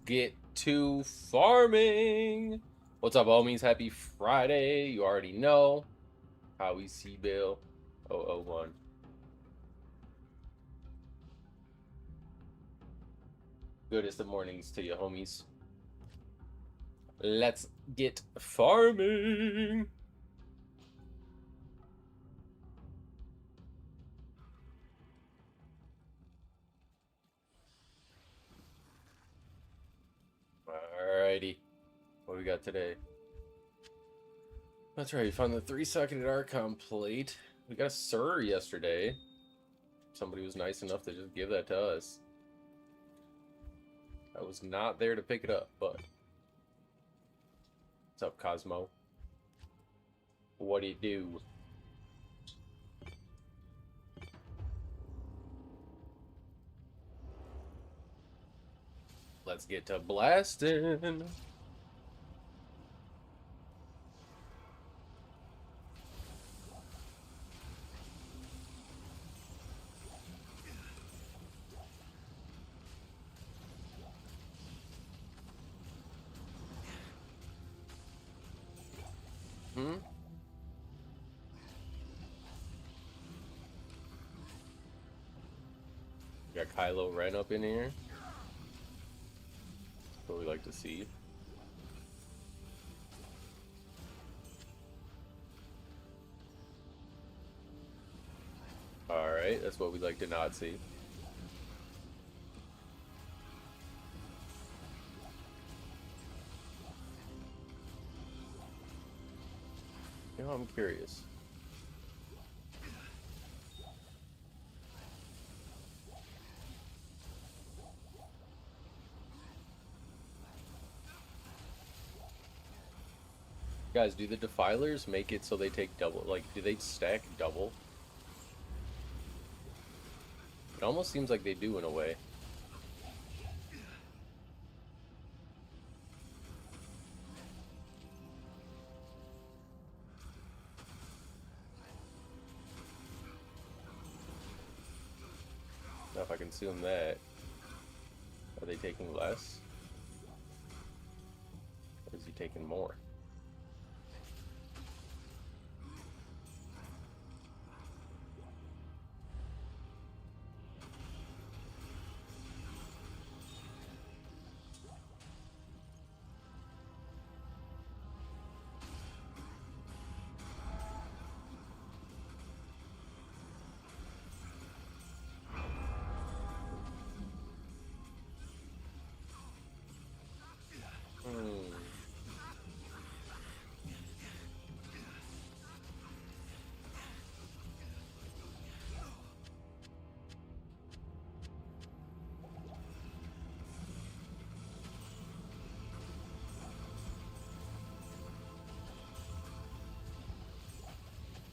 get to farming. What's up, homies? Happy Friday. You already know how we CBAAL 001. Goodest of mornings to you, homies. Let's get farming. Alrighty. What we got today? That's right, we found the 3-second Archon plate. We got a Sir yesterday. Somebody was nice enough to just give that to us. I was not there to pick it up, but... What's up, Cosmo? What do you do? Let's get to blasting. Got Kylo Ren up in here. That's what we like to see. Alright, that's what we like to not see. You know, I'm curious. Guys, do the Defilers make it so they take double? Like, do they stack double? It almost seems like they do in a way. Now if I consume that, are they taking less? Or is he taking more?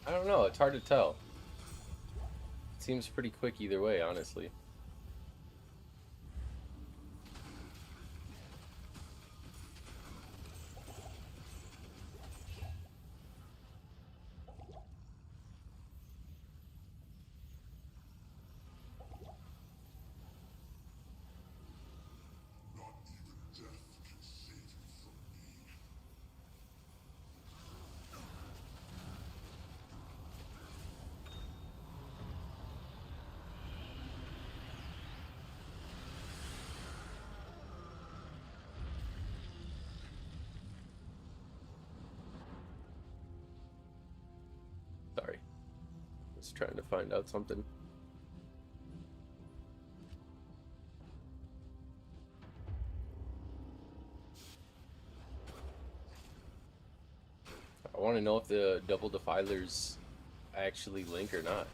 I don't know, it's hard to tell. It seems pretty quick either way, honestly. Sorry. Just trying to find out something. I want to know if the double Defilers actually link or not.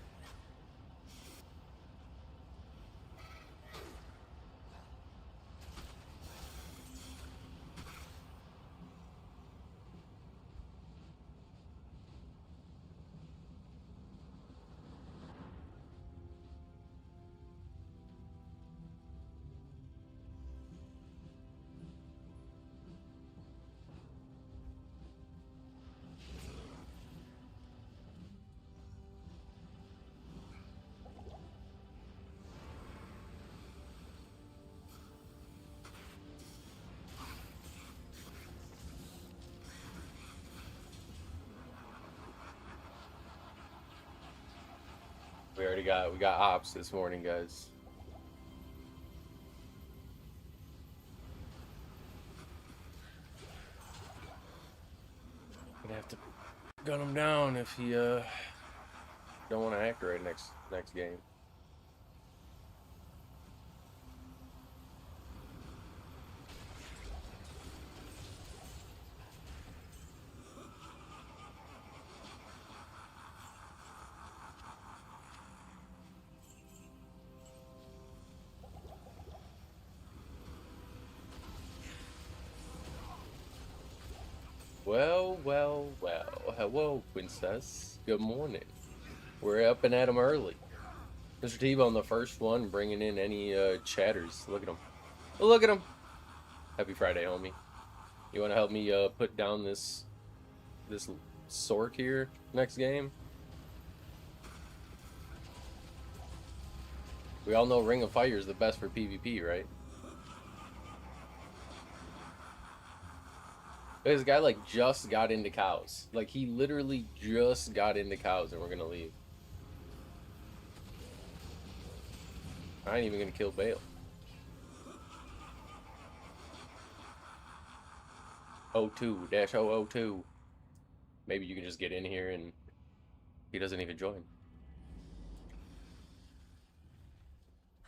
We got ops this morning, guys. Gonna have to gun him down if he don't want to act right next game. Well, well, well. Hello, princess. Good morning. We're up and at 'em early. Mr. T-Bone, the first one, bringing in any chatters. Look at him. Look at him. Happy Friday, homie. You want to help me put down this Sork here next game? We all know Ring of Fire is the best for PvP, right? This guy like just got into cows. Like he literally just got into cows, and we're gonna leave. I ain't even gonna kill Bale. 02-002. Maybe you can just get in here and he doesn't even join.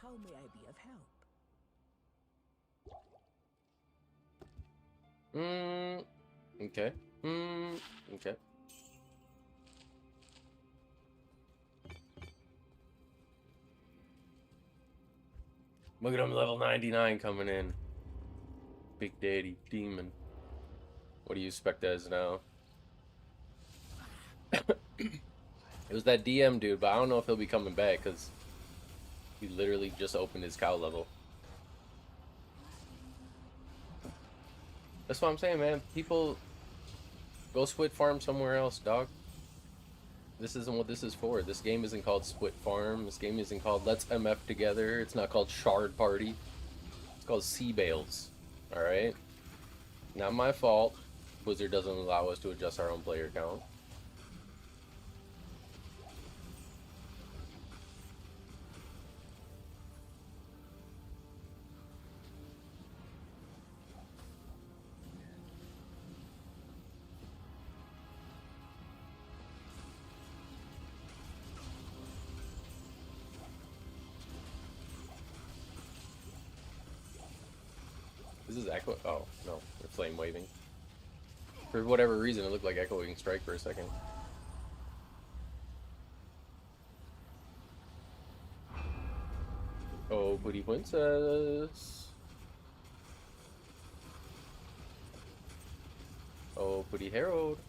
How may I be of help? Okay. Okay. Look at him, level 99 coming in. Big Daddy Demon. What do you expect as now? It was that DM dude, but I don't know if he'll be coming back because he literally just opened his cow level. That's what I'm saying, man. People go split farm somewhere else, dog. This isn't what this is for. This game isn't called Split Farm. This game isn't called Let's MF Together. It's not called Shard Party. It's called CBAALs. Alright? Not my fault. Blizzard doesn't allow us to adjust our own player count. This is Echo. Oh, no. They're flame waving. For whatever reason, it looked like Echoing Strike for a second. Oh, pretty princess. Oh, pretty Herald.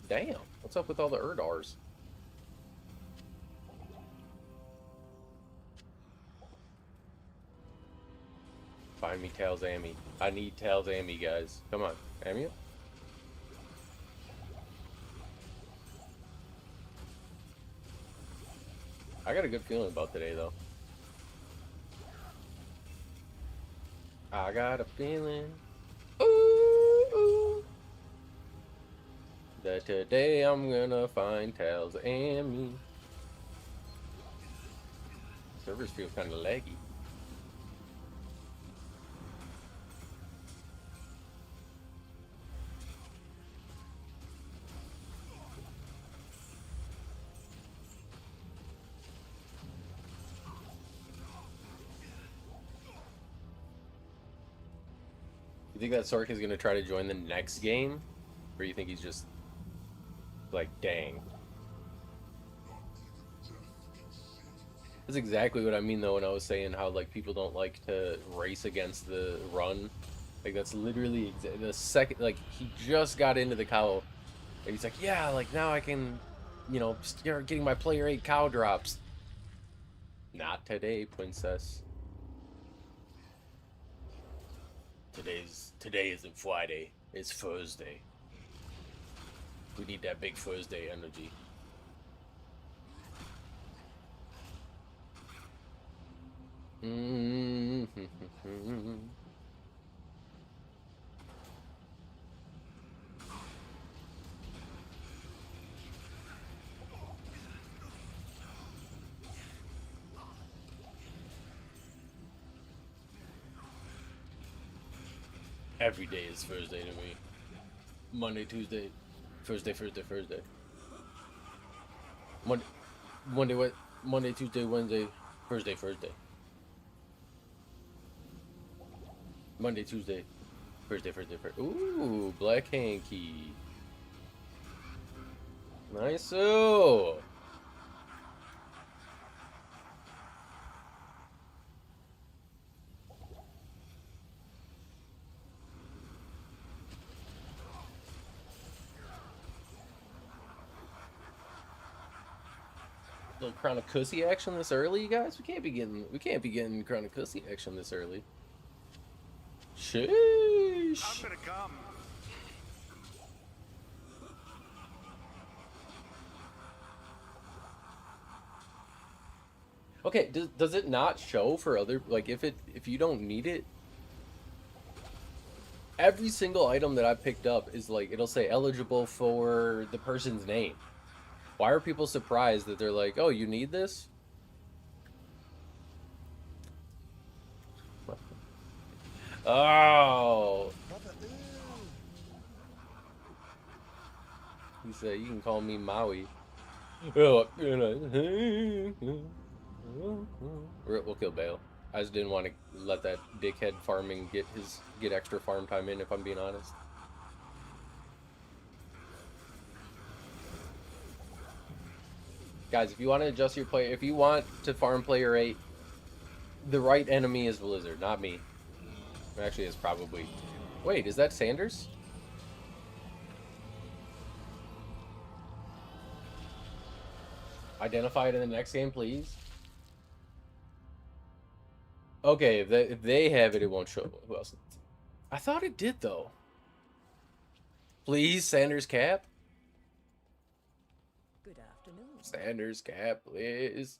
Damn. What's up with all the Erdars? Find me Tails Amy. I need Tails Amy, guys. Come on. Amy? I got a good feeling about today, though. I got a feeling. Ooh, that today I'm gonna find Tails Amy. Servers feel kind of laggy. You think that Sork is gonna try to join the next game? Or you think he's just like, dang? That's exactly what I mean though when I was saying how like people don't like to race against the run. Like that's literally the second, like he just got into the cow and he's like, yeah, like now I can, you know, start getting my player 8 cow drops. Not today, princess. Today isn't Friday, it's Thursday. We need that big Thursday energy. Every day is Thursday to me. Monday, Tuesday, Thursday. Monday, Monday, Tuesday, Wednesday, Thursday. Monday, Tuesday, Thursday. Ooh, black hanky. Nice. Oh. Little chronicle action this early, you guys. We can't be getting chronicle action this early. Sheesh. I'm gonna come. Okay, does it not show for other, like, if you don't need it? Every single item that I picked up is like, it'll say eligible for the person's name. Why are people surprised that they're like, oh, you need this? Oh. He said, you can call me Maui. We'll kill Bale. I just didn't want to let that dickhead farming get extra farm time in, if I'm being honest. Guys, if you want to adjust your play, if you want to farm player 8, the right enemy is Blizzard, not me. Actually, it's probably... Wait, is that Sanders? Identify it in the next game, please. Okay, if they have it, it won't show. Who else? I thought it did, though. Please, Sanders Cap. Good afternoon. Sanders Cap, please.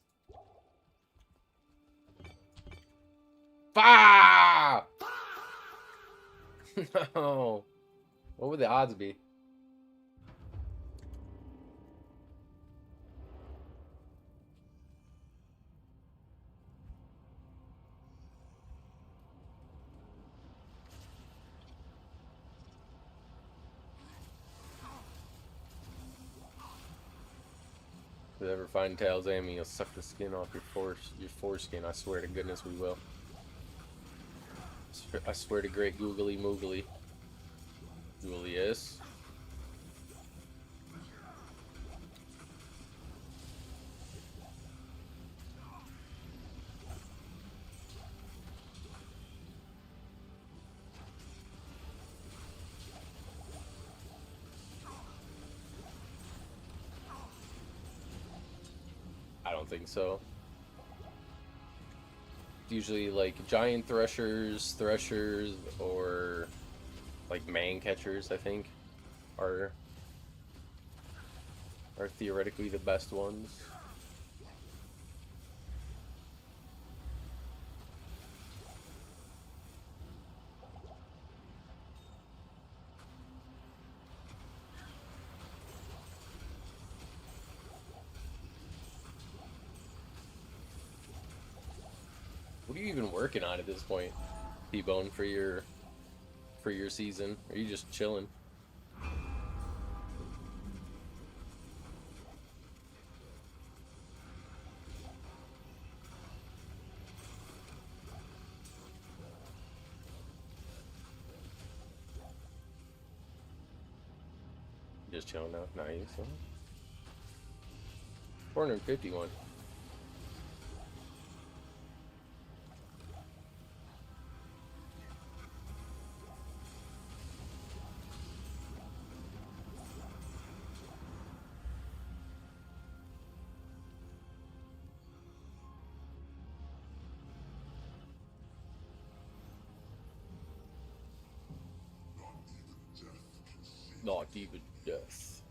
Bah! No. What would the odds be? If you ever find Tails Amy, you'll suck the skin off your foreskin. I swear to goodness we will. I swear to great googly moogly. Julius. I don't think so. Usually like giant threshers, or like man catchers, I think, are theoretically the best ones. What are you even working on at this point, T-Bone, for your season? Are you just chilling? Just chilling now. Nice. 451. Not even death.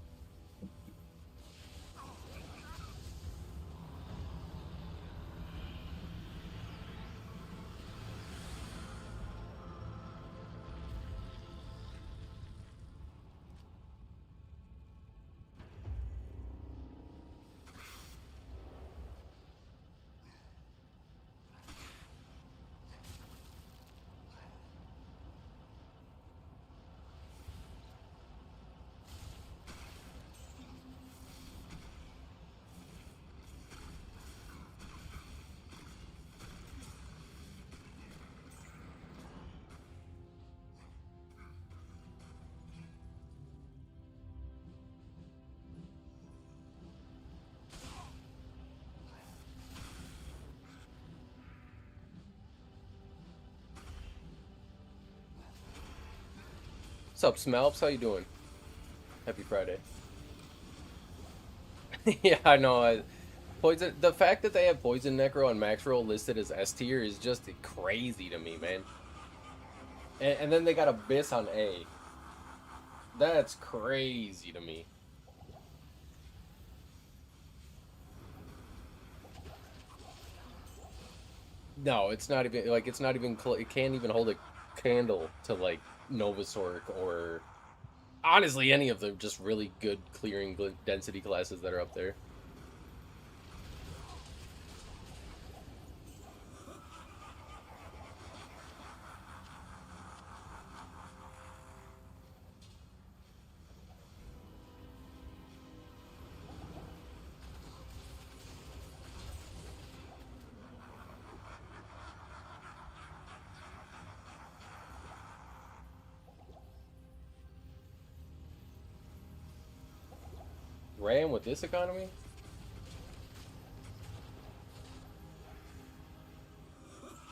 What's up, Smelps? How you doing? Happy Friday. Yeah, I know. Poison. The fact that they have Poison Necro and Max Roll listed as S tier is just crazy to me, man. And then they got Abyss on A. That's crazy to me. No, it's not even like it's not even it can't even hold a candle to like Novasork or honestly any of the just really good clearing density classes that are up there. Ram with this economy?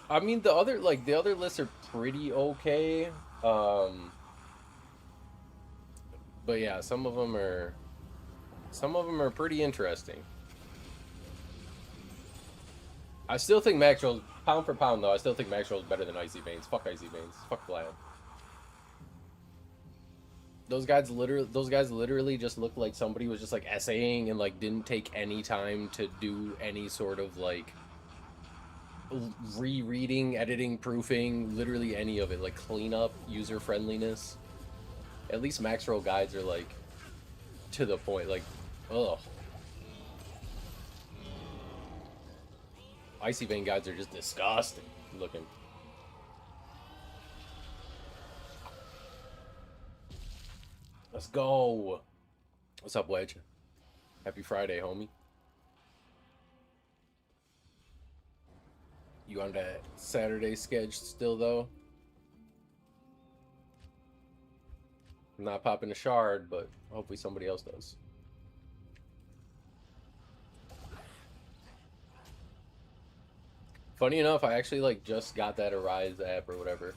I mean the other lists are pretty okay. But yeah, some of them are pretty interesting. I still think Maxwell, pound for pound though, I still think Maxwell is better than Icy Veins. Fuck Icy Veins. Fuck Vlad. Those guys literally just look like somebody was just like essaying and like didn't take any time to do any sort of like rereading, editing, proofing, literally any of it, like cleanup, user friendliness. At least Max Roll guides are like to the point, like, ugh. Icy Vein guides are just disgusting looking. Let's go. What's up, Wedge? Happy Friday, homie. You on that Saturday sketch still, though? I'm not popping a shard, but hopefully somebody else does. Funny enough, I actually like just got that Arise app or whatever.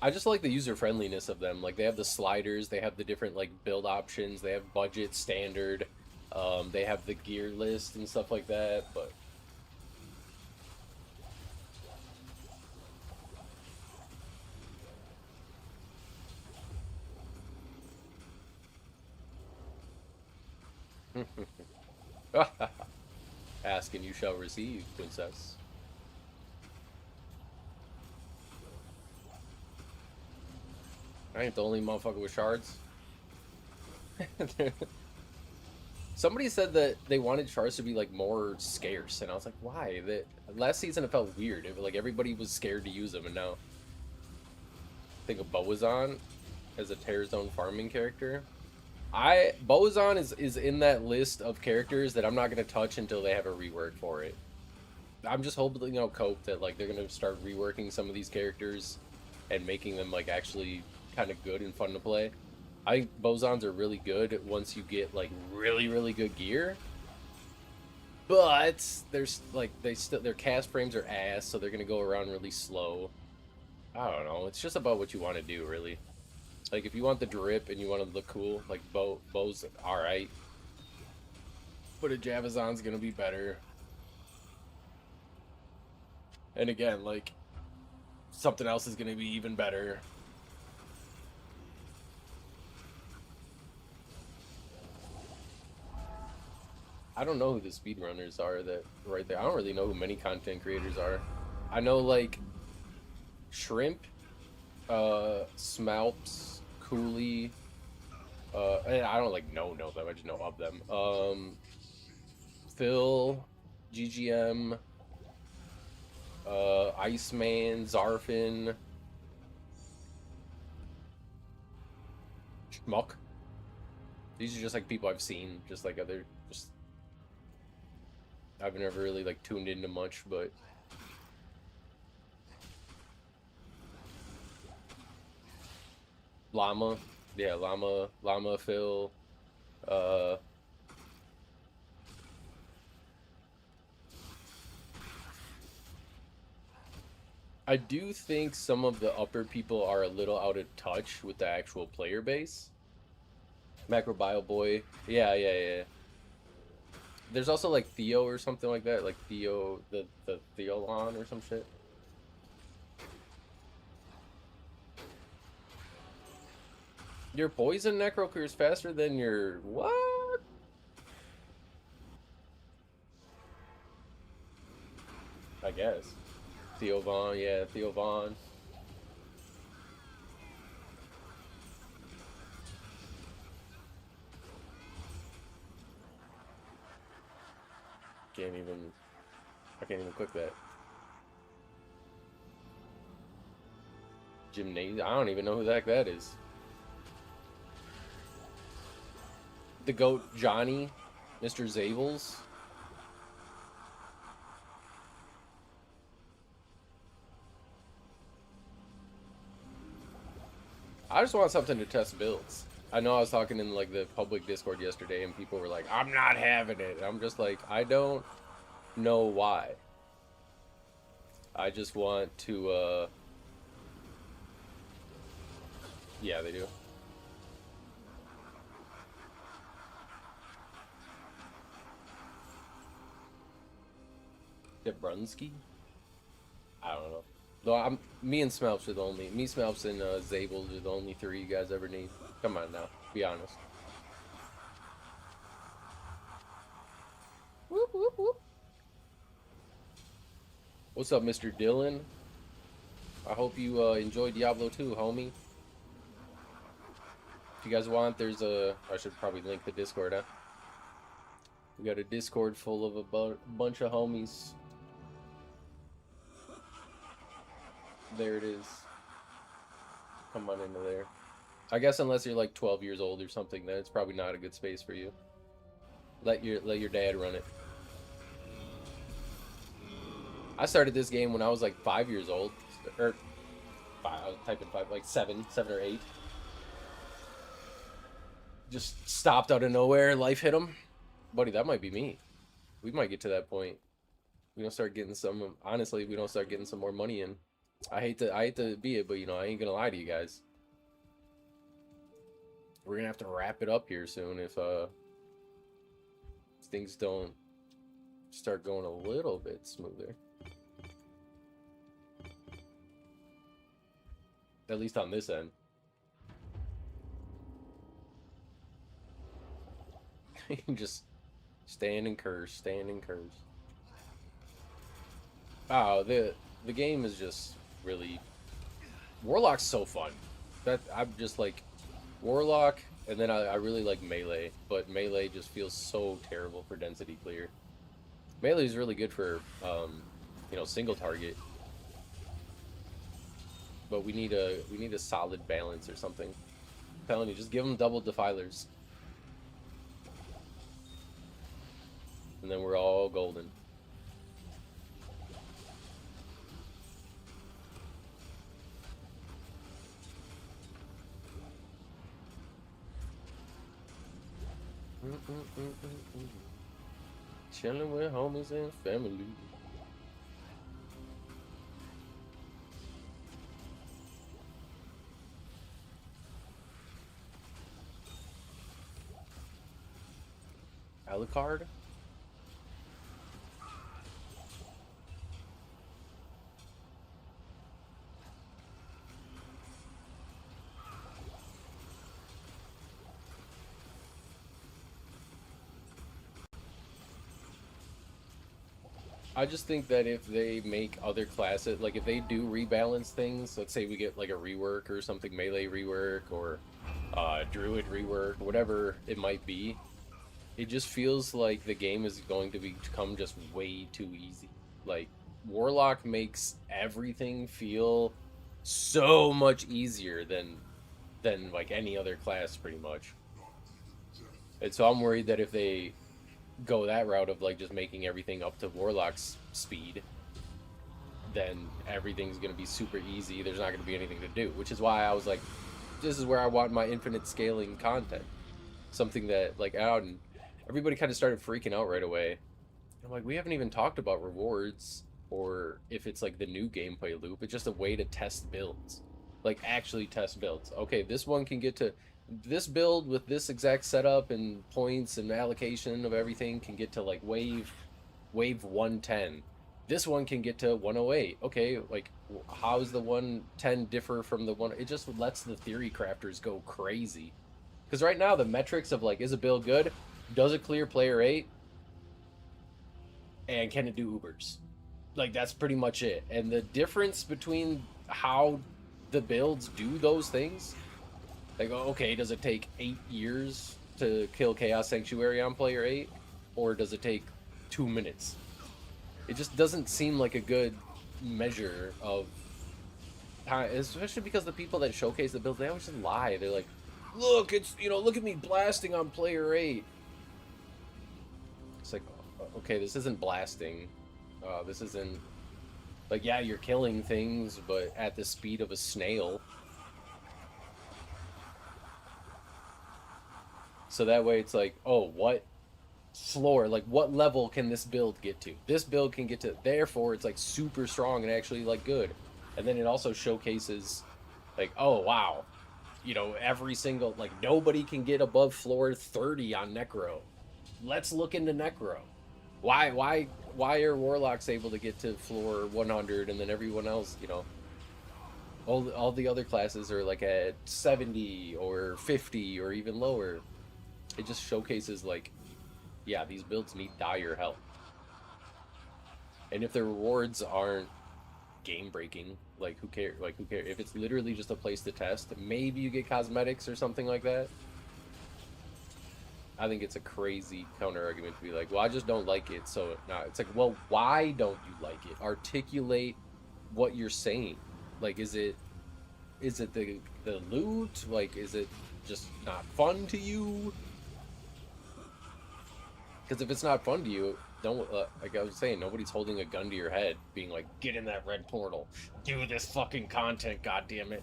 I just like the user friendliness of them. Like they have the sliders, they have the different like build options, they have budget, standard, they have the gear list and stuff like that. But ask and you shall receive, princess. I ain't the only motherfucker with shards. Somebody said that they wanted shards to be like more scarce, and I was like, why? That last season it felt weird. It, like everybody was scared to use them, and now I think of Boazon as a Tear Zone farming character. Boazon is in that list of characters that I'm not gonna touch until they have a rework for it. I'm just hoping, Cope, that like they're gonna start reworking some of these characters and making them like actually kind of good and fun to play. I think Bozons are really good once you get like really, really good gear. But there's like their cast frames are ass, so they're gonna go around really slow. I don't know. It's just about what you want to do, really. Like if you want the drip and you want to look cool, like Bo's alright. But a Javazon's gonna be better. And again, like something else is gonna be even better. I don't know who the speedrunners are that right there. I don't really know who many content creators are. I know like Shrimp, Smalps, Cooley, and I don't like know them, I just know of them. Phil, GGM, Iceman, Zarfin, Schmuck. These are just like people I've seen, just like other, just I've never really like tuned into much, but Llama, yeah, Llama, Phil, I do think some of the upper people are a little out of touch with the actual player base. Macrobio Boy. Yeah, yeah, yeah. There's also like Theo or something like that. Like Theo, the Theolon or some shit. Your poison necro clears faster than your what? I guess. Theo Von, yeah, Theo Von. Can't even. I can't even click that. Gymnasium. I don't even know who the heck that is. The goat Johnny, Mr. Zabels. I just want something to test builds. I know I was talking in like the public Discord yesterday, and people were like, "I'm not having it." And I'm just like, I don't know why. I just want to. Yeah, they do. Debrunsky? I don't know. Though me and Smelps are the only. Me, Smelps, and Zabel are the only three you guys ever need. Come on now, be honest. Whoop, whoop, whoop. What's up, Mr. Dylan? I hope you enjoy Diablo 2, homie. If you guys want, there's a... I should probably link the Discord, huh? We got a Discord full of a bunch of homies. There it is. Come on into there. I guess unless you're like 12 years old or something, then it's probably not a good space for you. Let your dad run it. I started this game when I was like 5 years old, or I was typing 5, like 7 or 8. Just stopped out of nowhere. Life hit him, buddy. That might be me. We might get to that point. We don't start getting some. Honestly, we don't start getting some more money in. I hate to be it, but you know, I ain't gonna lie to you guys. We're gonna have to wrap it up here soon if things don't start going a little bit smoother. At least on this end. Just stand and curse, stand and curse. Oh, the game is just really... Warlock's so fun. That I'm just like Warlock, and then I really like Melee, but Melee just feels so terrible for density clear. Melee is really good for you know, single target, but we need a solid balance or something. I'm telling you, just give them double defilers, and then we're all golden. Chilling with homies and family. Alucard? I just think that if they make other classes, like if they do rebalance things, let's say we get like a rework or something, melee rework or druid rework, whatever it might be, it just feels like the game is going to become just way too easy. Like Warlock makes everything feel so much easier than like any other class pretty much. And so I'm worried that if they go that route of like just making everything up to Warlock's speed, then everything's gonna be super easy. There's not gonna be anything to do, which is why I was like, this is where I want my infinite scaling content. Something that like out and everybody kind of started freaking out right away. I'm like, we haven't even talked about rewards. or if it's like the new gameplay loop. It's just a way to test builds, like actually test builds. Okay, this one can get to this build with this exact setup and points and allocation of everything can get to like wave 110. This one can get to 108. Okay, like how's the 110 differ from the one? It just lets the theory crafters go crazy. Because right now the metrics of like, is a build good? Does it clear player 8? And can it do Ubers? Like that's pretty much it. And the difference between how the builds do those things, like okay, does it take 8 years to kill Chaos Sanctuary on player 8, or does it take 2 minutes? It just doesn't seem like a good measure of time, especially because the people that showcase the builds, they always just lie. They're like, look, it's, you know, look at me blasting on player 8. It's like, okay, this isn't blasting. This isn't like, yeah, you're killing things, but at the speed of a snail. So that way it's like, oh, what floor, like what level can this build get to? This build can get to, therefore it's like super strong and actually like good. And then it also showcases like, oh wow, you know, every single, like nobody can get above floor 30 on Necro. Let's look into Necro. Why are Warlocks able to get to floor 100 and then everyone else, you know, all the other classes are like at 70 or 50 or even lower. It just showcases like, yeah, these builds need dire help. And if the rewards aren't game breaking, like who cares? Like who cares? If it's literally just a place to test, maybe you get cosmetics or something like that. I think it's a crazy counter argument to be like, well, I just don't like it. So no, it's like, well, why don't you like it? Articulate what you're saying. Like, is it the loot? Like, is it just not fun to you? Because if it's not fun to you, don't, like I was saying, nobody's holding a gun to your head, being like, get in that red portal, do this fucking content, goddammit.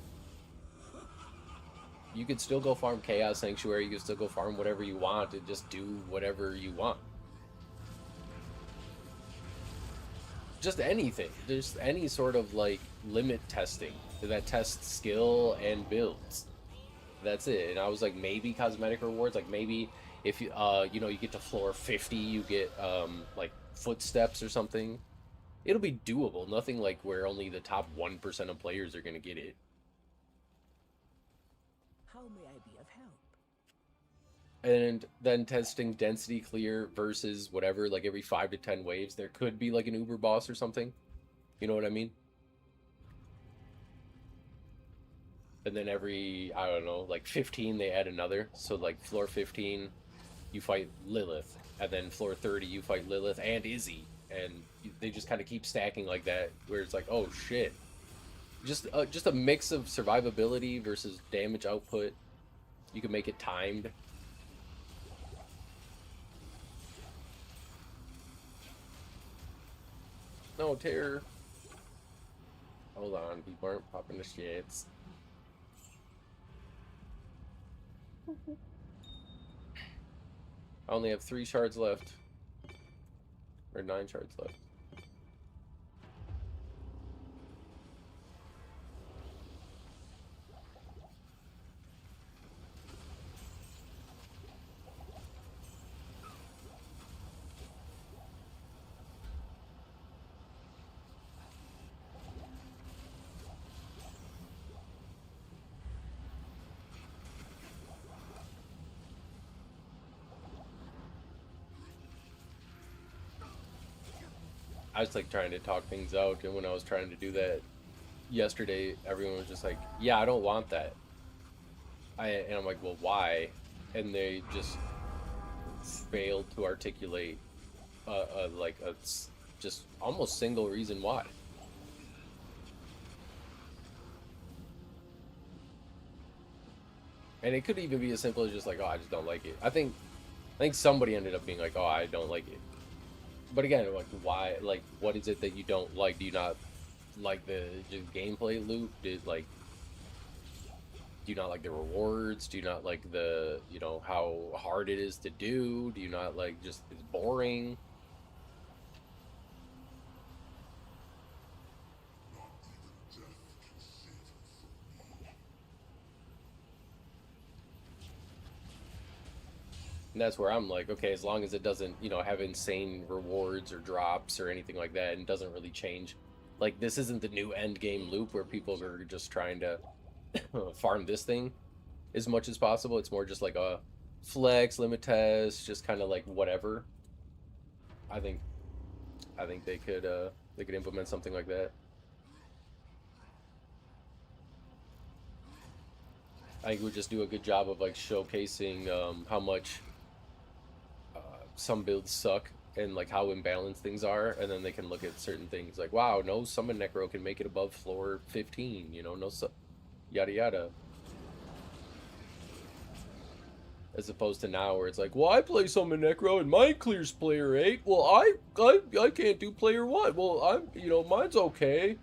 You could still go farm Chaos Sanctuary, you could still go farm whatever you want, and just do whatever you want. Just anything. There's any sort of, like, limit testing that tests skill and builds. That's it. And I was like, maybe cosmetic rewards, like maybe if you you know, you get to floor 50, you get like footsteps or something. It'll be doable. Nothing like where only the top 1% of players are gonna get it. How may I be of help? And then testing density clear versus whatever, like every 5 to 10 waves, there could be like an Uber boss or something. You know what I mean? And then every, I don't know, like 15 they add another. So like floor 15 you fight Lilith, and then floor 30 you fight Lilith and Izzy, and they just kind of keep stacking like that, where it's like, oh shit. Just a mix of survivability versus damage output. You can make it timed. No, terror. Hold on, people aren't popping the shits. I only have 3 shards left. Or 9 shards left. I was like trying to talk things out, and when I was trying to do that yesterday, everyone was just like, yeah, I don't want that. And I'm like, well, why? And they just failed to articulate like a just almost single reason why. And it could even be as simple as just like, oh, I just don't like it. I think somebody ended up being like, oh, I don't like it. But again, like, why? Like, what is it that you don't like? Do you not like the gameplay loop? Do you not like the rewards? Do you not like the, you know, how hard it is to do? Do you not like just it's boring? And that's where I'm like, okay, as long as it doesn't, you know, have insane rewards or drops or anything like that, and doesn't really change. Like, this isn't the new end game loop where people are just trying to farm this thing as much as possible. It's more just like a flex, limit test, just kind of like whatever. I think they could implement something like that. I think we just do a good job of like showcasing how much some builds suck and like how imbalanced things are, and then they can look at certain things like, wow, no summon necro can make it above floor 15, you know, no yada yada. As opposed to now where it's like, well, I play summon necro and mine clears player 8. Well, I can't do player 1. Well, you know, mine's okay.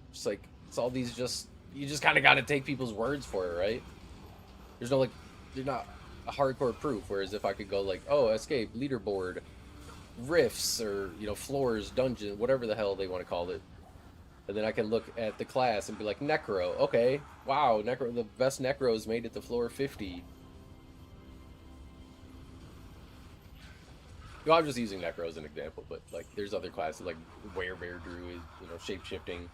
It's like, it's all these just, you just kind of got to take people's words for it, right? There's no like, they're not a hardcore proof. Whereas if I could go like, oh, escape, leaderboard, rifts, or, you know, floors, dungeon, whatever the hell they want to call it. And then I can look at the class and be like, necro, okay, wow, necro, the best necros made it to floor 50. Well, I'm just using necro as an example, but like, there's other classes like werebear druid, you know, shape-shifting.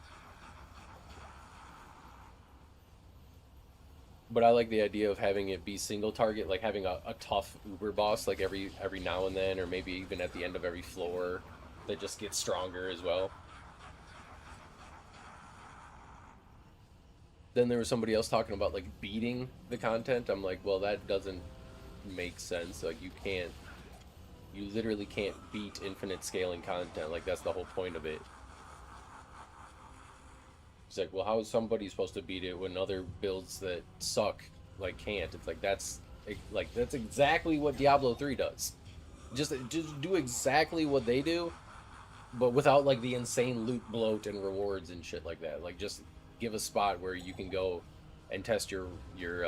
But I like the idea of having it be single target, like having a tough uber boss like every now and then, or maybe even at the end of every floor that just gets stronger as well. Then there was somebody else talking about like beating the content. I'm like, well, that doesn't make sense. Like, you literally can't beat infinite scaling content. Like, that's the whole point of it. It's like, well, how is somebody supposed to beat it when other builds that suck like can't? It's like that's exactly what Diablo 3 does. Just do exactly what they do, but without like the insane loot bloat and rewards and shit like that. Like, just give a spot where you can go and test your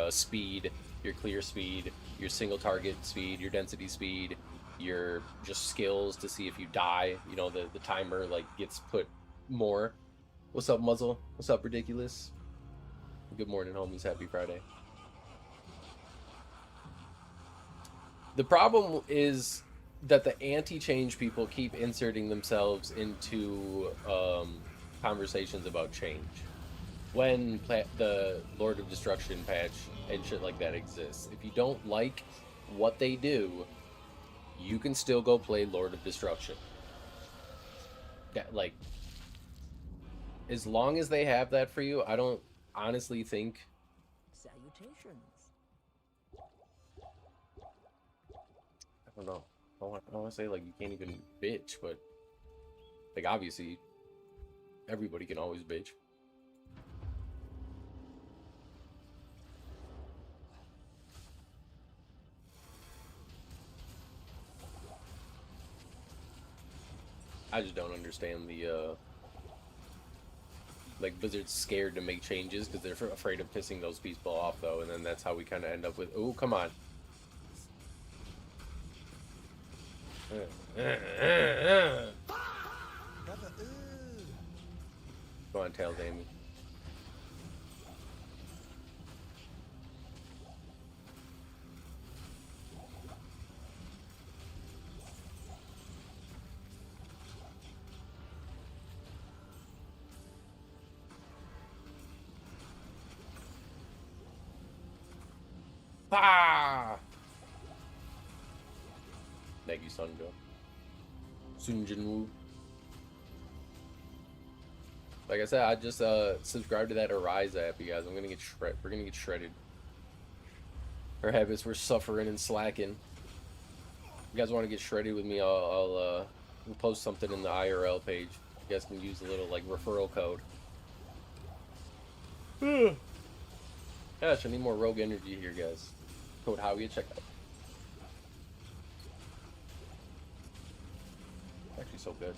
speed, your clear speed, your single target speed, your density speed, your just skills to see if you die. You know, the timer like gets put more. What's up, Muzzle? What's up, Ridiculous? Good morning, homies. Happy Friday. The problem is that the anti-change people keep inserting themselves into conversations about change when the Lord of Destruction patch and shit like that exists. If you don't like what they do, you can still go play Lord of Destruction. That, like, as long as they have that for you, I don't honestly think. Salutations. I don't know. I don't want to say like you can't even bitch, but like obviously everybody can always bitch. I just don't understand the like Blizzard's scared to make changes because they're afraid of pissing those people off, though, and then that's how we kind of end up with, oh, come on. Go on, Tails, Amy. Ah! Thank you, Sunjo. Sunjinwoo. Like I said, I just subscribed to that Arise app, you guys. I'm gonna get shredded. We're gonna get shredded. Our habits were suffering and slacking. You guys want to get shredded with me? I'll post something in the IRL page. You guys can use a little like referral code. Gosh, I need more rogue energy here, guys. Code Howie, check out. Actually, so good.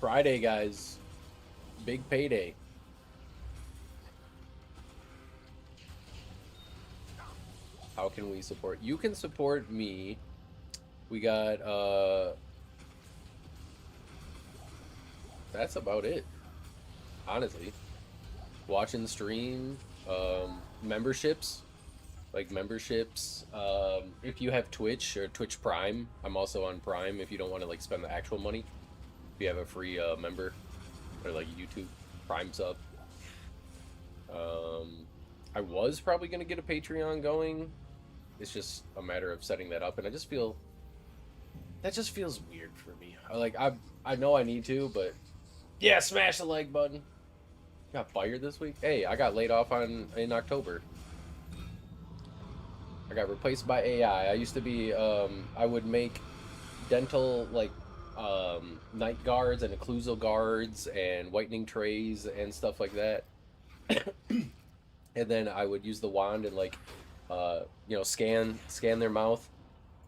Friday, guys. Big payday. How can we support? You can support me. We got, that's about it. Honestly. Watching the stream, memberships. like memberships. If you have Twitch or Twitch Prime, I'm also on Prime if you don't want to like spend the actual money. If you have a free member or like YouTube Prime sub. I was probably gonna get a Patreon going. It's just a matter of setting that up, and I just feel that just feels weird for me. I know I need to, but yeah, smash the like button. Got fired this week. Hey, I got laid off in October. I got replaced by AI. I used to be I would make dental like night guards and occlusal guards and whitening trays and stuff like that. And then I would use the wand and like scan their mouth,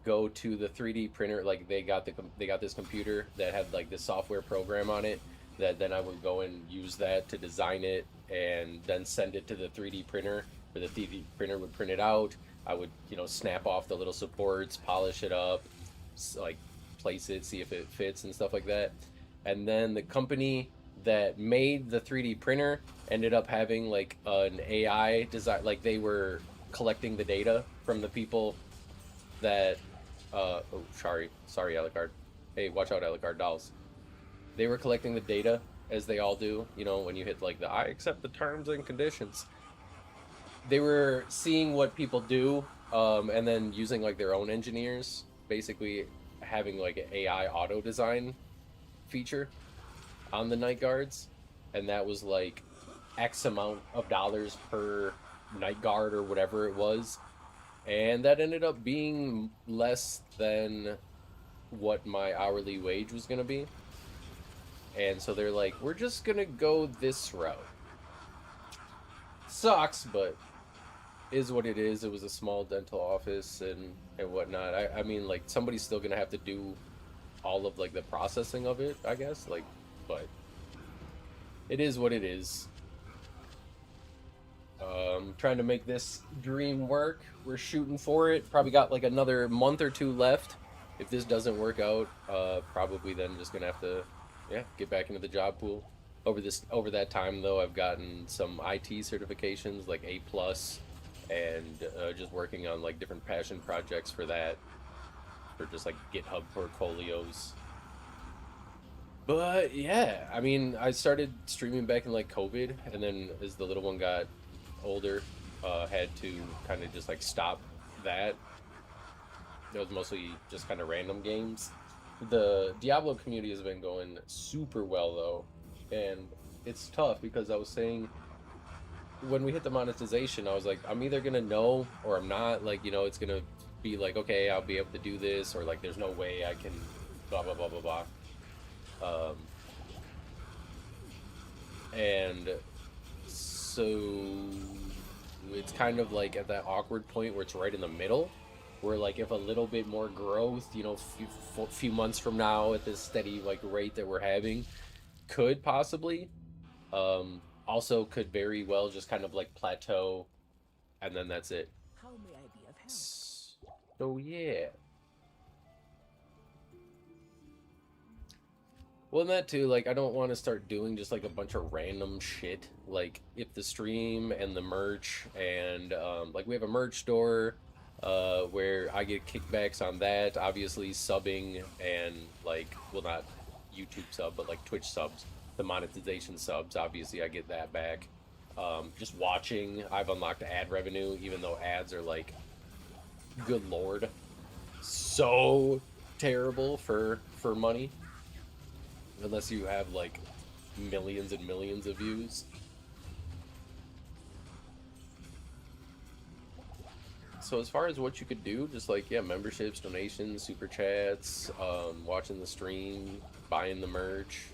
go to the 3D printer. Like they got this computer that had like this software program on it that then I would go and use that to design it and then send it to the 3D printer, where the 3D printer would print it out. I would snap off the little supports, polish it up, like place it, see if it fits and stuff like that. And then the company that made the 3D printer ended up having like an AI design. Like they were collecting the data from the people that oh sorry Alucard, hey, watch out, Alucard dolls. They were collecting the data, as they all do, when you hit like the I accept the terms and conditions. They were seeing what people do, and then using like their own engineers, basically having like an AI auto design feature on the night guards, and that was like X amount of dollars per night guard or whatever it was, and that ended up being less than what my hourly wage was gonna be. And so they're like, we're just gonna go this route. Sucks, but is what it is. It was a small dental office and whatnot. I mean, like, somebody's still gonna have to do all of like the processing of it, I guess. Like, but it is what it is. Trying to make this dream work. We're shooting for it. Probably got like another month or two left. If this doesn't work out, probably then just gonna have to, get back into the job pool. Over that time though, I've gotten some IT certifications like A+, and just working on like different passion projects for that, for just like GitHub portfolios. But yeah, I mean, I started streaming back in like COVID, and then as the little one got older, had to kind of just like stop that. It was mostly just kind of random games. The Diablo community has been going super well though, and it's tough because I was saying when we hit the monetization, I was like, I'm either gonna know or I'm not. Like, it's gonna be like, okay, I'll be able to do this, or like, there's no way I can, blah blah blah blah blah. And so it's kind of like at that awkward point where it's right in the middle, where like if a little bit more growth, few months from now at this steady like rate that we're having, could possibly, also could very well just kind of like plateau, and then that's it. How may I be of help? So yeah. Well, and that too, like, I don't want to start doing just like a bunch of random shit. Like, if the stream and the merch and like we have a merch store where I get kickbacks on that, obviously subbing and like, well, not YouTube sub, but like Twitch subs, the monetization subs, obviously I get that back. Just watching, I've unlocked ad revenue, even though ads are like, good lord, so terrible for money. Unless you have like millions and millions of views. So as far as what you could do, just like, memberships, donations, super chats, watching the stream, buying the merch,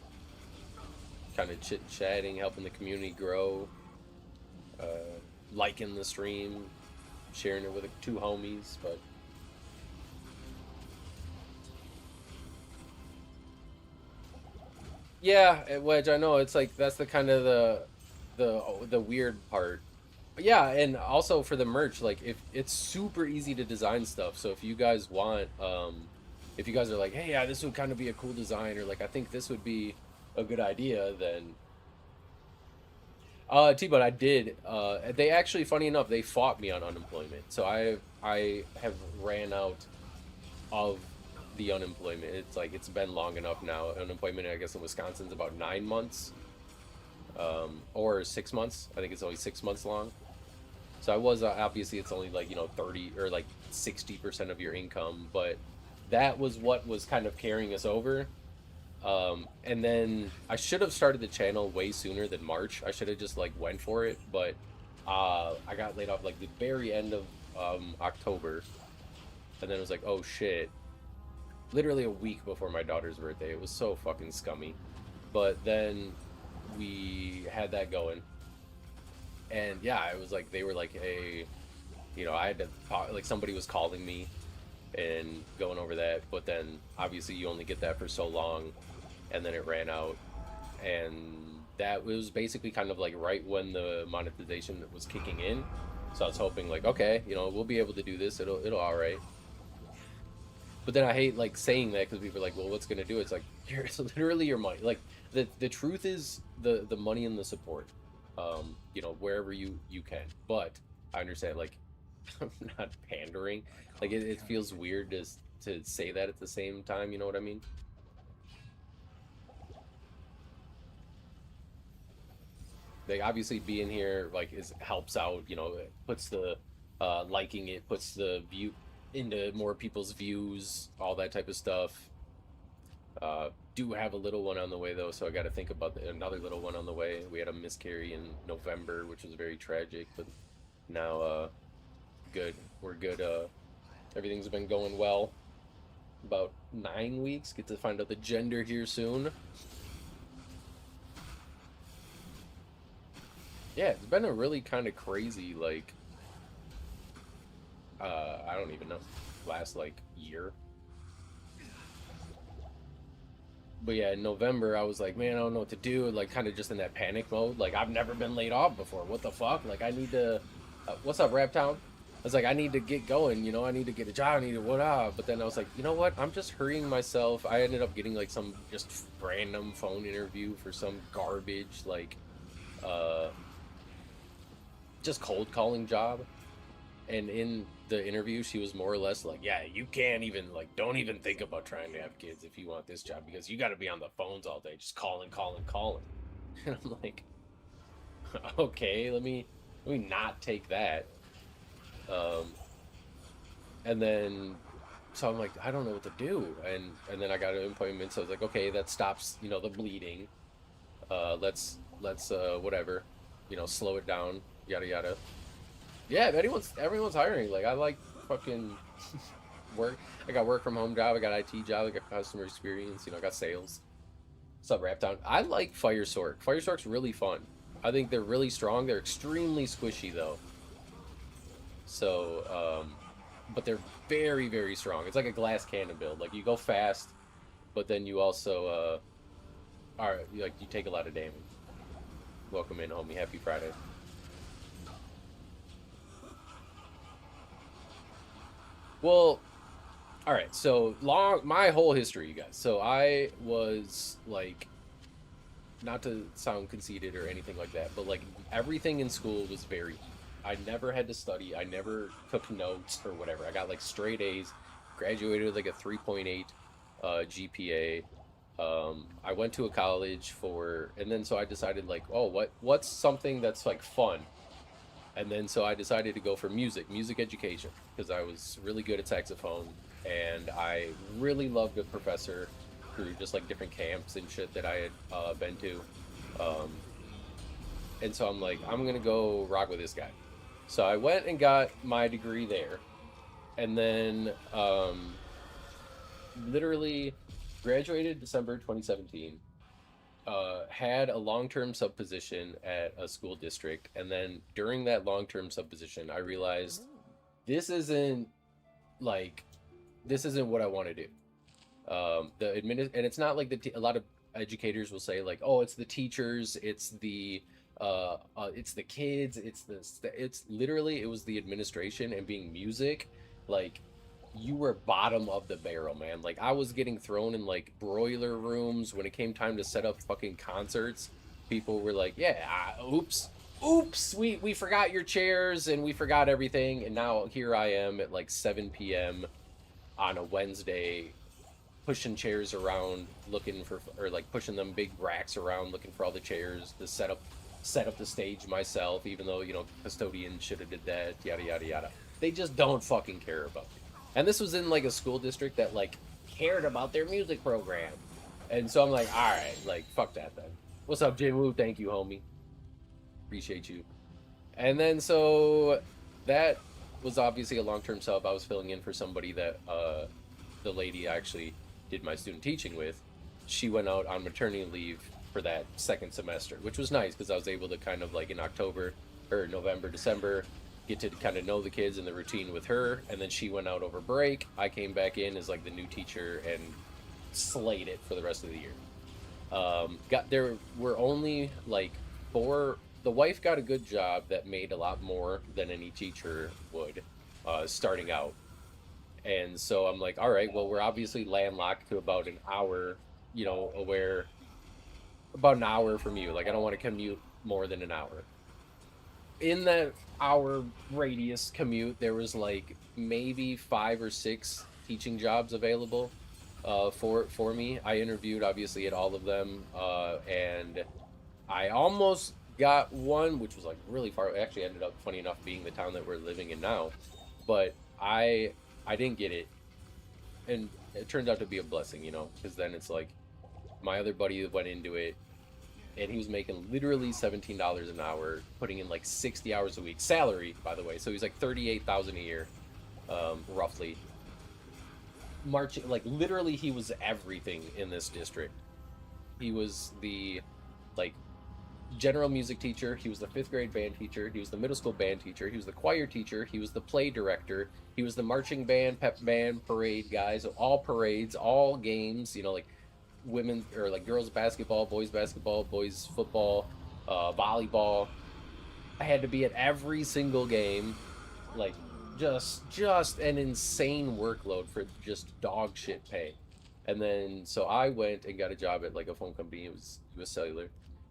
kind of chit-chatting, helping the community grow, liking the stream, sharing it with 2 homies, but yeah, Wedge, I know, it's like that's the kind of the weird part. But yeah, and also for the merch, like, if it's super easy to design stuff, so if you guys want, if you guys are like, hey, yeah, this would kind of be a cool design, or like, I think this would be a good idea, then T-Bone, I did. They actually, funny enough, they fought me on unemployment. So I have ran out of the unemployment. It's like it's been long enough now. Unemployment, I guess, in Wisconsin's about 9 months, or 6 months. I think it's only 6 months long. So I was obviously it's only like 30 or like 60% of your income, but that was what was kind of carrying us over. And then I should have started the channel way sooner than March. I should have just like went for it, but I got laid off like the very end of October, and then it was like, oh shit, literally a week before my daughter's birthday. It was so fucking scummy, but then we had that going, and yeah, it was like they were like, hey, I had to talk, like somebody was calling me and going over that, but then obviously you only get that for so long, and then it ran out, and that was basically kind of like right when the monetization was kicking in. So I was hoping like, okay, we'll be able to do this. It'll all right. But then I hate like saying that because people are like, well, what's gonna do it? It's like it's literally your money. Like the truth is the money and the support. Wherever you can. But I understand like I'm not pandering. Like it feels weird to say that at the same time. You know what I mean? Like obviously being here like helps out. It puts the liking it puts the view into more people's views, all that type of stuff. Do have a little one on the way though, so I got to think about another little one on the way. We had a miscarry in November, which was very tragic, but now good. We're good. Everything's been going well. About 9 weeks. Get to find out the gender here soon. Yeah, it's been a really kind of crazy like I don't even know, last like year. But yeah, in November, I was like, man, I don't know what to do. Like, kind of just in that panic mode. Like, I've never been laid off before. What the fuck? Like, I need to. What's up, Rap Town? I was like, I need to get going. I need to get a job. I need to what up. But then I was like, you know what? I'm just hurrying myself. I ended up getting like some just random phone interview for some garbage, like, just cold calling job. And in the interview, she was more or less like, yeah, you can't even like, don't even think about trying to have kids if you want this job because you got to be on the phones all day, just calling. And I'm like, okay, let me not take that. And then so I'm like, I don't know what to do, and then I got an appointment, so I was like, okay, that stops the bleeding. Let's whatever, slow it down, yada yada. Yeah, if everyone's hiring. Like I like fucking work. I got work from home job. I got IT job. I got customer experience. I got sales. What's up, Rap Town? I like Fire Sork. Fire Sork's really fun. I think they're really strong. They're extremely squishy though. So, but they're very very strong. It's like a glass cannon build. Like you go fast, but then you also are like you take a lot of damage. Welcome in, homie. Happy Friday. Well, all right. So my whole history, you guys. So I was like, not to sound conceited or anything like that, but like everything in school was very. I never had to study. I never took notes or whatever. I got like straight A's. Graduated with like a 3.8 GPA. I went to a college and then so I decided like, oh, what's something that's like fun. And then so I decided to go for music education, because I was really good at saxophone, and I really loved a professor through just like different camps and shit that I had been to. Um, and so I'm like, I'm gonna go rock with this guy. So I went and got my degree there, and then literally graduated December 2017. Had a long-term sub position at a school district, and then during that long-term sub position, I realized this isn't like this isn't what I want to do. And it's not like a lot of educators will say like, oh, it's the teachers, it's the kids, it's literally it was the administration, and being music, like you were bottom of the barrel, man. Like I was getting thrown in like broiler rooms when it came time to set up fucking concerts. People were like, yeah, oops, oops, we forgot your chairs and we forgot everything. And now here I am at like 7 p.m. on a Wednesday, pushing chairs around, looking for, or like pushing them big racks around, looking for all the chairs to set up the stage myself, even though, you know, custodian should have did that, yada, yada, yada. They just don't fucking care about me. And this was in like a school district that like cared about their music program. And so I'm like, all right, like, fuck that then. What's up, Jim Woo? Thank you, homie. Appreciate you. And then so that was obviously a long-term sub. I was filling in for somebody that the lady I actually did my student teaching with. She went out on maternity leave for that second semester, which was nice because I was able to kind of like in October or November, December, get to kind of know the kids and the routine with her. And then she went out over break. I came back in as like the new teacher and slayed it for the rest of the year. There were only like 4. The wife got a good job that made a lot more than any teacher would starting out. And so I'm like, all right, well, we're obviously landlocked to about an hour, you know, about an hour from you. Like, I don't want to commute more than an hour. In that hour radius commute, there was like maybe 5 or 6 teaching jobs available for me. I interviewed obviously at all of them, and I almost got one, which was like really far. It actually ended up, funny enough, being the town that we're living in now, but I didn't get it, and it turned out to be a blessing, you know, because then it's like my other buddy went into it, and he was making literally $17 an hour, putting in like 60 hours a week, salary, by the way. So he's like 38,000 a year, roughly. Marching, like literally, he was everything in this district. He was the like general music teacher. He was the 5th grade band teacher. He was the middle school band teacher. He was the choir teacher. He was the play director. He was the marching band, pep band, parade guy. So all parades, all games, you know, like women or like girls basketball, boys football, volleyball. I had to be at every single game, like just an insane workload for just dog shit pay. And then so I went and got a job at like a phone company. It was US Cellular.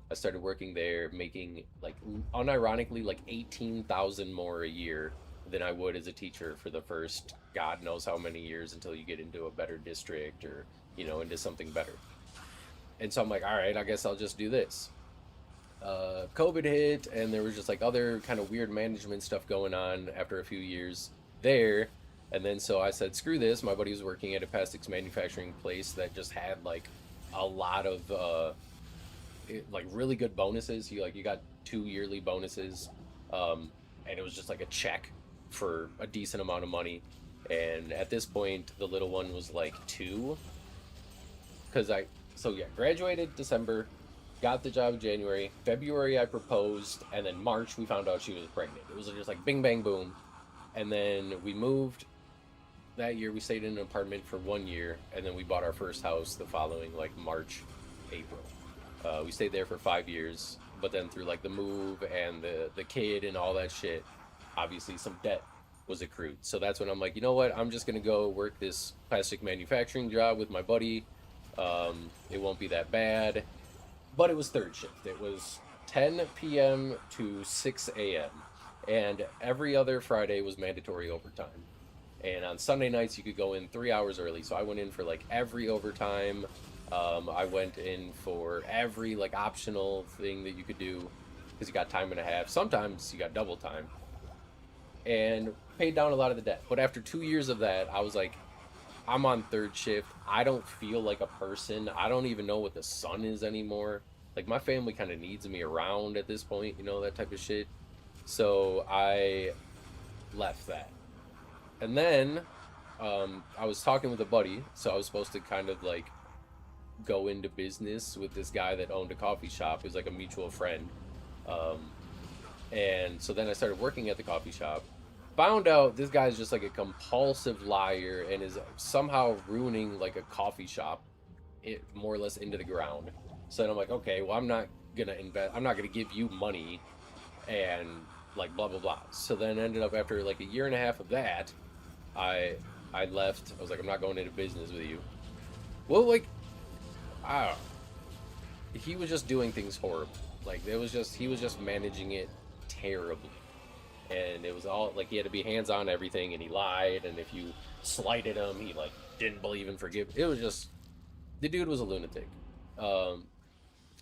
I started working there, making like unironically like 18,000 more a year than I would as a teacher for the first God knows how many years until you get into a better district or, you know, into something better. And so I'm like, all right, I guess I'll just do this. COVID hit, and there was just like other kind of weird management stuff going on after a few years there. And then so I said, screw this. My buddy was working at a plastics manufacturing place that just had like a lot of like really good bonuses. You got 2 yearly bonuses, and it was just like a check for a decent amount of money. And at this point, the little one was like 2, because graduated December, got the job in January, February I proposed, and then March we found out she was pregnant. It was just like bing bang boom. And then we moved that year. We stayed in an apartment for 1 year, and then we bought our first house the following like March, April. We stayed there for 5 years, but then through like the move and the kid and all that shit, obviously some debt was accrued. So that's when I'm like, you know what? I'm just gonna go work this plastic manufacturing job with my buddy. It won't be that bad. But it was third shift. It was 10 p.m. to 6 a.m. And every other Friday was mandatory overtime. And on Sunday nights, you could go in 3 hours early. So I went in for like every overtime. I went in for every like optional thing that you could do because you got time and a half. Sometimes you got double time. And paid down a lot of the debt. But after 2 years of that, I was like, I'm on third shift. I don't feel like a person. I don't even know what the sun is anymore. Like, my family kind of needs me around at this point, you know, that type of shit. So I left that. And then I was talking with a buddy. So I was supposed to kind of like go into business with this guy that owned a coffee shop. He was like a mutual friend. And so then I started working at the coffee shop. Found out this guy's just like a compulsive liar and is somehow ruining like a coffee shop, it more or less into the ground. So then I'm like, okay, well, I'm not gonna invest. I'm not gonna give you money, and like blah blah blah. So then ended up after like a year and a half of that, I left. I was like, I'm not going into business with you. Well, like, I don't know. He was just doing things horrible. Like it was just he was just managing it terribly. And it was all like he had to be hands on everything, and he lied, and if you slighted him, he like didn't believe in forgive. It was just the dude was a lunatic. Um,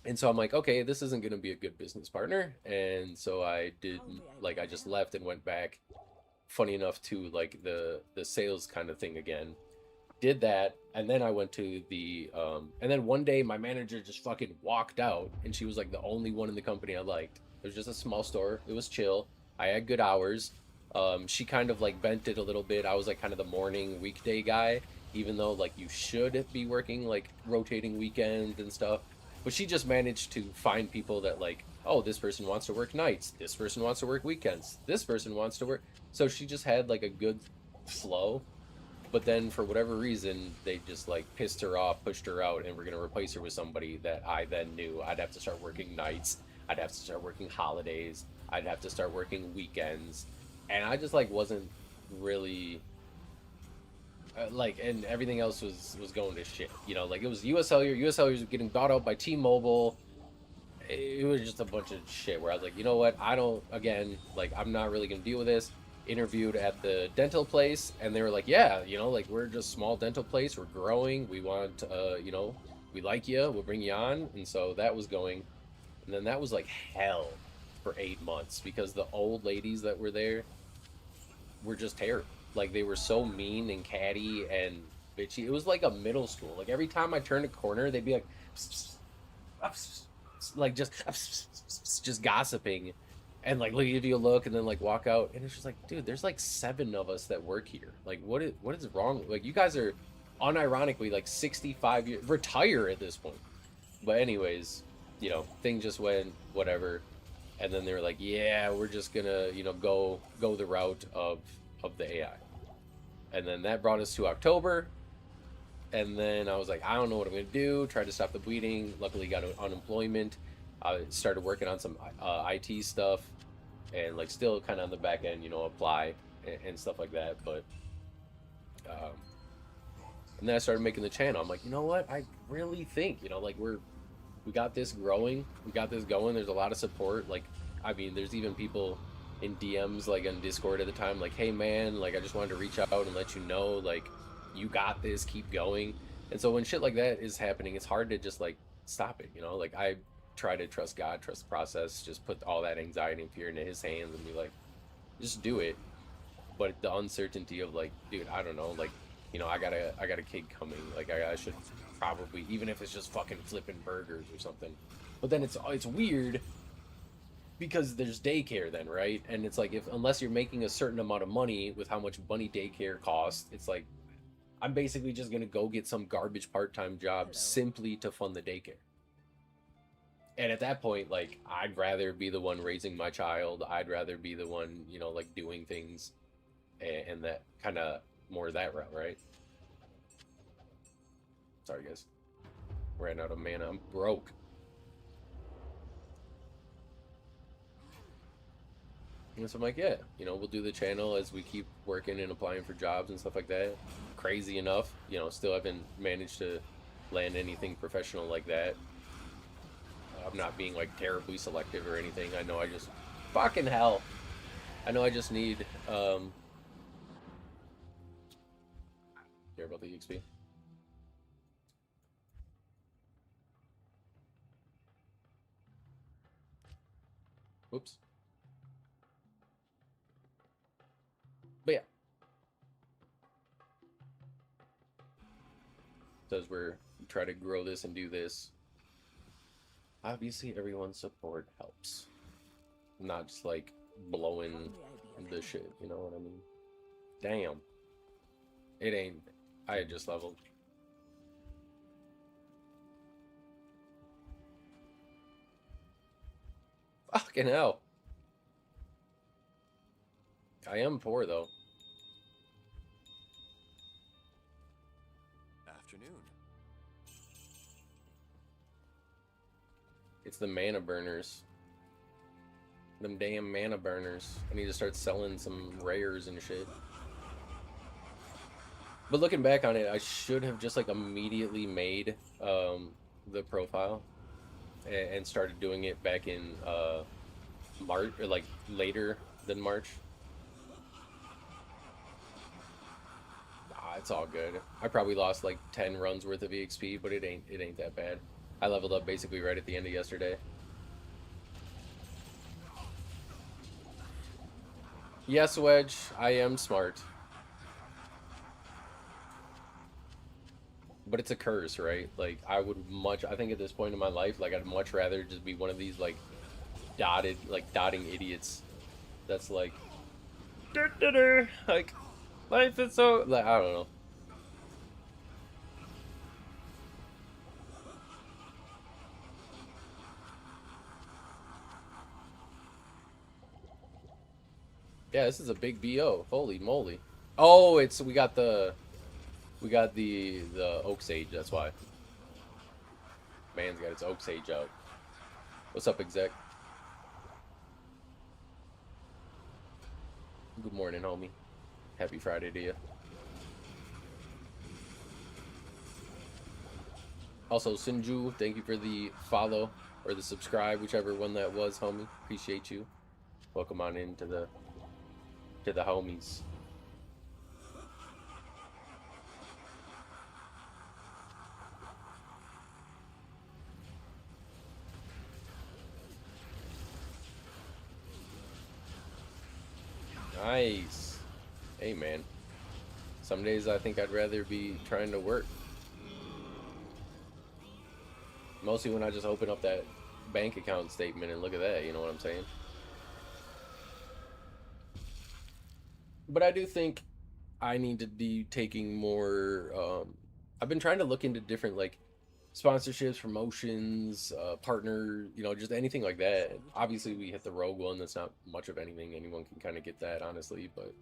and so I'm like, okay, this isn't gonna be a good business partner. And so I did like I just left and went back. Funny enough to like the sales kind of thing again. Did that, and then I went to the and then one day my manager just fucking walked out, and she was like the only one in the company I liked. It was just a small store. It was chill. I had good hours. She kind of like bent it a little bit. I was like kind of the morning weekday guy, even though like you should be working like rotating weekends and stuff. But she just managed to find people that like, oh, this person wants to work nights. This person wants to work weekends. This person wants to work. So she just had like a good flow, but then for whatever reason they just like pissed her off, pushed her out, and we're going to replace her with somebody that I then knew I'd have to start working nights, I'd have to start working holidays, I'd have to start working weekends, and I just like wasn't really like, and everything else was going to shit, you know, like it was USL was getting bought out by T-Mobile. It was just a bunch of shit where I was like, you know what, I don't, again, like I'm not really going to deal with this. Interviewed at the dental place, and they were like, yeah, you know, like we're just small dental place, we're growing, we want you know, we like you, we'll bring you on. And so that was going, and then that was like hell for 8 months because the old ladies that were there were just terrible. Like they were so mean and catty and bitchy. It was like a middle school. Like every time I turned a corner they'd be like like just gossiping, and like give you a look and then like walk out, and it's just like, dude, there's like 7 of us that work here. Like what is wrong? Like you guys are unironically like 65 years retire at this point. But anyways, you know, things just went whatever, and then they were like, yeah, we're just gonna, you know, go the route of the AI. And then that brought us to October, and then I was like, I don't know what I'm gonna do. Tried to stop the bleeding. Luckily, got unemployment. I started working on some IT stuff, and like still kind of on the back end, you know, apply and stuff like that. But um, and then I started making the channel. I'm like, you know what? I really think, you know, like we got this growing, we got this going. There's a lot of support. Like, I mean, there's even people in DMs like on Discord at the time, like, hey man, like I just wanted to reach out and let you know, like, you got this, keep going. And so when shit like that is happening, it's hard to just like stop it, you know? Like I try to trust God, trust the process, just put all that anxiety and fear into his hands and be like, just do it. But the uncertainty of like, dude, I don't know, like, you know, I got a kid coming, like I should probably, even if it's just fucking flipping burgers or something. But then it's weird because there's daycare then, right? And it's like, if unless you're making a certain amount of money with how much money daycare costs, it's like I'm basically just gonna go get some garbage part-time job simply to fund the daycare. And at that point, like, I'd rather be the one raising my child. I'd rather be the one, you know, like doing things, and that kind of more that route, right? Sorry, guys. Ran out of mana. I'm broke. And so I'm like, yeah, you know, we'll do the channel as we keep working and applying for jobs and stuff like that. Crazy enough, you know, still haven't managed to land anything professional like that. I'm not being like terribly selective or anything. I know I just fucking hell. I know I just need care about the EXP. Whoops. But yeah. Says we try to grow this and do this. Obviously everyone's support helps. Not just like blowing the shit, you know what I mean? Damn. It ain't. I had just leveled. Fucking hell. I am poor though. Afternoon. It's the mana burners. Them damn mana burners. I need to start selling some rares and shit. But looking back on it, I should have just like immediately made the profile. and started doing it back in March, or like later than March. Ah, it's all good. I probably lost like 10 runs worth of EXP, but it ain't that bad. I leveled up basically right at the end of yesterday. Yes, Wedge, I am smart. But it's a curse, right? Like I think at this point in my life, like I'd much rather just be one of these like dotting idiots that's like like life is so like I don't know. Yeah, this is a big BO. Holy moly. Oh, it's we got the oak sage, that's why. Man's got its oak sage out. What's up, exec? Good morning, homie. Happy Friday to you. Also, Sinju, thank you for the follow or the subscribe, whichever one that was, homie. Appreciate you. Welcome on into the homies. Nice. Hey, man. Some days I think I'd rather be trying to work. Mostly when I just open up that bank account statement and look at that, you know what I'm saying? But I do think I need to be taking more. I've been trying to look into different like sponsorships, promotions, partner, just anything like that. Obviously, we hit the rogue one. That's not much of anything. Anyone can kind of get that, honestly. But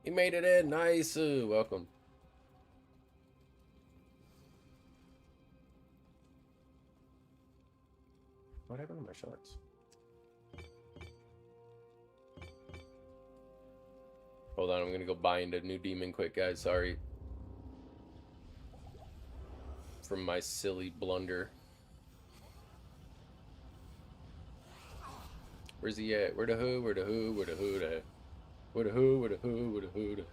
he made it in. Nice. Welcome. What happened to my shots? Hold on, I'm gonna go bind a new demon quick, guys. Sorry for my silly blunder. Where's he at? Where the who? Where the who? Where the who? Where the who? Where the who? Where the who?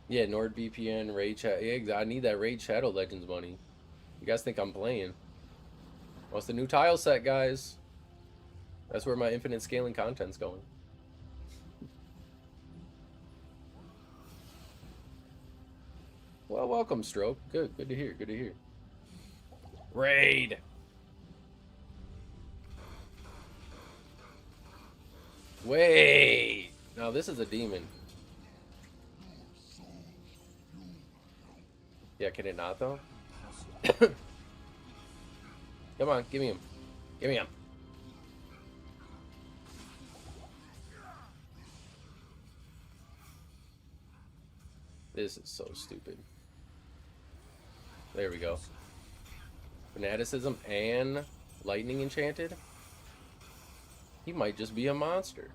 Yeah, NordVPN, Raid Chat. Yeah, I need that Raid Shadow Legends money. You guys think I'm playing? What's the new tile set, guys? That's where my infinite scaling content's going. Well, welcome, Stroke. Good to hear. Good to hear. Raid. Wait. Now this is a demon. Yeah, can it not though? Come on, give me him. Give me him. This is so stupid. There we go. Fanaticism and lightning enchanted? He might just be a monster.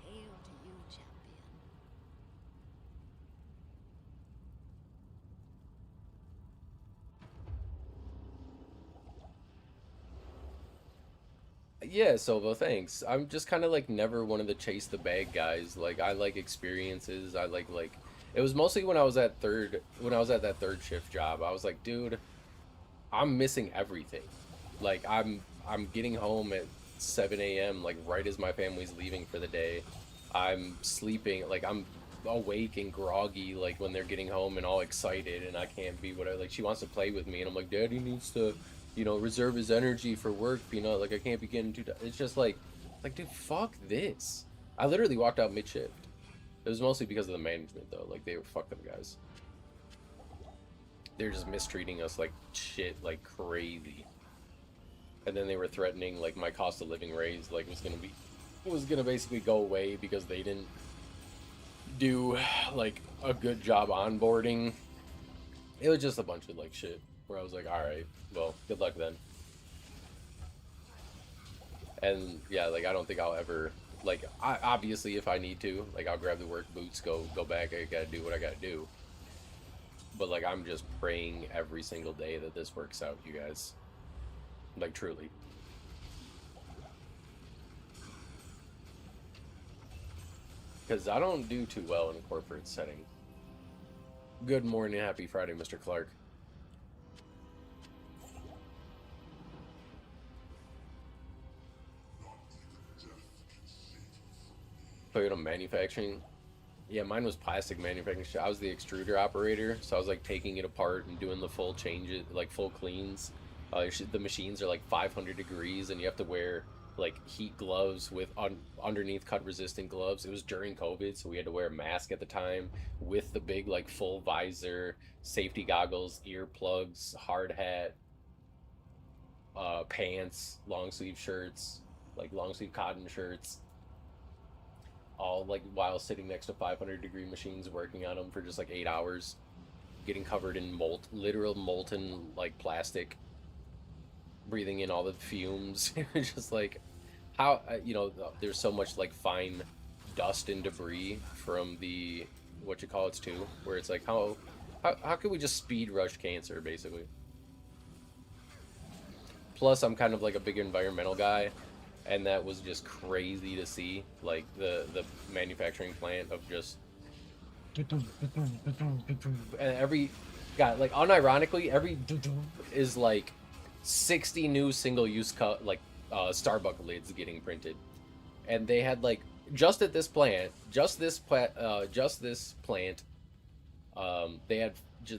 Hail to you, champion. Yeah, Silva, thanks. I'm just kind of like never one of the chase the bag guys. Like I like experiences. I like it was mostly when I was at that third shift job. I was like, dude, I'm missing everything. Like I'm getting home at 7 a.m. like right as my family's leaving for the day. I'm sleeping like I'm awake and groggy like when they're getting home and all excited and I can't be whatever. Like she wants to play with me and I'm like, Daddy needs to, reserve his energy for work. Like I can't be getting too. It's just like dude, fuck this. I literally walked out mid shift. It was mostly because of the management though. Like they were fuck them guys. They're just mistreating us like shit, like crazy. And then they were threatening like my cost of living raise like was gonna basically go away because they didn't do like a good job onboarding. It was just a bunch of like shit where I was like, all right, well, good luck then. And yeah, like I don't think I'll ever Like, obviously, if I need to, like, I'll grab the work boots, go back. I gotta do what I gotta do. But like, I'm just praying every single day that this works out, you guys. Like, truly. Because I don't do too well in a corporate setting. Good morning, happy Friday, Mr. Clark. Toyota manufacturing. Yeah, mine was plastic manufacturing. I was the extruder operator, so I was like taking it apart and doing the full changes, like full cleans. The machines are like 500 degrees, and you have to wear like heat gloves with underneath cut resistant gloves. It was during COVID, so we had to wear a mask at the time with the big like full visor, safety goggles, earplugs, hard hat, pants, long sleeve shirts, like long sleeve cotton shirts, all like while sitting next to 500-degree machines working on them for just like 8 hours, getting covered in literal molten like plastic, breathing in all the fumes. It was just like, how, there's so much like fine dust and debris from the what you call it's too, where it's like, how could we just speed rush cancer basically? Plus, I'm kind of like a big environmental guy, and that was just crazy to see, like the manufacturing plant of just and every got like unironically every is like 60 new single-use cut like Starbucks lids getting printed, and they had like just at this plant, they had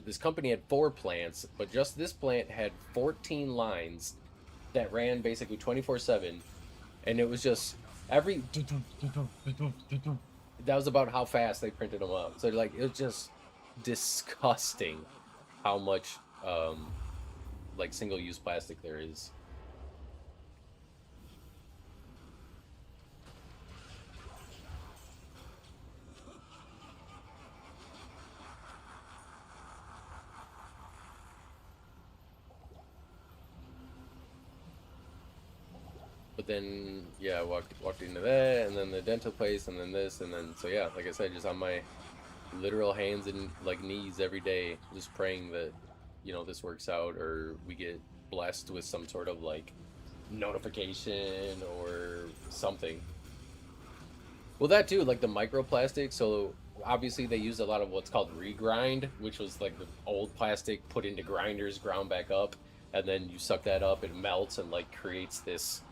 this company had 4 plants, but just this plant had 14 lines that ran basically 24/7, and it was just every that was about how fast they printed them up. So like it was just disgusting how much like single-use plastic there is. But then, yeah, I walked into that, and then the dental place, and then this, and then, so yeah, like I said, just on my literal hands and like knees every day, just praying that, this works out, or we get blessed with some sort of like notification or something. Well, that too, like the microplastic. So obviously they use a lot of what's called regrind, which was like the old plastic put into grinders, ground back up, and then you suck that up, it melts and like creates this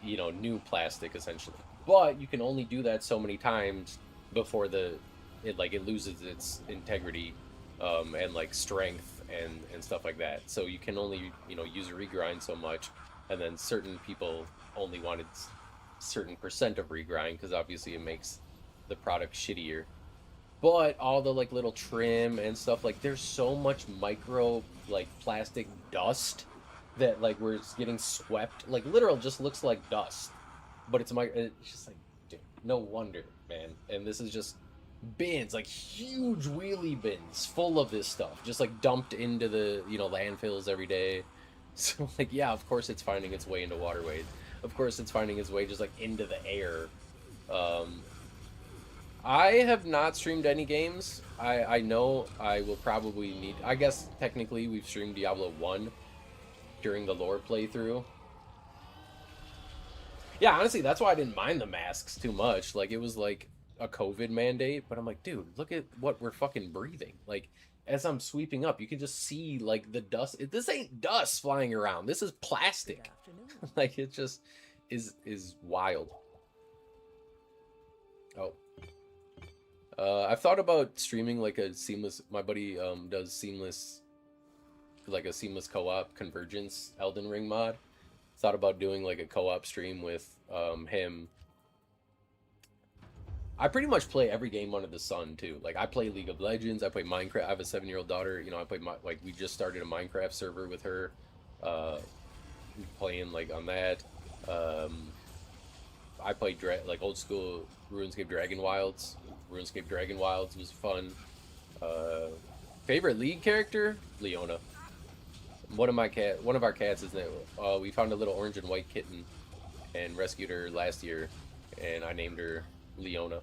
new plastic essentially. But you can only do that so many times before it loses its integrity, and like strength and stuff like that. So you can only use a regrind so much, and then certain people only wanted certain percent of regrind because obviously it makes the product shittier. But all the like little trim and stuff, like there's so much micro like plastic dust that like where it's getting swept, like literal just looks like dust, but it's just like, dude, no wonder, man. And this is just bins, like huge wheelie bins full of this stuff, just like dumped into the landfills every day. So like, yeah, of course it's finding its way into waterways. Of course it's finding its way just like into the air. I have not streamed any games. I know I will probably need, I guess technically we've streamed Diablo 1 during the lore playthrough. Yeah, honestly, that's why I didn't mind the masks too much. Like, it was like a COVID mandate, but I'm like, dude, look at what we're fucking breathing. Like, as I'm sweeping up, you can just see like the dust. This ain't dust flying around. This is plastic. Like, it just is wild. Oh. I've thought about streaming like a seamless. My buddy does seamless, like a seamless co-op convergence Elden Ring mod. Thought about doing like a co-op stream with him. I pretty much play every game under the sun too. Like I play League of Legends, I play Minecraft. I have a 7-year-old daughter. I play like we just started a Minecraft server with her, playing like on that. I played like old school RuneScape Dragon Wilds. RuneScape Dragon Wilds was fun. Favorite League character? Leona. One of our cats is that we found a little orange and white kitten and rescued her last year, and I named her Leona.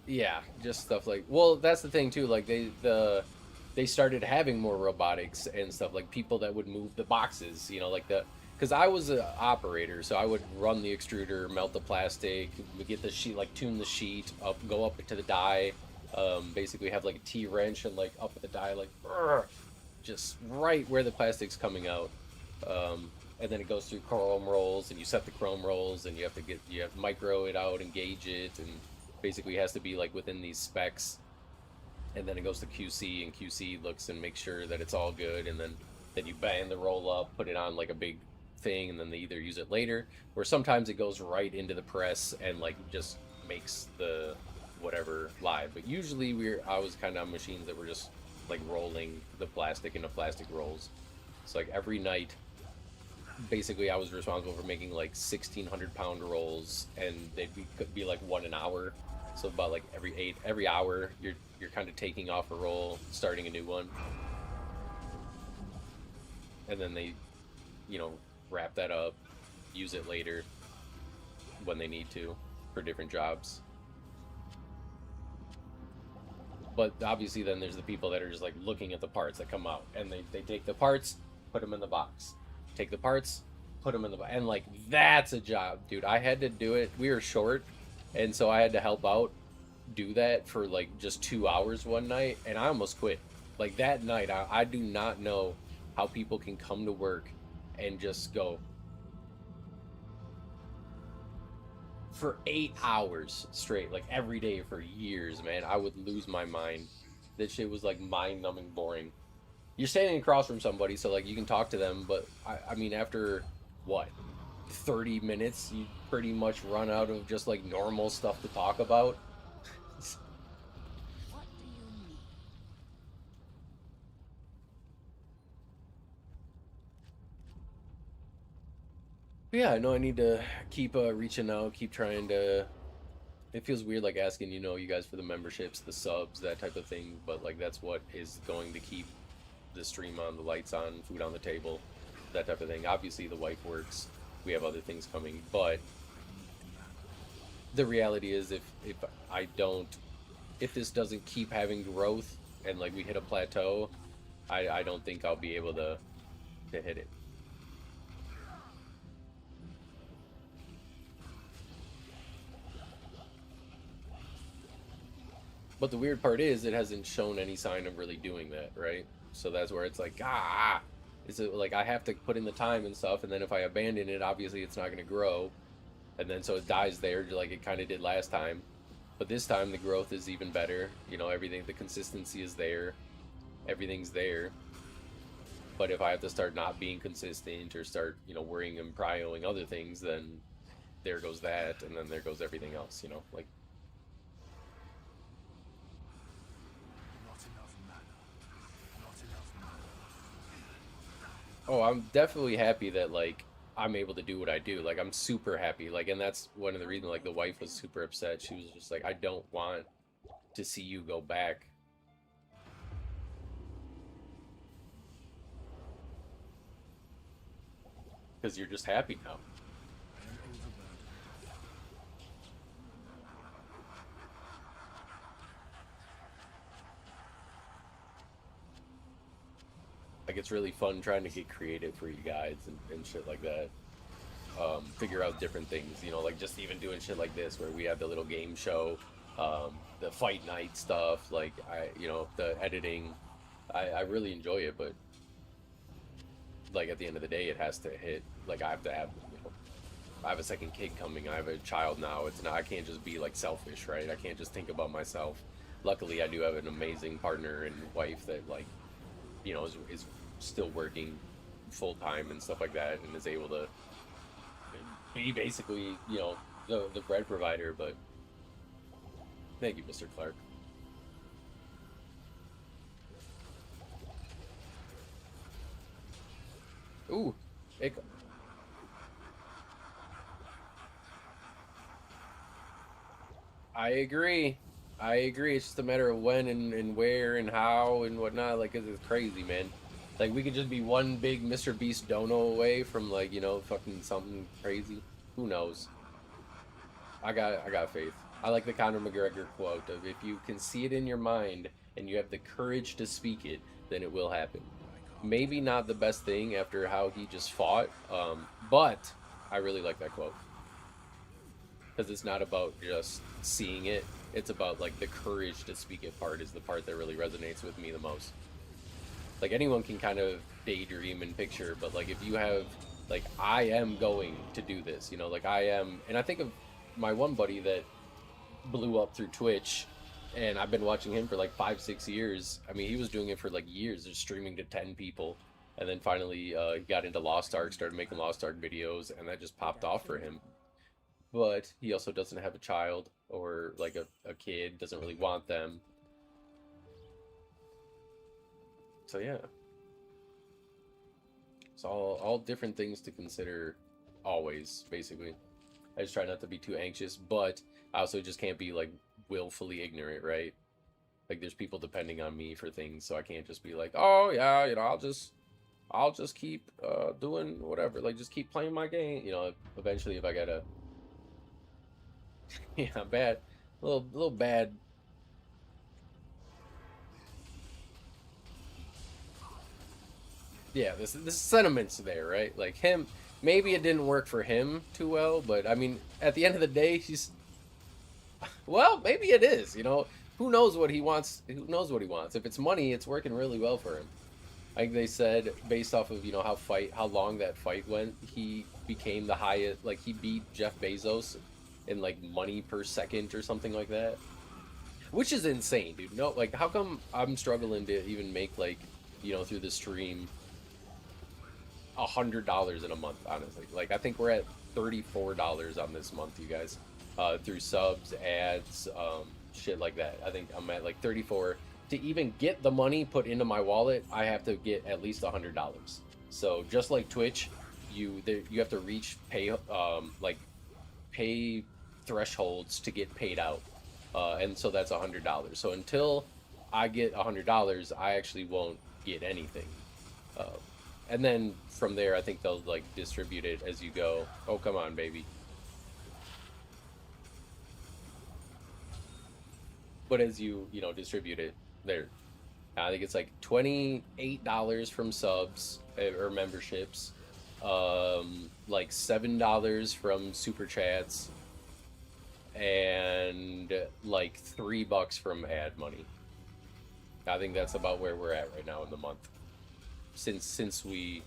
Yeah, just stuff like, well, that's the thing too. Like they started having more robotics and stuff, like people that would move the boxes. You know, like the because I was an operator, so I would run the extruder, melt the plastic, get the sheet, like tune the sheet up, go up to the die. Basically have like a T wrench and like up at the die, like just right where the plastic's coming out. And then it goes through chrome rolls, and you set the chrome rolls, and you have to micro it out and gauge it, and basically has to be like within these specs. And then it goes to QC, and QC looks and makes sure that it's all good, and then you band the roll up, put it on like a big thing, and then they either use it later, or sometimes it goes right into the press and like just makes the whatever live. But usually I was kind of on machines that were just like rolling the plastic into plastic rolls. So like every night, basically I was responsible for making like 1,600-pound rolls, and could be like one an hour. So about like every hour, you're kind of taking off a roll, starting a new one, and then they, you know, wrap that up, use it later when they need to for different jobs. But obviously, then there's the people that are just like looking at the parts that come out, and they take the parts, put them in the box, take the parts, put them in the box, and like that's a job, dude. I had to do it. We were short, and so I had to help out do that for like just 2 hours one night, and I almost quit. Like that night, I do not know how people can come to work and just go for 8 hours straight, like every day for years, man. I would lose my mind. That shit was like mind-numbing boring. You're standing across from somebody, so like you can talk to them, but I mean, after what, 30 minutes, you pretty much run out of just like normal stuff to talk about. What do you need? Yeah, I know I need to keep reaching out, keep trying to. It feels weird like asking, you guys for the memberships, the subs, that type of thing, but like that's what is going to keep the stream on, the lights on, food on the table, that type of thing. Obviously, the wife works. We have other things coming, but the reality is, if I don't, if this doesn't keep having growth and like we hit a plateau, I don't think I'll be able to hit it. But the weird part is it hasn't shown any sign of really doing that, right? So that's where it's like, is it like I have to put in the time and stuff, and then if I abandon it, obviously it's not going to grow, and then so it dies there, like it kind of did last time. But this time the growth is even better. Everything, the consistency is there, everything's there. But if I have to start not being consistent or start, worrying and prioing other things, then there goes that, and then there goes everything else. Like, oh, I'm definitely happy that like I'm able to do what I do. Like I'm super happy. Like, and that's one of the reasons. Like the wife was super upset. She was just like, I don't want to see you go back because you're just happy now. Like it's really fun trying to get creative for you guys and shit like that. Figure out different things, like just even doing shit like this where we have the little game show, the fight night stuff, like the editing. I really enjoy it, but like at the end of the day, it has to hit. Like I have to have, I have a second kid coming. I have a child now. It's not. I can't just be like selfish, right? I can't just think about myself. Luckily, I do have an amazing partner and wife that like, is still working full time and stuff like that, and is able to be basically, the bread provider. But thank you, Mr. Clark. Ooh, it, I agree. I agree. It's just a matter of when and where and how and whatnot. Like, it's crazy, man. Like, we could just be one big Mr. Beast dono away from, like, you know, fucking something crazy. Who knows? I got faith. I like the Conor McGregor quote of if you can see it in your mind and you have the courage to speak it, then it will happen. Maybe not the best thing after how he just fought, but I really like that quote because it's not about just seeing it. It's about like the courage to speak it part is the part that really resonates with me the most. Like anyone can kind of daydream and picture, but like if you have like I am going to do this, you know, like I am, and I think of my one buddy that blew up through Twitch, and I've been watching him for like 5 6 years. I mean, he was doing it for like years, just streaming to 10 people, and then finally he got into Lost Ark, started making Lost Ark videos, and that just popped off for him. But he also doesn't have a child or like a kid, doesn't really want them. So yeah, it's all different things to consider always, basically. I just try not to be too anxious, but I also just can't be like willfully ignorant, right? Like there's people depending on me for things, so I can't just be like, oh yeah, you know, I'll just keep doing whatever, like just keep playing my game, you know. Eventually, if I gotta, yeah, bad, little bad. Yeah, this sentiment's there, right? Like him, maybe it didn't work for him too well, but I mean, at the end of the day, he's well, maybe it is, you know. Who knows what he wants? Who knows what he wants? If it's money, it's working really well for him. Like they said, based off of, you know, how long that fight went, he became the highest, like he beat Jeff Bezos in like money per second or something like that, which is insane, dude. No, like how come I'm struggling to even make like, you know, through the stream $100 in a month, honestly. Like I think we're at $34 on this month, you guys, through subs, ads, shit like that. I think I'm at like 34. To even get the money put into my wallet, I have to get at least $100. So just like Twitch, you have to reach pay thresholds to get paid out, and so that's $100. So until I get $100, I actually won't get anything. Uh, and then from there, I think they'll like distribute it as you go. Oh, come on, baby. But as you know, distribute it there. I think it's like $28 from subs or memberships, like $7 from super chats, and like $3 from ad money. I think that's about where we're at right now in the month. Since we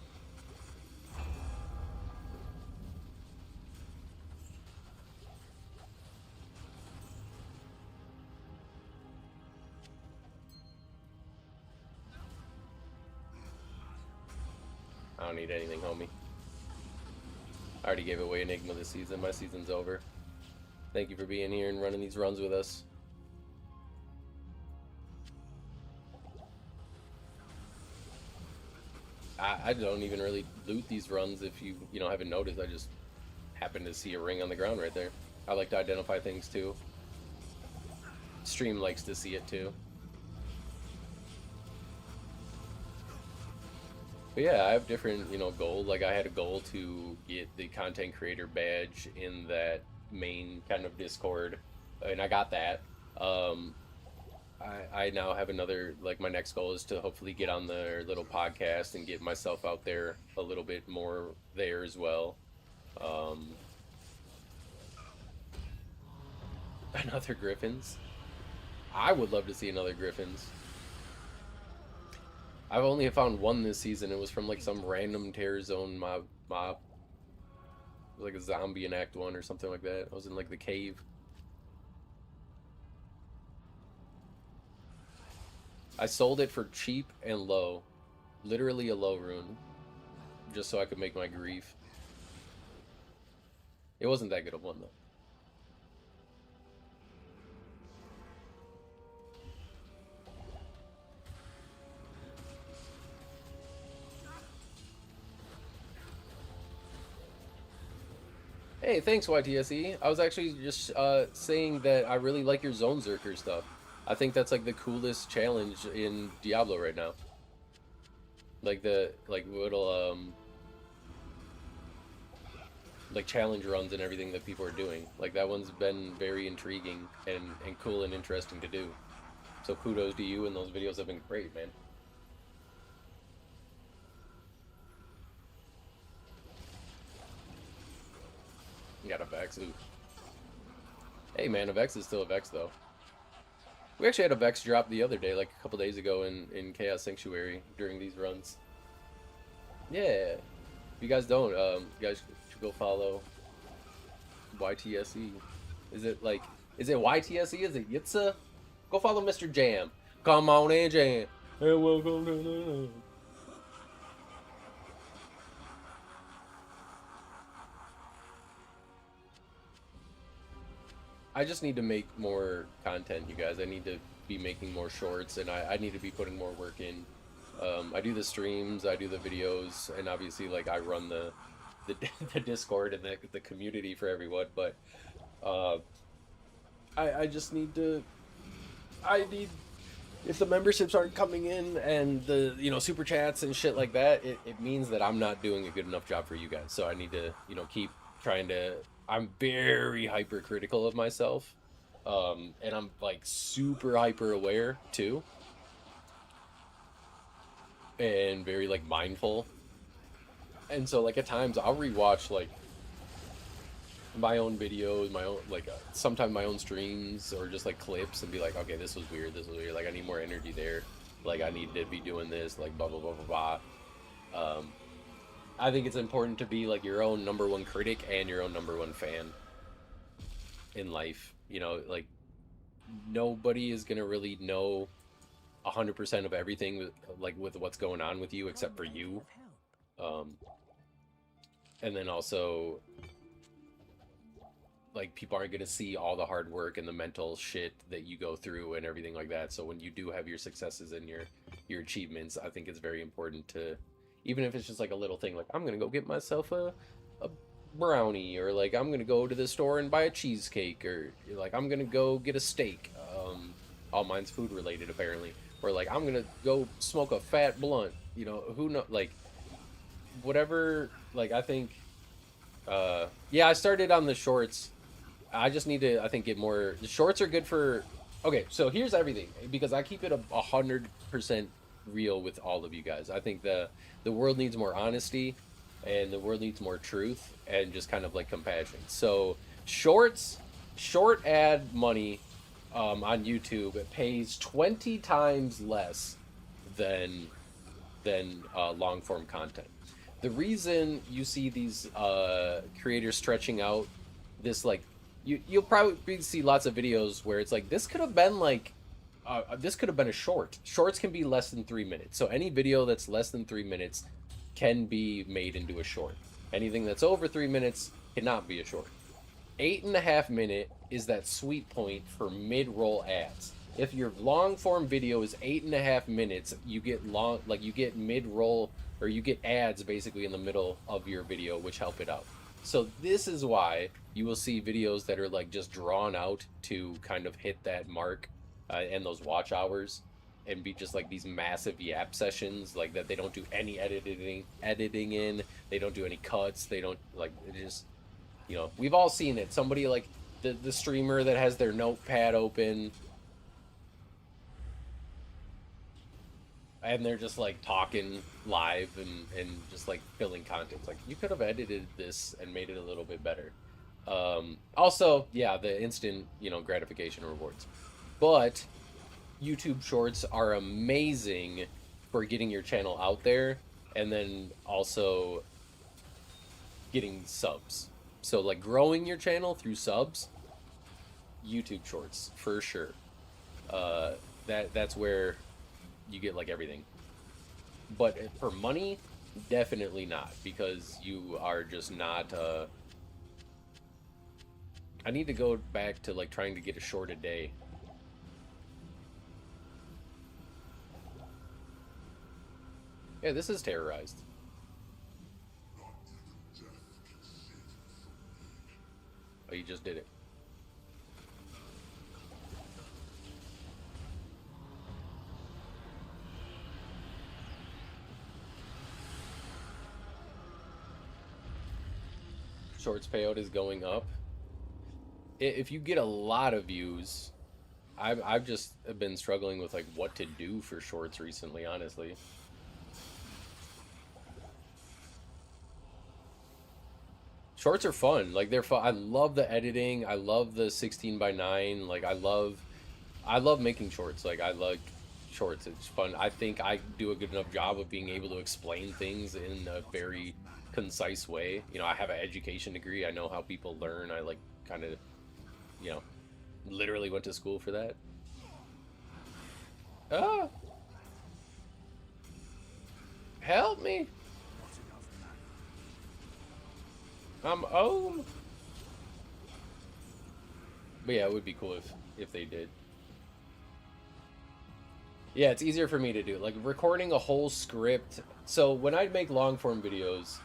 I don't need anything, homie. I already gave away Enigma this season. My season's over. Thank you for being here and running these runs with us. I don't even really loot these runs if you know haven't noticed. I just happen to see a ring on the ground right there. I like to identify things too. Stream likes to see it too. But yeah, I have different, you know, goals. Like I had a goal to get the content creator badge in that main kind of Discord, and I got that. Um, I now have another, like my next goal is to hopefully get on their little podcast and get myself out there a little bit more there as well. Um, another Griffins. I would love to see another Griffins. I've only found one this season. It was from like some random Terror Zone mob. It was like a zombie in Act 1 or something like that. I was in like the cave. I sold it for cheap and low. Literally a low rune. Just so I could make my grief. It wasn't that good of one though. Hey, thanks, YTSE. I was actually just saying that I really like your Zone Zerker stuff. I think that's like the coolest challenge in Diablo right now. Like the little like challenge runs and everything that people are doing. Like that one's been very intriguing and cool and interesting to do. So kudos to you, and those videos have been great, man. You got a Vex. Ooh. Hey man, a Vex is still a Vex though. We actually had a Vex drop the other day, like a couple days ago in Chaos Sanctuary during these runs. Yeah. If you guys don't, you guys should go follow YTSE. Is it like, is it YTSE? Is it Yitza? Go follow Mr. Jam. Come on in, Jam. And welcome to the... I just need to make more content, you guys. I need to be making more shorts, and I need to be putting more work in. I do the streams, I do the videos, and obviously, like, I run the, the Discord and the community for everyone, but uh, I just need to... I need... If the memberships aren't coming in and the, you know, super chats and shit like that, it means that I'm not doing a good enough job for you guys. So I need to, you know, keep trying to... I'm very hypercritical of myself. And I'm like super hyper aware too. And very like mindful. And so like at times I'll rewatch like my own videos, my own like sometimes my own streams or just like clips and be like, okay, this was weird, this was weird. Like I need more energy there. Like I need to be doing this, like blah blah blah blah blah. I think it's important to be like your own number one critic and your own number one fan in life. You know, like nobody is gonna really know 100% of everything with what's going on with you except for you. Um, and then also like people aren't gonna see all the hard work and the mental shit that you go through and everything like that. So when you do have your successes and your achievements, I think it's very important to, even if it's just like a little thing, like I'm gonna go get myself a brownie, or like I'm gonna go to the store and buy a cheesecake, or like I'm gonna go get a steak. All mine's food related apparently. Or like I'm gonna go smoke a fat blunt. You know, who know, like whatever. Like I think, yeah, I started on the shorts. I just need to, I think, get more. The shorts are good for. Okay, so here's everything because I keep it 100% real with all of you guys. I think the world needs more honesty, and the world needs more truth, and just kind of like compassion. So shorts, short ad money, on YouTube, it pays 20 times less than long form content. The reason you see these creators stretching out this like you'll probably see lots of videos where it's like this could have been like this could have been a short. Shorts can be less than 3 minutes. So any video that's less than 3 minutes can be made into a short. Anything that's over 3 minutes cannot be a short. 8.5 minute is that sweet point for mid-roll ads. If your long form video is 8.5 minutes, you get long, like you get mid-roll, or you get ads basically in the middle of your video, which help it out. So this is why you will see videos that are like just drawn out to kind of hit that mark and those watch hours, and be just like these massive yap sessions, like that they don't do any editing in, they don't do any cuts, they don't like, it just, you know, we've all seen it. Somebody like the streamer that has their notepad open and they're just like talking live and just like filling content. It's like you could have edited this and made it a little bit better. Also, yeah, the instant, you know, gratification rewards. But YouTube shorts are amazing for getting your channel out there, and then also getting subs. So like growing your channel through subs, YouTube shorts for sure. That's where you get like everything. But for money, definitely not, because you are just not. I need to go back to like trying to get a short a day. Yeah, this is terrorized. But he just did it. Shorts payout is going up. If you get a lot of views, I've just been struggling with like what to do for shorts recently, honestly. Shorts are fun. Like they're fun. I love the editing. I love the 16:9. Like I love making shorts. Like I like shorts. It's fun. I think I do a good enough job of being able to explain things in a very concise way. You know, I have an education degree. I know how people learn. I like kind of, you know, literally went to school for that. Ah, help me. I'm home. But yeah, it would be cool if they did. Yeah, it's easier for me to do. Like recording a whole script. So when I make long form videos,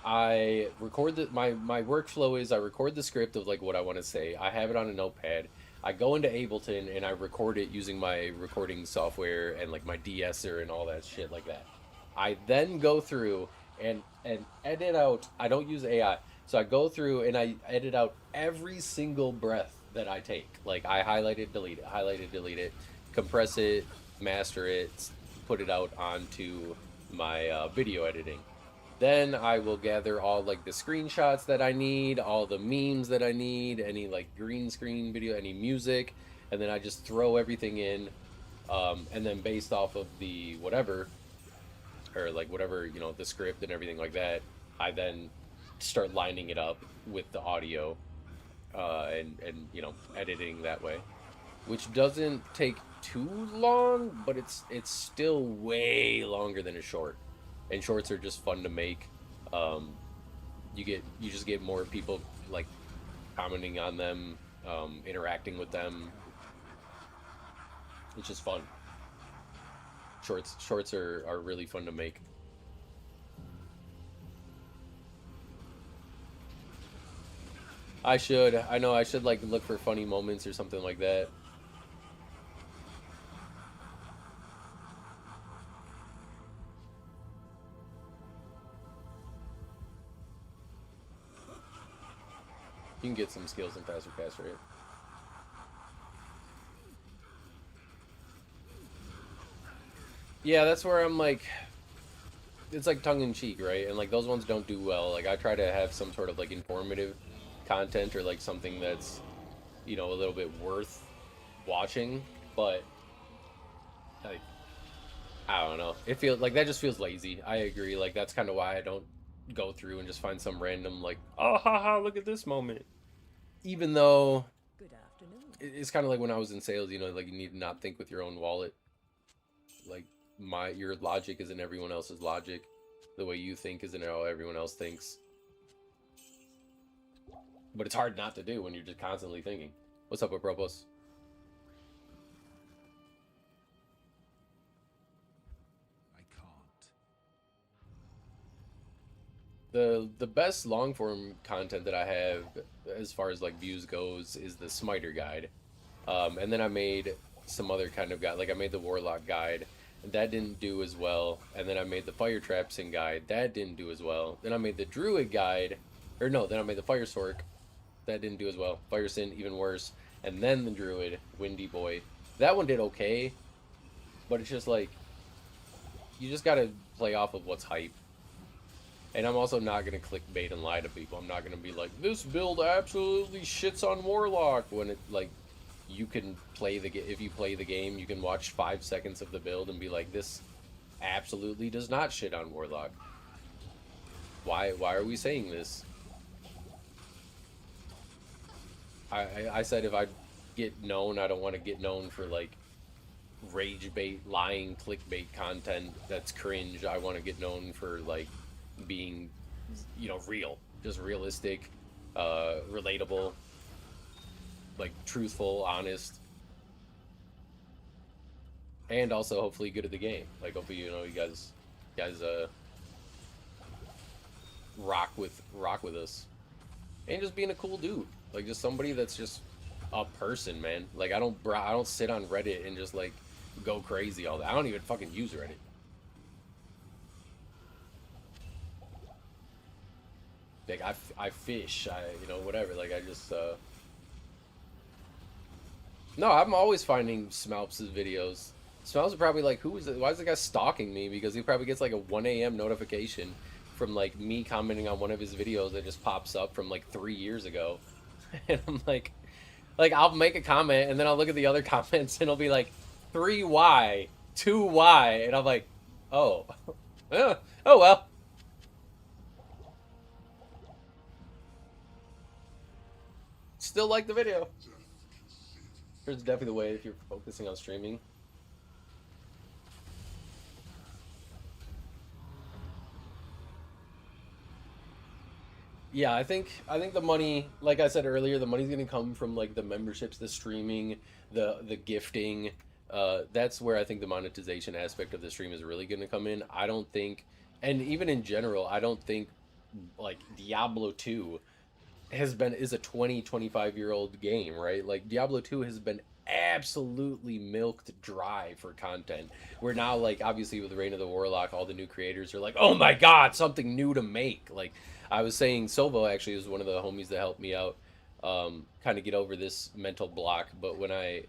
I record my workflow is I record the script of like what I want to say. I have it on a notepad. I go into Ableton and I record it using my recording software and like my de-esser and all that shit like that. I then go through and edit out. I don't use AI. So I go through and I edit out every single breath that I take. Like I highlight it, delete it, compress it, master it, put it out onto my video editing. Then I will gather all like the screenshots that I need, all the memes that I need, any like green screen video, any music, and then I just throw everything in. And then based off of the whatever, or like whatever, you know, the script and everything like that, I then start lining it up with the audio and you know, editing that way, which doesn't take too long, but it's still way longer than a short. And shorts are just fun to make. Um, you just get more people like commenting on them, interacting with them. It's just fun. Shorts are really fun to make. I know I should like look for funny moments or something like that. You can get some skills in faster cast rate. Yeah, that's where I'm like, it's like tongue in cheek, right? And like those ones don't do well. Like I try to have some sort of like informative content or like something that's, you know, a little bit worth watching, but like I don't know. It feels like that just feels lazy. I agree. Like that's kind of why I don't go through and just find some random like, oh haha, look at this moment. Even though Good afternoon. it's kind of like when I was in sales, you know, like you need to not think with your own wallet. Like your logic isn't everyone else's logic. The way you think isn't how everyone else thinks. But it's hard not to do when you're just constantly thinking. What's up with Propos? I can't. The best long form content that I have as far as like views goes is the Smiter guide. And then I made some other kind of guide, like I made the Warlock guide, and that didn't do as well. And then I made the Fire Trapsing guide, that didn't do as well. Then I made the Druid guide, or no, then I made the Fire Sork, that didn't do as well. Fire Sin, even worse. And then the Druid, Windy Boy, that one did okay, but it's just like, you just gotta play off of what's hype. And I'm also not gonna clickbait and lie to people. I'm not gonna be like, this build absolutely shits on Warlock, when it like, you can play the game. If you play the game, you can watch 5 seconds of the build and be like, this absolutely does not shit on Warlock. Why are we saying this? I said if I get known, I don't want to get known for like rage bait, lying, clickbait content that's cringe. I want to get known for like being, you know, real, just realistic, relatable, like truthful, honest, and also hopefully good at the game. Like hopefully, you know, you guys rock with us. and just being a cool dude, like just somebody that's just a person, man. Like I don't sit on Reddit and just like go crazy all that. I don't even fucking use Reddit. Like I fish, you know, whatever. Like I just no, I'm always finding Smalps' videos. Smalps are probably like, who is it? Why is the guy stalking me? Because he probably gets like a 1 a.m. notification from like me commenting on one of his videos that just pops up from like 3 years ago. And I'm like I'll make a comment and then I'll look at the other comments and it'll be like 3Y, 2Y, and I'm like, oh, oh well. Still like the video. Here's definitely the way if you're focusing on streaming. Yeah, I think the money, like I said earlier, the money's gonna come from like the memberships, the streaming, the gifting. That's where I think the monetization aspect of the stream is really gonna come in. I don't think, and even in general, I don't think like Diablo 2 is a 25-year-old game, right? Like Diablo 2 has been absolutely milked dry for content. We're now like obviously with Reign of the Warlock, all the new creators are like, "Oh my god, something new to make." Like I was saying Silvo actually was one of the homies that helped me out kind of get over this mental block, but when I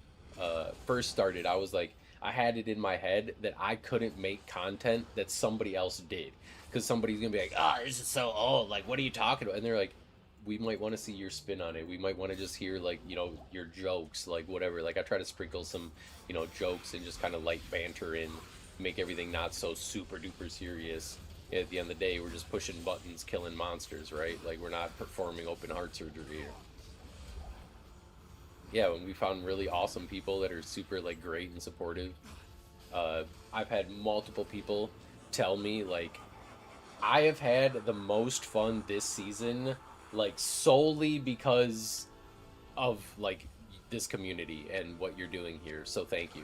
first started, I was like I had it in my head that I couldn't make content that somebody else did because somebody's going to be like, "Oh, this is so old. Like what are you talking about?" And they're like, we might want to see your spin on it. We might want to just hear like, you know, your jokes, like whatever. Like I try to sprinkle some, you know, jokes and just kind of light banter in, make everything not so super duper serious. At the end of the day, we're just pushing buttons, killing monsters, right? Like we're not performing open heart surgery here. Yeah, when we found really awesome people that are super like great and supportive. I've had multiple people tell me like I have had the most fun this season, like solely because of like this community and what you're doing here. So thank you.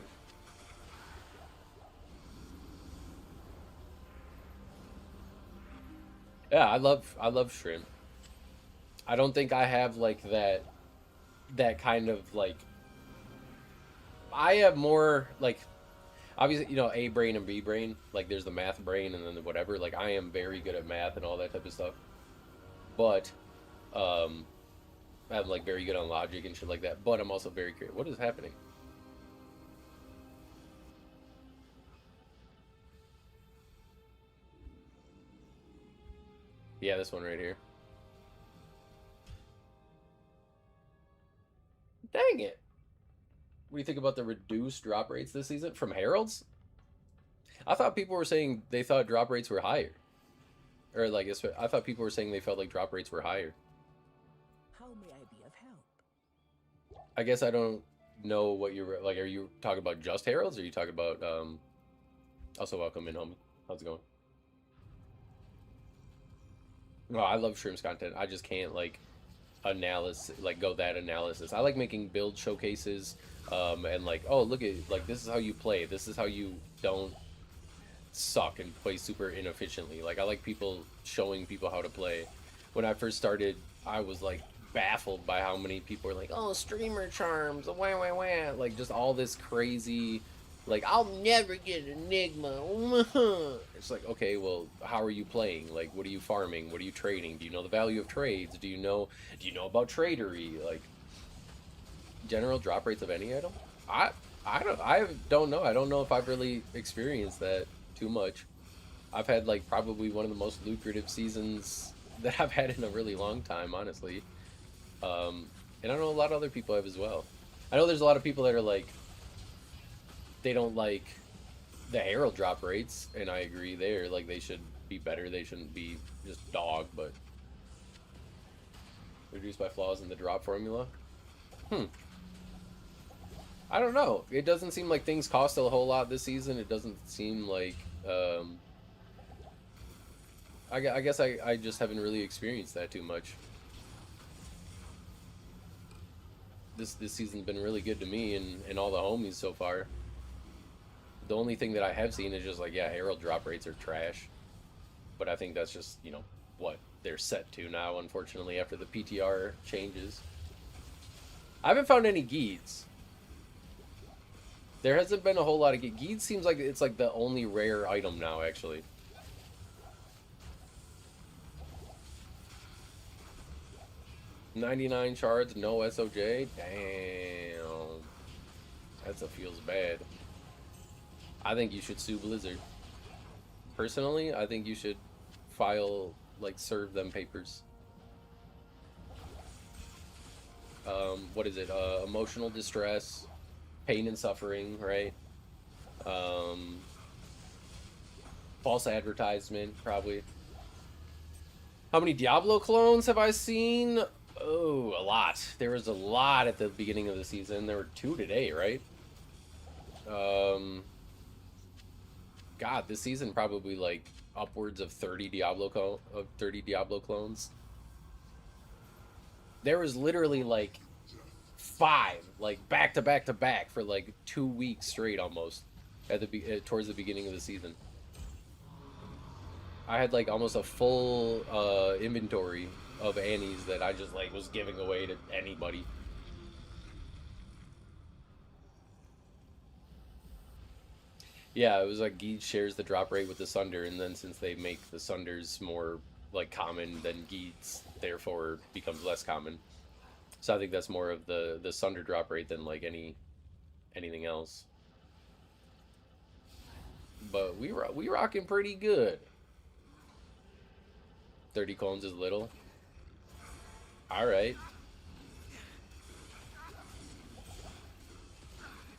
Yeah, I love shrimp. I don't think I have like that kind of like I have more like obviously you know A brain and B brain. Like there's the math brain and then the whatever. Like I am very good at math and all that type of stuff. But um I'm like very good on logic and shit like that, but I'm also very creative. What is happening? Yeah, this one right here. Dang it. What do you think about the reduced drop rates this season from Heralds? I thought people were saying they thought drop rates were higher. Or like I thought people were saying they felt like drop rates were higher. How may I be of help? I guess I don't know what you're like. Are you talking about just Heralds or are you talking about also welcome in home? How's it going? No, I love Shrimp's content. I just can't like analysis like go that analysis. I like making build showcases and like oh look at like this is how you play. This is how you don't suck and play super inefficiently. Like I like people showing people how to play. When I first started, I was like baffled by how many people were like, "Oh, streamer charms, wah wah wah," like just all this crazy like I'll never get Enigma. It's like, okay, well, how are you playing? Like, what are you farming? What are you trading? Do you know the value of trades? Do you know about tradery? Like, general drop rates of any item? I don't know. I don't know if I've really experienced that too much. I've had like probably one of the most lucrative seasons that I've had in a really long time, honestly. And I know a lot of other people have as well. I know there's a lot of people that are like they don't like the Herald drop rates, and I agree there. Like they should be better. They shouldn't be just dog, but reduced by flaws in the drop formula. Hmm. I don't know. It doesn't seem like things cost a whole lot this season. It doesn't seem like. I guess I just haven't really experienced that too much. This season's been really good to me and all the homies so far. The only thing that I have seen is just like, yeah, Herald drop rates are trash. But I think that's just, you know, what, they're set to now, unfortunately, after the PTR changes. I haven't found any Geeds. There hasn't been a whole lot of Geeds. Seems like it's like the only rare item now, actually. $99 shards, no SOJ. Damn. That feels bad. I think you should sue Blizzard. Personally, I think you should file, like, serve them papers. What is it? Emotional distress, pain and suffering, right? False advertisement, probably. How many Diablo clones have I seen? Oh, a lot. There was a lot at the beginning of the season. There were 2 today, right? God, this season probably like upwards of 30 Diablo clones. There was literally like 5, like back to back to back for like 2 weeks straight almost at the towards the beginning of the season. I had like almost a full inventory of Annies that I just like was giving away to anybody. Yeah, it was like Geed shares the drop rate with the Sunder, and then since they make the Sunders more like common than Geeds, therefore becomes less common. So I think that's more of the Sunder drop rate than like anything else. But we rocking pretty good. 30 clones is little. All right.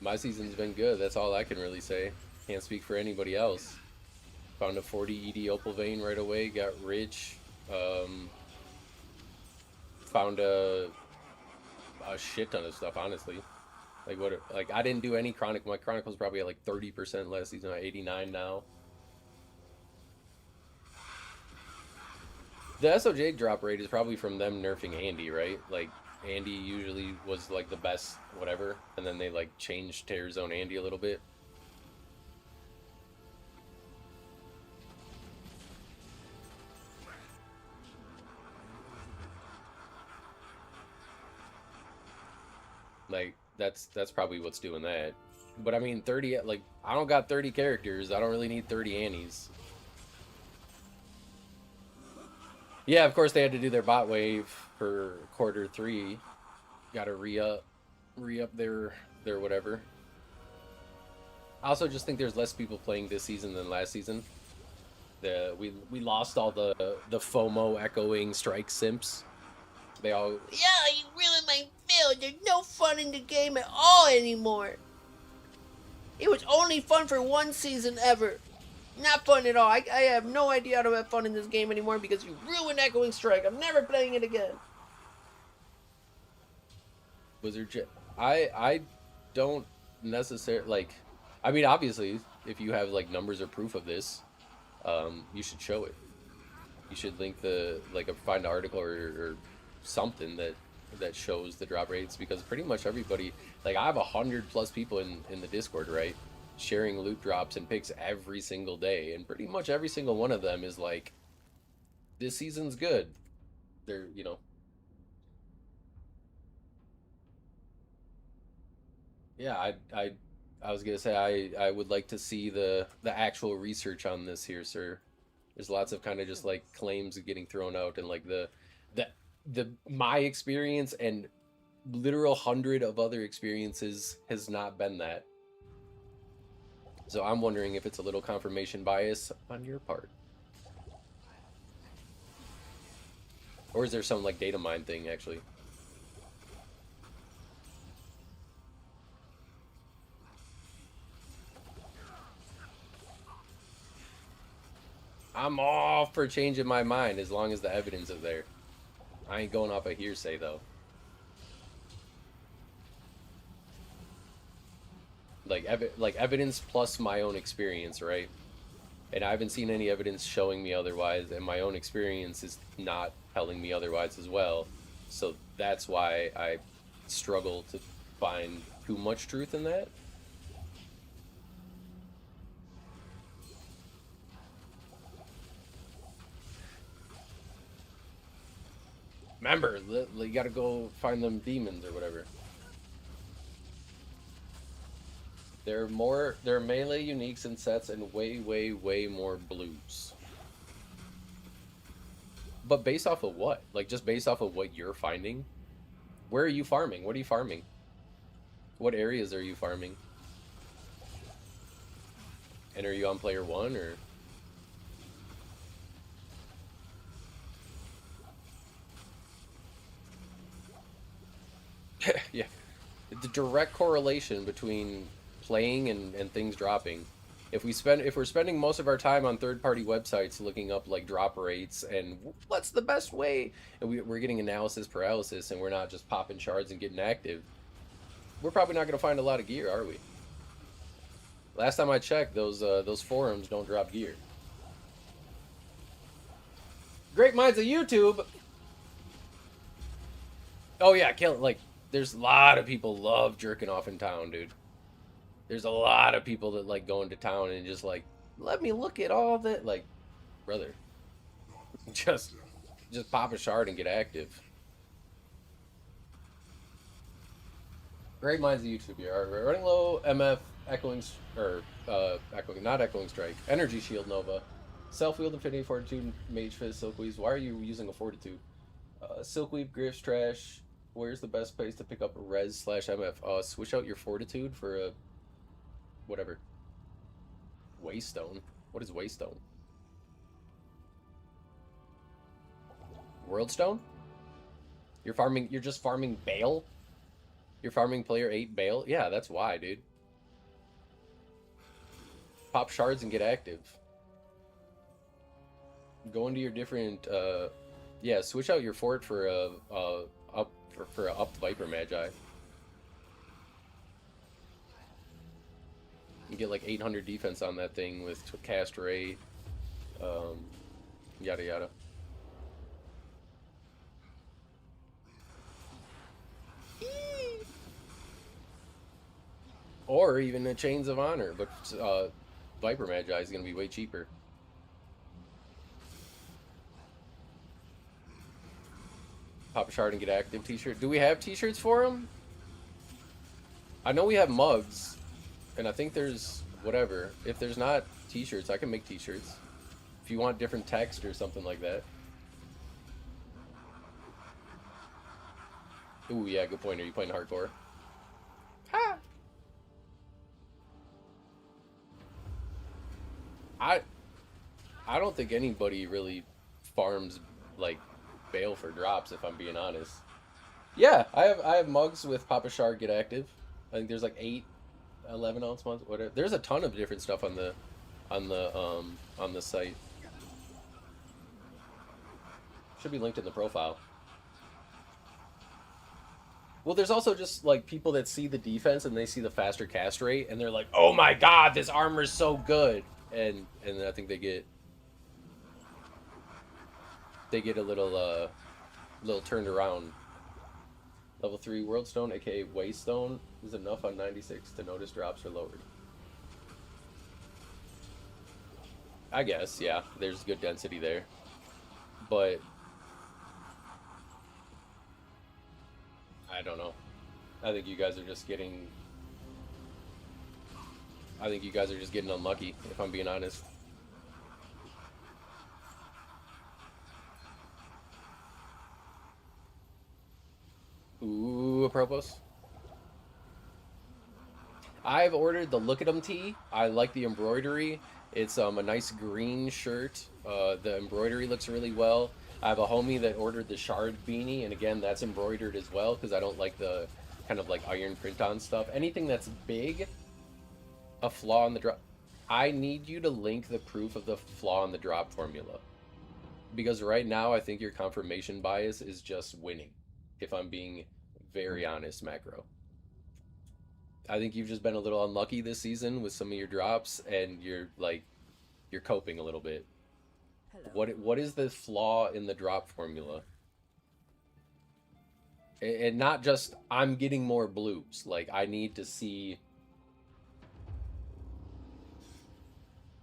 My season's been good. That's all I can really say. Can't speak for anybody else. Found a 40 ED opal vein right away. Got rich. Found a shit ton of stuff, honestly. Like what? Like I didn't do any chronicle. My chronicle's probably at like 30% last season. I'm at 89 now. The SOJ drop rate is probably from them nerfing Andy, right? Like Andy usually was like the best whatever, and then they like changed Terror Zone Andy a little bit. Like that's probably what's doing that. But I mean 30, like I don't got 30 characters. I don't really need 30 Annies. Yeah, of course they had to do their bot wave for Q3. Gotta re-up their whatever. I also just think there's less people playing this season than last season. We lost all the FOMO echoing strike simps. They all Yeah, you ruined my build. There's no fun in the game at all anymore. It was only fun for 1 season ever. Not fun at all. I have no idea how to have fun in this game anymore because you ruined Echoing Strike. I'm never playing it again. I don't necessarily like. I mean, obviously, if you have like numbers or proof of this, you should show it. You should link find an article or something that shows the drop rates, because pretty much everybody, like I have 100+ people in the Discord, right, sharing loot drops and picks every single day, and pretty much every single one of them is like, this season's good. They're, you know. Yeah, I was gonna say I would like to see the actual research on this here, sir. There's lots of kind of just like claims getting thrown out, and like the my experience and literal 100 of other experiences has not been that. So I'm wondering if it's a little confirmation bias on your part, or is there some like data mine thing actually? I'm all for changing my mind as long as the evidence is there. I ain't going off a hearsay though. Like evidence plus my own experience, right? And I haven't seen any evidence showing me otherwise, and my own experience is not telling me otherwise as well. So that's why I struggle to find too much truth in that. Remember, you gotta go find them demons or whatever. There are melee uniques and sets and way more blues. But based off of what? Like, just based off of what you're finding? Where are you farming? What are you farming? What areas are you farming? And are you on player 1 or? Yeah. The direct correlation between playing and things dropping. If we're spending most of our time on third-party websites looking up like drop rates and what's the best way, and we're getting analysis paralysis, and we're not just popping shards and getting active, we're probably not going to find a lot of gear, are we? Last time I checked, those forums don't drop gear. Great minds of YouTube. Oh yeah, there's a lot of people love jerking off in town, dude. There's a lot of people that like going to town and just like, let me look at all that. Like, brother, just pop a shard and get active. Great minds of YouTube here. Alright, running low, MF, echoing, not echoing strike, energy shield Nova, self-wield infinity fortitude, mage fist, silkweave. Why are you using a fortitude? Silkweave, griff's trash. Where's the best place to pick up a res / MF? Switch out your fortitude for a whatever. Waystone. What is Waystone? Worldstone? You're just farming Bale? You're farming player 8 Bale? Yeah, that's why, dude. Pop shards and get active. Go into your different yeah, switch out your fort for a upped Viper Magi. You get like 800 defense on that thing with cast rate, yada yada. Or even a Chains of Honor, but Viper Magi is going to be way cheaper. Pop a shard and get active t-shirt. Do we have t-shirts for them? I know we have mugs, and I think there's whatever. If there's not t-shirts, I can make t-shirts. If you want different text or something like that. Ooh, yeah, good point. Are you playing hardcore? Ha! I don't think anybody really farms like Bale for drops, if I'm being honest. Yeah, I have mugs with Papa Shard get active. I think there's like 8, 11 ounce mugs, whatever. There's a ton of different stuff on the site. Should be linked in the profile. Well, there's also just like people that see the defense and they see the faster cast rate and they're like, "Oh my god, this armor is so good." And I think they get a little turned around. Level 3 Worldstone, aka Waystone, is enough on 96 to notice drops are lowered. I guess, yeah, there's good density there. But I don't know. I think you guys are just getting unlucky, if I'm being honest. Ooh, apropos. I've ordered the Look at 'em tee. I like the embroidery. It's a nice green shirt. The embroidery looks really well. I have a homie that ordered the shard beanie, and again, that's embroidered as well because I don't like the kind of like iron print on stuff. Anything that's big, a flaw in the drop. I need you to link the proof of the flaw in the drop formula. Because right now, I think your confirmation bias is just winning. If I'm being very honest, Macro. I think you've just been a little unlucky this season with some of your drops, and you're coping a little bit. Hello. What is the flaw in the drop formula? And not just I'm getting more blues. Like I need to see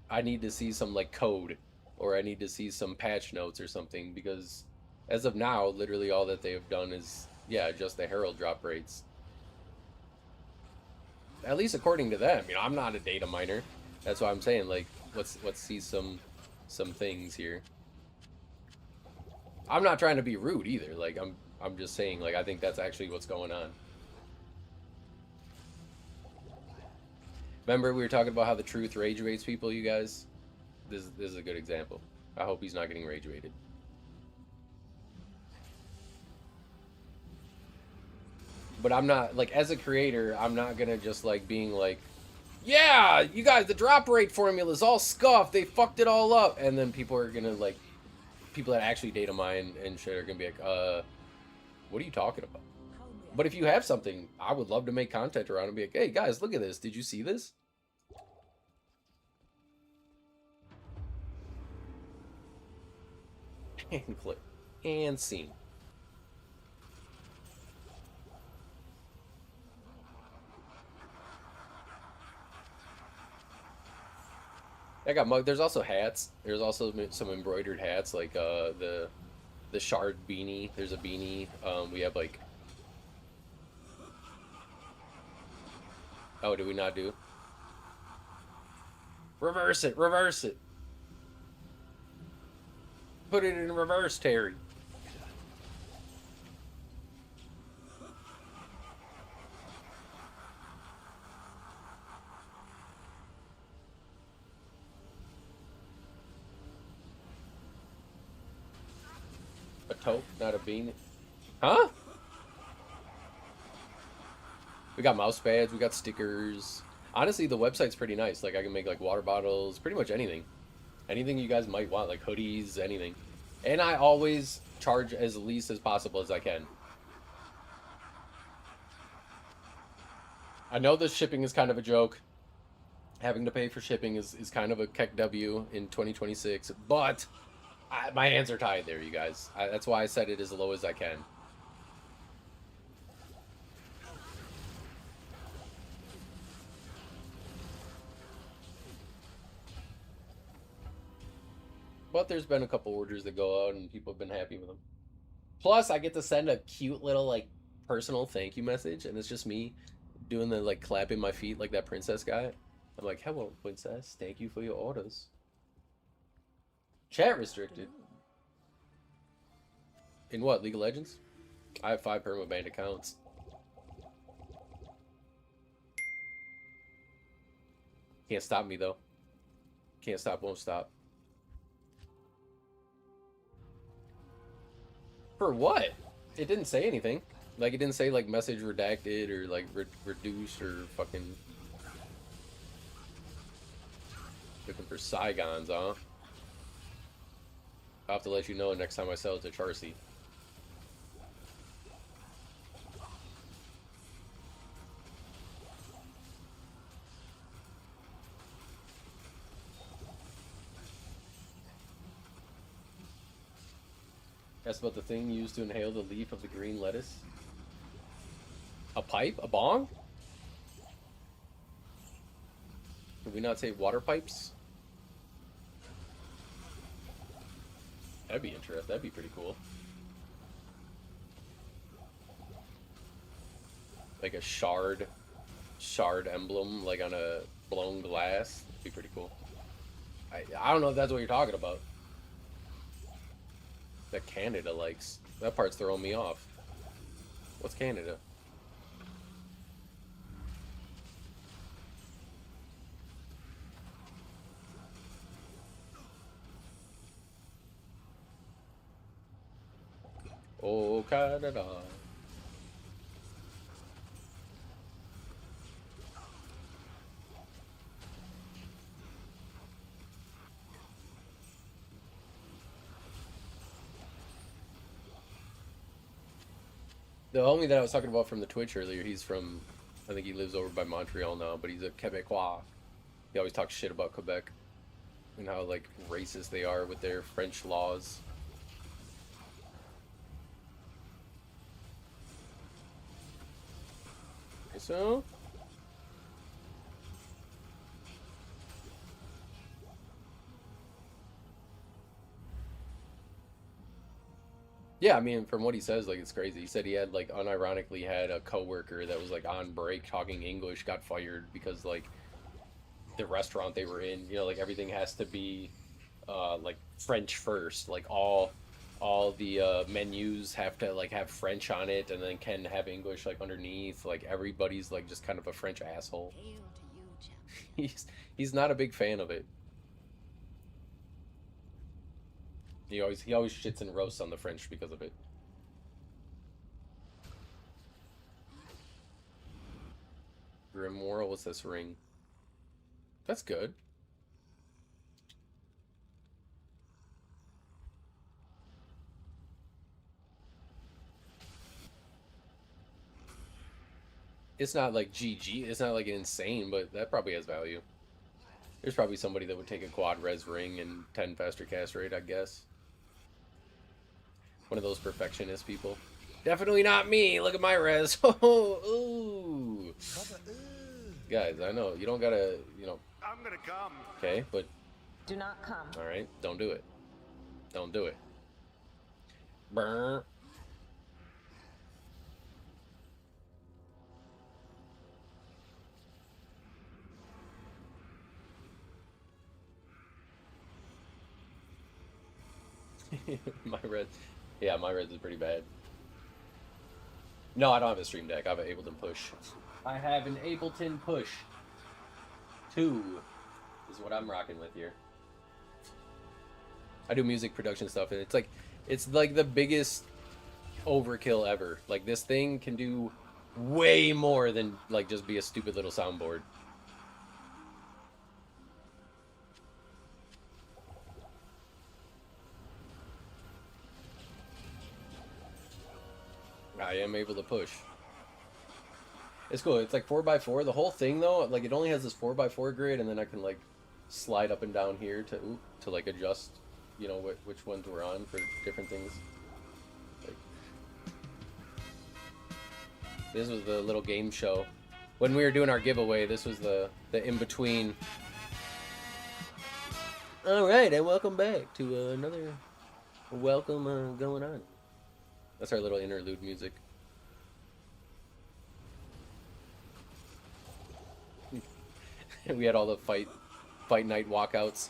some like code, or I need to see some patch notes or something, because As of now, literally all that they have done is, yeah, just the herald drop rates. At least according to them. You know, I'm not a data miner. That's why I'm saying, like, let's see some things here. I'm not trying to be rude either. Like, I'm just saying, like, I think that's actually what's going on. Remember we were talking about how the truth rage baits people, you guys? This is a good example. I hope he's not getting rage baited. But I'm not, like, as a creator, I'm not gonna just, like, being like, yeah, you guys, the drop rate formula's all scuffed, they fucked it all up. And then people are gonna, like, people that actually data mine and shit are gonna be like, what are you talking about? But if you have something, I would love to make content around and be like, hey, guys, look at this. Did you see this? And click. And scene. I got mug. There's also hats. There's also some embroidered hats, like the shard beanie. There's a beanie. We have like. Oh, did we not do? Reverse it. Reverse it. Put it in reverse, Terry. A tote, not a bean. Huh? We got mouse pads, we got stickers. Honestly, the website's pretty nice. Like, I can make, like, water bottles, pretty much anything. Anything you guys might want, like hoodies, anything. And I always charge as least as possible as I can. I know the shipping is kind of a joke. Having to pay for shipping is kind of a keck W in 2026. But my hands are tied there, you guys. That's why I set it as low as I can. But there's been a couple orders that go out and people have been happy with them. Plus, I get to send a cute little, like, personal thank you message, and it's just me doing the, like, clapping my feet like that princess guy. I'm like, hello, princess. Thank you for your orders. Chat restricted. In what, League of Legends? I have 5 permabanned accounts. Can't stop me, though. Can't stop, won't stop. For what? It didn't say anything. Like, it didn't say, like, message redacted or, like, reduced or fucking... Looking for Saigons, huh? I'll have to let you know next time I sell it to Charcy. That's about the thing used to inhale the leaf of the green lettuce. A pipe? A bong? Did we not say water pipes? That'd be interesting. That'd be pretty cool. Like a shard emblem, like on a blown glass. That'd be pretty cool. I don't know if that's what you're talking about. That Canada likes. That part's throwing me off. What's Canada? Oh, Canada. The homie that I was talking about from the Twitch earlier, he's from, I think he lives over by Montreal now, but he's a Quebecois. He always talks shit about Quebec and how, like, racist they are with their French laws. So... Yeah, I mean, from what he says, like, it's crazy. He said he had, like, unironically had a coworker that was, like, on break talking English, got fired because, like, the restaurant they were in, you know, like, everything has to be, like, French first. Like, all the menus have to, like, have French on it, and then can have English, like, underneath. Like, everybody's, like, just kind of a French asshole. Hail to you, champion. He's, he's not a big fan of it. He always shits and roasts on the French because of it. Grimoire, what's this ring? That's good. It's not like GG, it's not like insane, but that probably has value. There's probably somebody that would take a quad res ring and 10 faster cast rate, I guess. One of those perfectionist people. Definitely not me. Look at my res. Ooh. Guys, I know you don't gotta, you know. I'm gonna come. Okay, but Do not come. all right, don't do it. Don't do it. Brr. My res, yeah, my res is pretty bad. No, I don't have a stream deck. I have an Ableton Push. I have an Ableton Push 2 is what I'm rocking with here. I do music production stuff, and it's like the biggest overkill ever. Like, this thing can do way more than like just be a stupid little soundboard. I am able to push. It's cool. It's like 4x4. The whole thing, though, like, it only has this 4x4 grid, and then I can, like, slide up and down here to like, adjust, you know, which ones we're on for different things. Like, this was the little game show. When we were doing our giveaway, this was the in-between. Alright, and welcome back to another welcome going on. That's our little interlude music. We had all the fight night walkouts.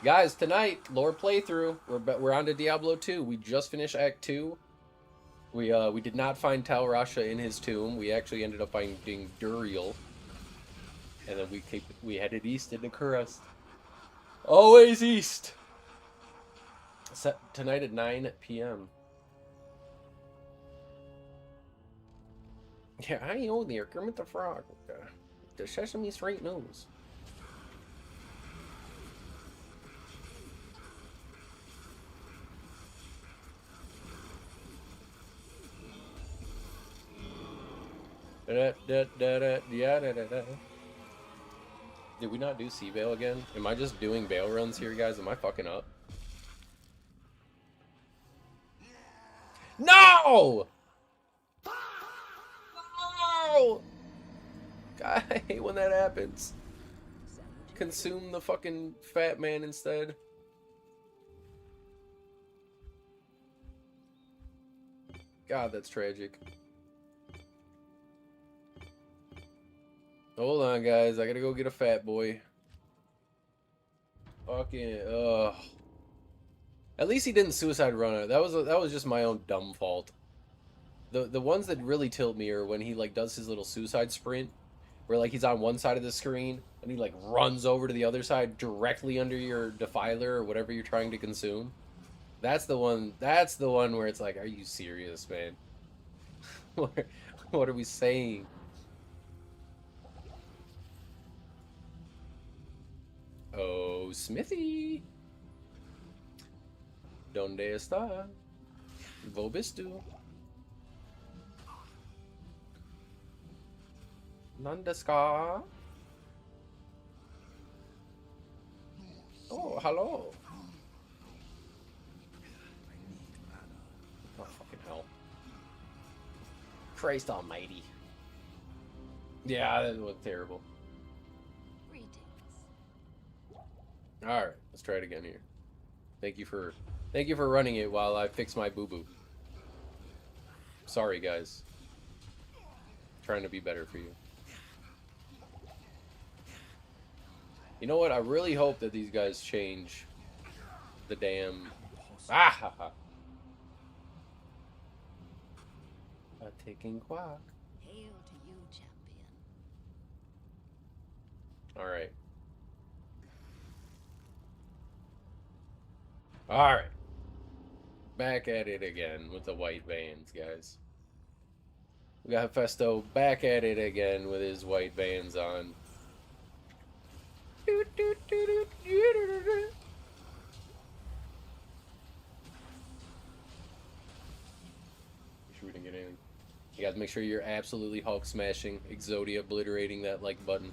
Guys, tonight, lore playthrough. We're on to Diablo 2. We just finished Act 2. We did not find Tal Rasha in his tomb. We actually ended up finding Duriel. And then we headed east into Kurest. Always east! Set tonight at 9 p.m. Yeah, I owe the Kermit the Frog with the Sesame Street News. Did we not do CBAAL again? Am I just doing bail runs here, guys? Am I fucking up? No! No! I hate when that happens. Consume the fucking fat man instead. God, that's tragic. Hold on, guys. I gotta go get a fat boy. Fucking, ugh. At least he didn't suicide run it. That was just my own dumb fault. The ones that really tilt me are when he, like, does his little suicide sprint, where, like, he's on one side of the screen and he, like, runs over to the other side directly under your defiler or whatever you're trying to consume. That's the one where it's like, are you serious, man? What are we saying? Oh, Smithy. ¿Dónde está? ¿Wo bist du? Nandeska? Oh, hello. Oh, fucking hell. Christ almighty. Yeah, that was terrible. Greetings. Alright, let's try it again here. Thank you for running it while I fix my boo-boo. Sorry, guys. Trying to be better for you. You know what? I really hope that these guys change the damn... Ah! Ha, ha. A ticking clock. Hail to you, champion. Alright. Alright. Back at it again with the white vans, guys. We got Festo back at it again with his white vans on. Sure we didn't get anything. You guys make sure you're absolutely Hulk smashing, Exodia obliterating that like button.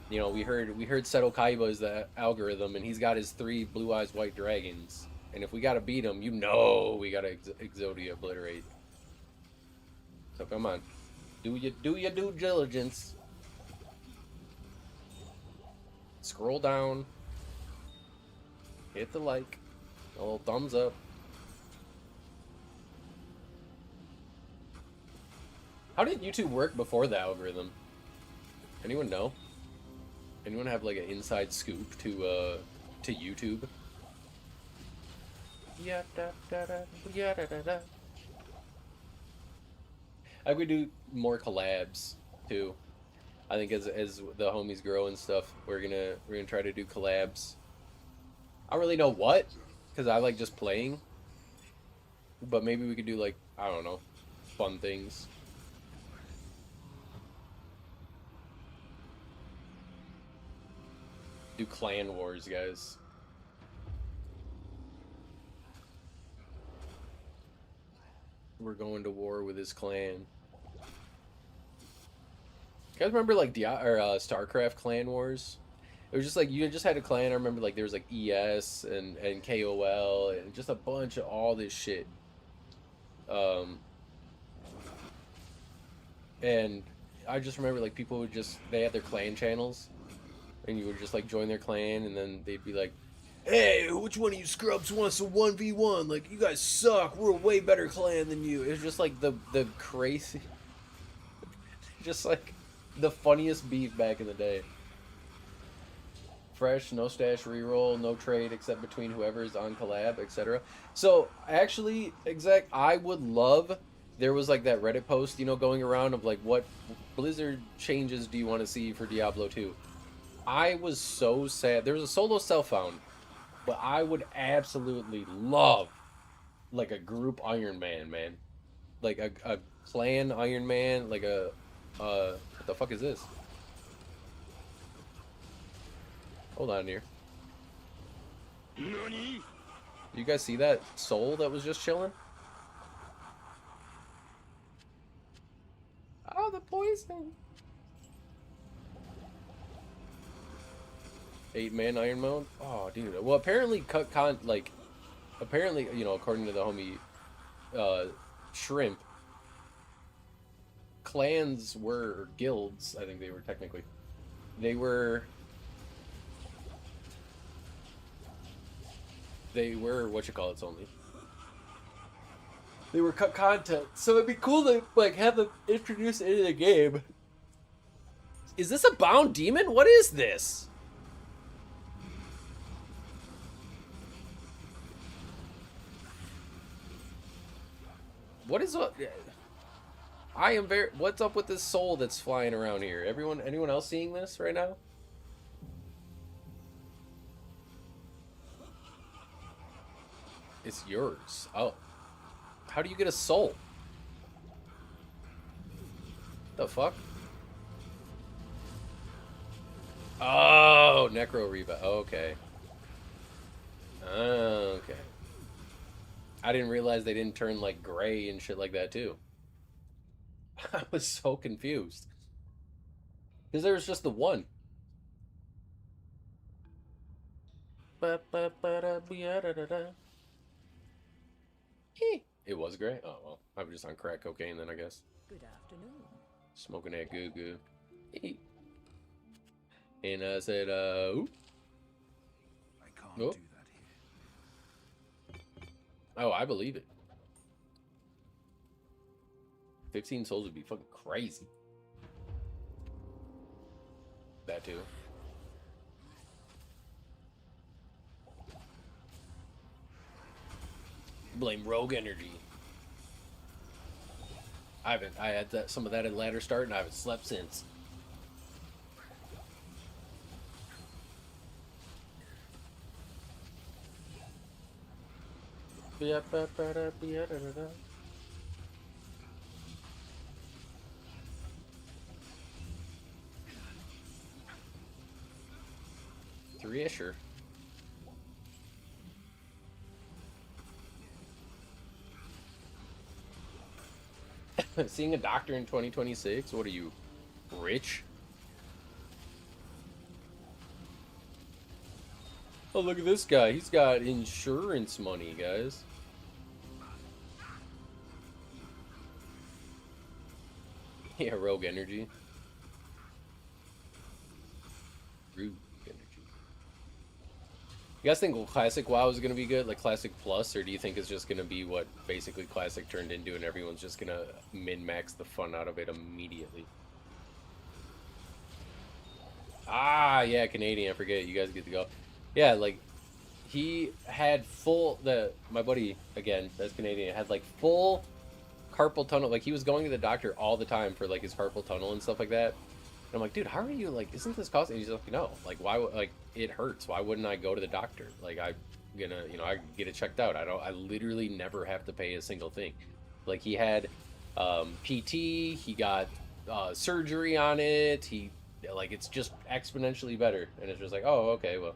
You know, we heard Seto Kaiba is the algorithm, and he's got his 3 blue eyes white dragons. And if we gotta beat him, you know we gotta Exodia obliterate. So come on, do your due diligence. Scroll down, hit the like, a little thumbs up. How did YouTube work before the algorithm? Anyone know? Anyone have like an inside scoop to YouTube? I could do more collabs too. I think as the homies grow and stuff, we're gonna try to do collabs. I don't really know what, because I like just playing. But maybe we could do like, I don't know, fun things. Do clan wars, guys. We're going to war with his clan. You guys remember like StarCraft clan wars? It was just like you just had a clan. I remember like there was like ES and KOL and just a bunch of all this shit. And I just remember like people would they had their clan channels, and you would just like join their clan, and then they'd be like, "Hey, which one of you scrubs wants a 1v1? Like, you guys suck. We're a way better clan than you." It was just like the crazy, just like the funniest beef back in the day. Fresh, no stash reroll, no trade except between whoever is on collab, etc. So actually, I would love there was like that Reddit post, you know, going around of like what Blizzard changes do you want to see for Diablo 2. I was so sad. There was a solo self found, but I would absolutely love like a group Iron Man, man. Like a clan Iron Man, like a what the fuck is this? Hold on here. You guys see that soul that was just chilling? Oh, the poison. 8-man Iron Mode? Oh, dude. Well, apparently, apparently, you know, according to the homie, Shrimp, clans were guilds. I think they were technically. They were whatchamacallits only. They were cut content, so it'd be cool to like have them introduced into the game. Is this a bound demon? What is this? What is up? I am very. What's up with this soul that's flying around here? Anyone else seeing this right now? It's yours. Oh. How do you get a soul? The fuck? Oh, Necro Reba. Okay. Okay. I didn't realize they didn't turn like gray and shit like that too. I was so confused. Because there was just the one. It was gray? Oh, well. I was just on crack cocaine then, I guess. Good afternoon. Smoking that goo-goo. And I said, ooh. I can't Oh. do that here. Oh, I believe it. 15 souls would be fucking crazy. That too. Blame rogue energy. I had some of that at ladder start, and I haven't slept since. Three-isher. Seeing a doctor in 2026? What are you, rich? Oh, look at this guy. He's got insurance money, guys. Yeah, rogue energy. Rogue energy. You guys think Classic WoW is going to be good? Like Classic Plus? Or do you think it's just going to be what basically Classic turned into and everyone's just going to min-max the fun out of it immediately? Ah, yeah, Canadian. I forget. You guys get to go. Yeah, like, he had full... My buddy, again, that's Canadian, had, like, full carpal tunnel. Like, he was going to the doctor all the time for, like, his carpal tunnel and stuff like that. And I'm like, dude, how are you, like, isn't this costing? And he's like, no, like, why, like, it hurts. Why wouldn't I go to the doctor? Like, I'm gonna, you know, I get it checked out. I literally never have to pay a single thing. Like, he had PT, he got surgery on it, like, it's just exponentially better. And it's just like, oh, okay, well.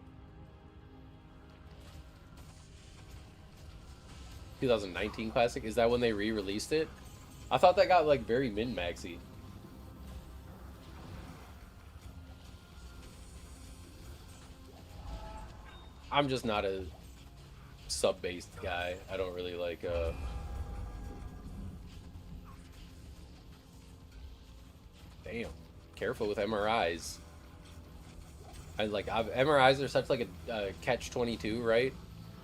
2019 Classic, is that when they re-released it? I thought that got, like, very min-maxy. I'm just not a sub-based guy. I don't really like, Damn. Careful with MRIs. MRIs are such, like, a catch-22, right?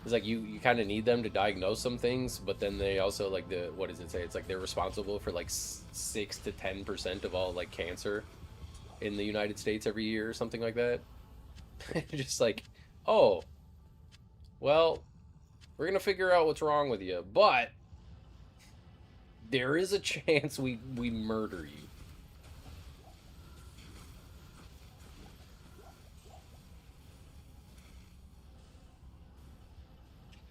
It's like, you kind of need them to diagnose some things, but then they also, like, what does it say? It's like they're responsible for, like, 6 to 10% of all, like, cancer in the United States every year or something like that. Just like, oh... well, we're going to figure out what's wrong with you, but there is a chance we murder you.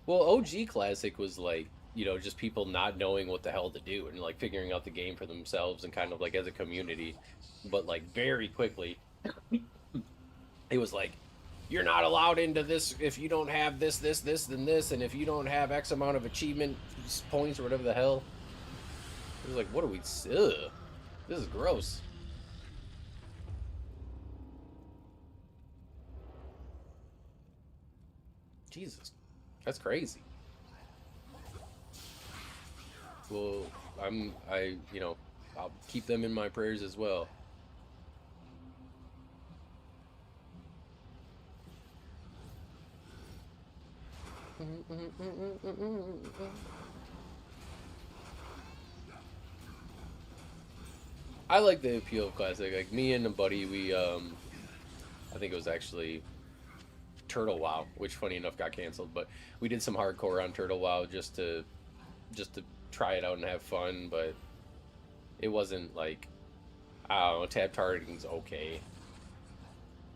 Well, OG Classic was like, you know, just people not knowing what the hell to do and like figuring out the game for themselves and kind of like as a community. But like very quickly, it was like, you're not allowed into this if you don't have this, this, this, then this, and if you don't have X amount of achievement points or whatever the hell. It was like, what are we... Ugh. This is gross. Jesus. That's crazy. Well, you know, I'll keep them in my prayers as well. I like the appeal of Classic. Like, me and a buddy, we, I think it was actually Turtle WoW, which funny enough got canceled, but we did some hardcore on Turtle WoW just to try it out and have fun, but it wasn't like, I don't know, tab targeting's okay.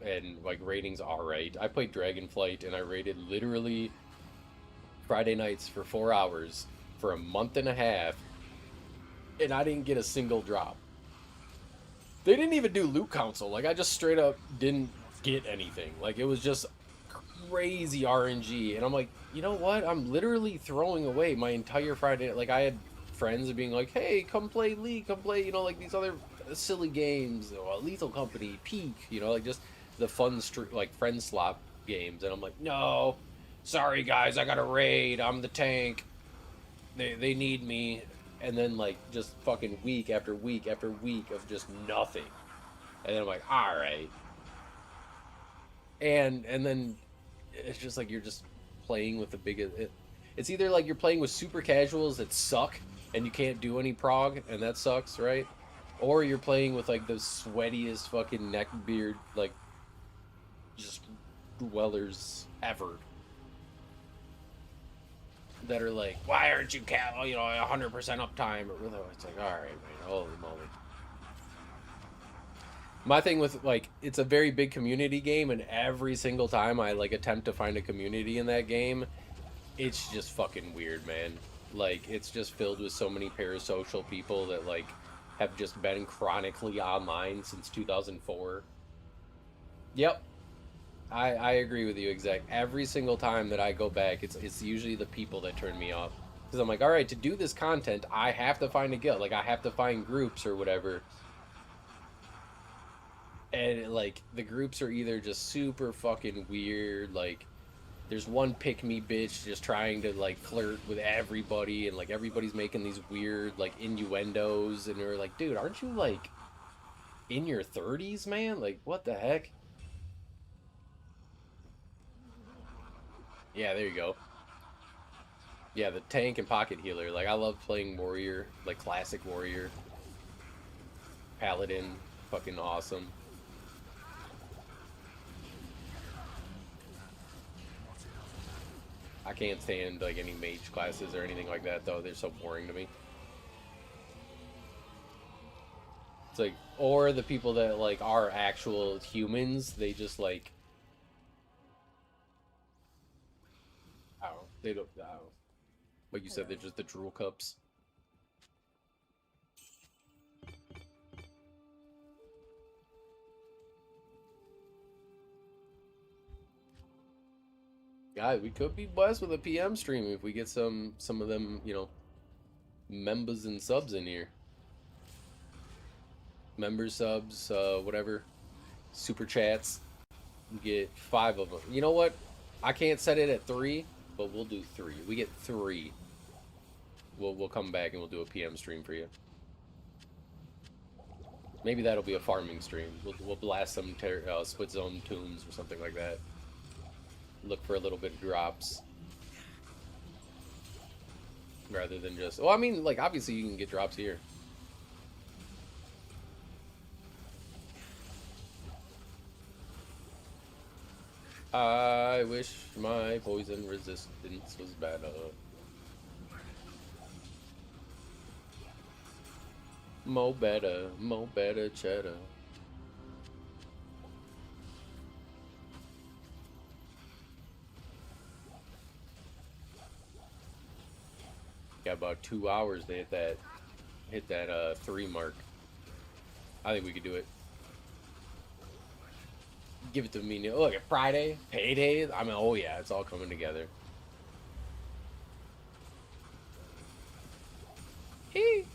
And, like, rating's alright. I played Dragonflight, and I rated literally Friday nights for 4 hours for a month and a half, and I didn't get a single drop. They didn't even do loot council. Like, I just straight up didn't get anything. Like, it was just crazy RNG, and I'm like, you know what? I'm literally throwing away my entire Friday. Like, I had friends being like, hey, come play League, come play, you know, like, these other silly games, Lethal Company, Peak, you know, like, just the fun, like, friend slop games, and I'm like, no, sorry, guys, I got a raid, I'm the tank, they need me, and then, like, just fucking week after week after week of just nothing, and then I'm like, alright, and then it's just like, you're just playing with the biggest, it's either like you're playing with super casuals that suck, and you can't do any prog, and that sucks, right? Or you're playing with like the sweatiest fucking neckbeard, like just dwellers ever that are like, why aren't you 100% uptime? Or it's like, all right, man, holy moly. My thing with like, it's a very big community game, and every single time I like attempt to find a community in that game, it's just fucking weird, man. Like, it's just filled with so many parasocial people that like have just been chronically online since 2004. Yep, I agree with you. Every single time that I go back, it's usually the people that turn me off, because I'm like, all right, to do this content, I have to find a guild, like I have to find groups or whatever. And like the groups are either just super fucking weird, like there's one pick me bitch just trying to like flirt with everybody, and like everybody's making these weird like innuendos, and they're like, dude, aren't you like in your 30s, man? Like, what the heck? Yeah, there you go. Yeah, the tank and pocket healer. Like, I love playing warrior, like classic warrior. Paladin, fucking awesome. I can't stand like any mage classes or anything like that though. They're so boring to me. It's like, or the people that like are actual humans, they just like, I don't know, they don't, I don't know. Like you said, they're just the drool cups. Yeah, we could be blessed with a PM stream if we get some of them, members and subs in here. Members, subs, whatever. Super chats. We get 5 of them. You know what? I can't set it at 3, but we'll do 3. We get 3. We'll come back and we'll do a PM stream for you. Maybe that'll be a farming stream. We'll blast some split zone tombs or something like that. Look for a little bit of drops. Rather than just... Well, I mean, like, obviously you can get drops here. I wish my poison resistance was better. Mo better cheddar. Got about 2 hours to hit that 3 mark. I think we could do it. Give it to me. Look at Friday, payday. I mean, oh yeah, it's all coming together. Hey.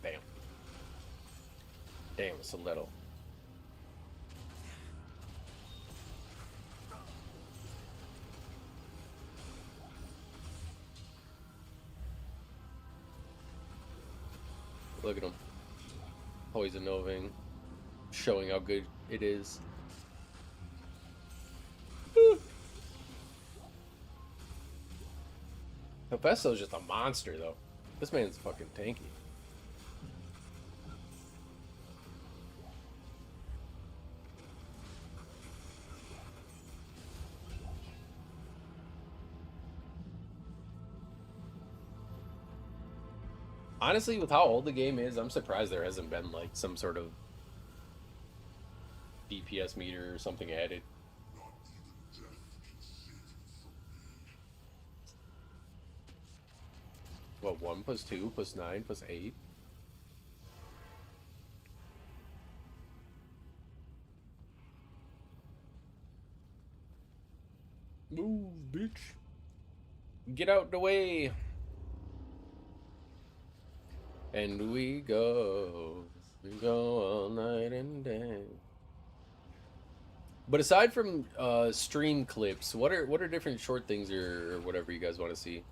Damn. Damn, it's a little. Look at him. Poison Noving. Showing how good it is. Hephaestus's just a monster, though. This man's fucking tanky. Honestly, with how old the game is, I'm surprised there hasn't been, like, some sort of DPS meter or something added. What, 1 plus 2 plus 9 plus 8? Move, bitch. Get out the way. And we go all night and day. But aside from stream clips, what are different short things or whatever you guys want to see?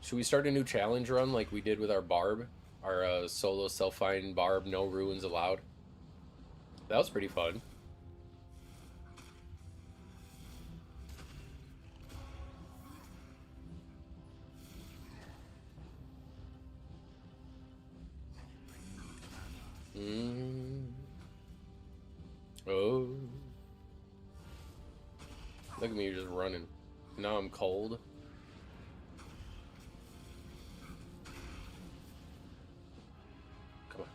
Should we start a new challenge run like we did with our Barb? Our solo self-find Barb, no ruins allowed? That was pretty fun. Oh. Look at me, you're just running. Now I'm cold. Come on.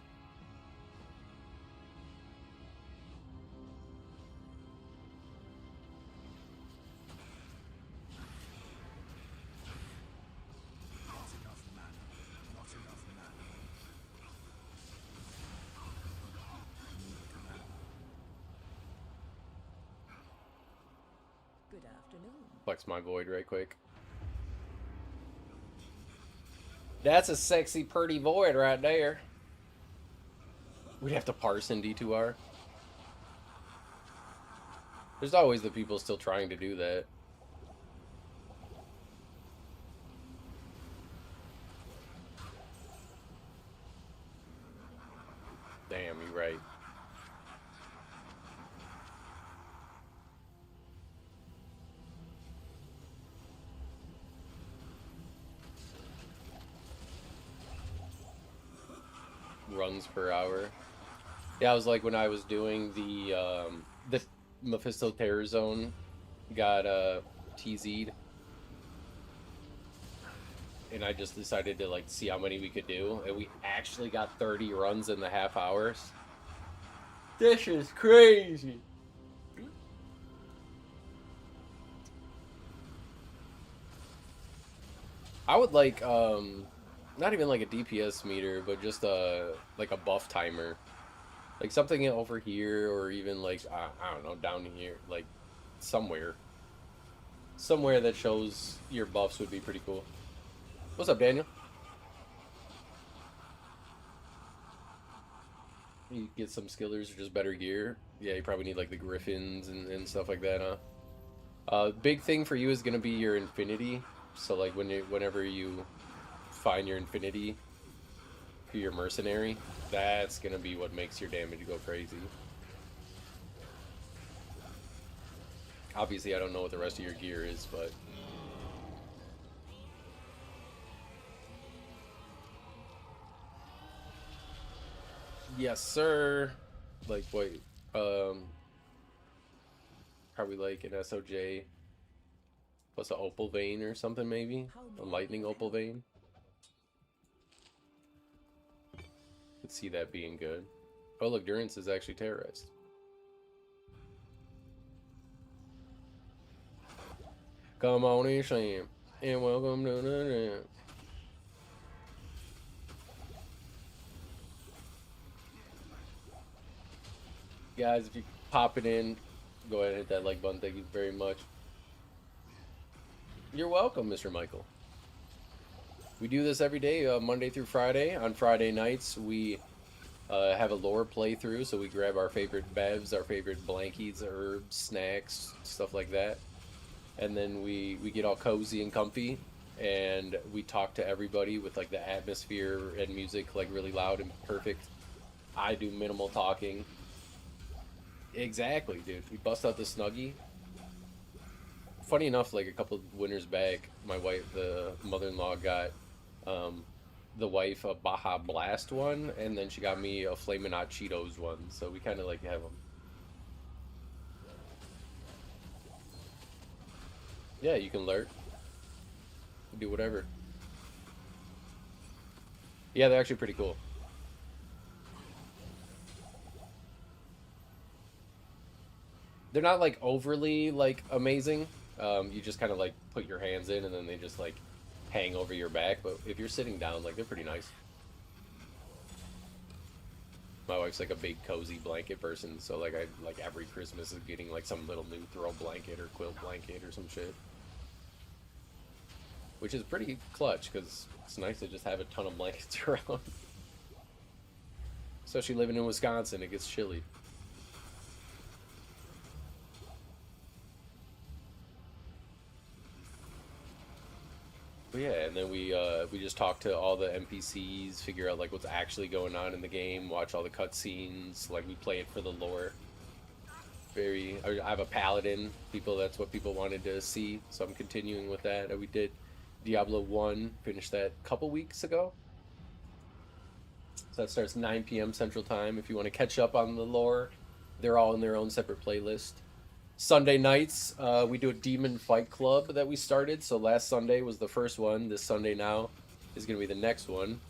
Not enough mana. Not enough mana. Good afternoon. Flex my void right quick. That's a sexy, pretty void right there. We'd have to parse in D2R. There's always the people still trying to do that. Damn, you're right. Runs per hour. Yeah, I was like when I was doing the Mephisto Terror Zone got TZ'd, and I just decided to like see how many we could do, and we actually got 30 runs in the half hours. This is crazy. I would like not even like a DPS meter, but just like a buff timer. Like something over here, or even like, I don't know, down here, like somewhere. Somewhere that shows your buffs would be pretty cool. What's up, Daniel? You get some skillers or just better gear. Yeah, you probably need like the griffins and stuff like that, huh? Big thing for you is gonna be your infinity. So like whenever you find your infinity for your mercenary, that's gonna be what makes your damage go crazy. Obviously, I don't know what the rest of your gear is, but yes, sir. Like, wait, probably like an SOJ plus an opal vein or something, maybe a lightning opal vein. Could see that being good. Oh, look, Durance is actually terrorized. Come on in, Sam, and welcome to the guys. If you pop it in, go ahead and hit that like button. Thank you very much. You're welcome, Mr. Michael. We do this every day, Monday through Friday. On Friday nights, we have a lore playthrough, so we grab our favorite bevs, our favorite blankies, herbs, snacks, stuff like that. And then we get all cozy and comfy, and we talk to everybody with like the atmosphere and music like really loud and perfect. I do minimal talking. Exactly, dude. We bust out the Snuggie. Funny enough, like a couple of winters back, my wife, the mother-in-law, got the wife a Baja Blast one, and then she got me a Flamin' Hot Cheetos one. So we kind of like have them. Yeah, you can lurk. Do whatever. Yeah, they're actually pretty cool. They're not like overly like amazing. You just kind of like put your hands in and then they just like hang over your back. But if you're sitting down, like they're pretty nice. My wife's like a big cozy blanket person, so like I like every Christmas is getting like some little new throw blanket or quilt blanket or some shit. Which is pretty clutch because it's nice to just have a ton of blankets around. Especially living in Wisconsin, it gets chilly. But yeah, and then we just talk to all the NPCs, figure out like what's actually going on in the game, watch all the cutscenes, like we play it for the lore. I have a paladin. That's what people wanted to see, so I'm continuing with that. And we did Diablo 1, finished that a couple weeks ago. So that starts 9 p.m. Central Time. If you want to catch up on the lore, they're all in their own separate playlist. Sunday nights, we do a Demon Fight Club that we started. So last Sunday was the first one. This Sunday now is going to be the next one.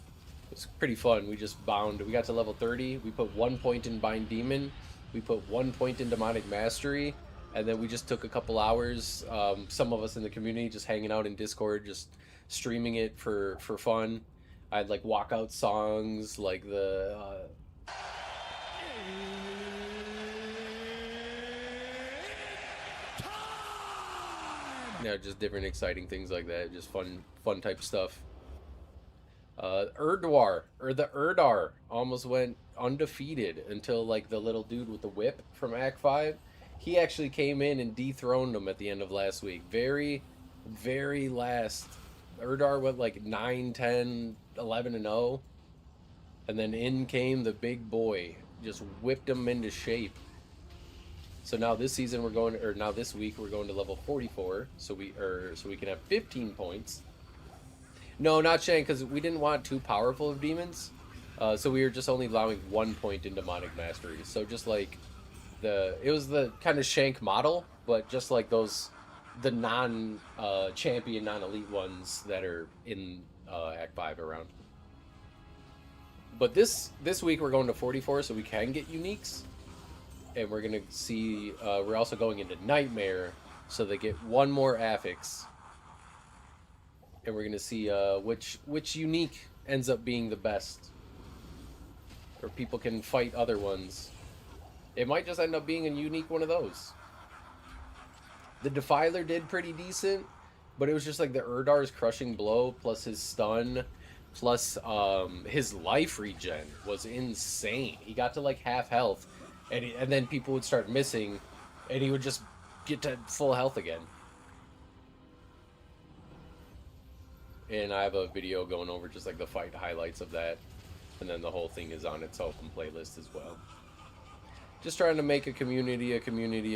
It's pretty fun. We got to level 30. We put 1 point in Bind Demon. We put 1 point in Demonic Mastery. And then we just took a couple hours, some of us in the community just hanging out in Discord, just streaming it for fun. I had like walkout songs, like the... just different exciting things like that. Just fun type stuff. Urdar almost went undefeated until like the little dude with the whip from Act 5. He actually came in and dethroned him at the end of last week. Very, very last. Urdar went like 9, 10, 11 and 0. And then in came the big boy. Just whipped him into shape. So now this season now this week we're going to level 44, so we can have 15 points. No, not Shank, because we didn't want too powerful of demons. So we were just only allowing 1 point in Demonic Mastery. So just like it was the kind of Shank model, but just like the non-champion, non-elite ones that are in Act 5 around. But this week we're going to 44, so we can get uniques. And we're going to see, we're also going into Nightmare, so they get one more affix. And we're going to see which unique ends up being the best. Or people can fight other ones. It might just end up being a unique one of those. The Defiler did pretty decent, but it was just like the Urdar's crushing blow, plus his stun, plus his life regen was insane. He got to like half health. And then people would start missing, and he would just get to full health again. And I have a video going over just like the fight highlights of that. And then the whole thing is on its open playlist as well. Just trying to make a community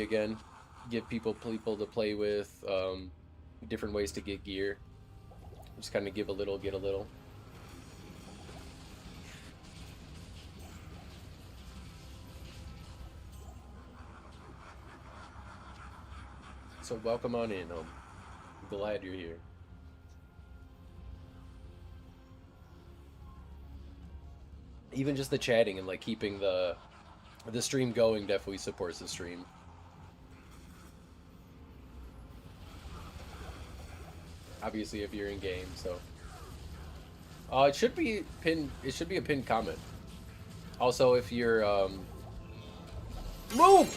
again. Give people to play with, different ways to get gear. Just kind of give a little, get a little. So welcome on in. I'm glad you're here. Even just the chatting and like keeping the stream going definitely supports the stream. Obviously, if you're in game, so it should be pinned. It should be a pinned comment. Also, if you're move.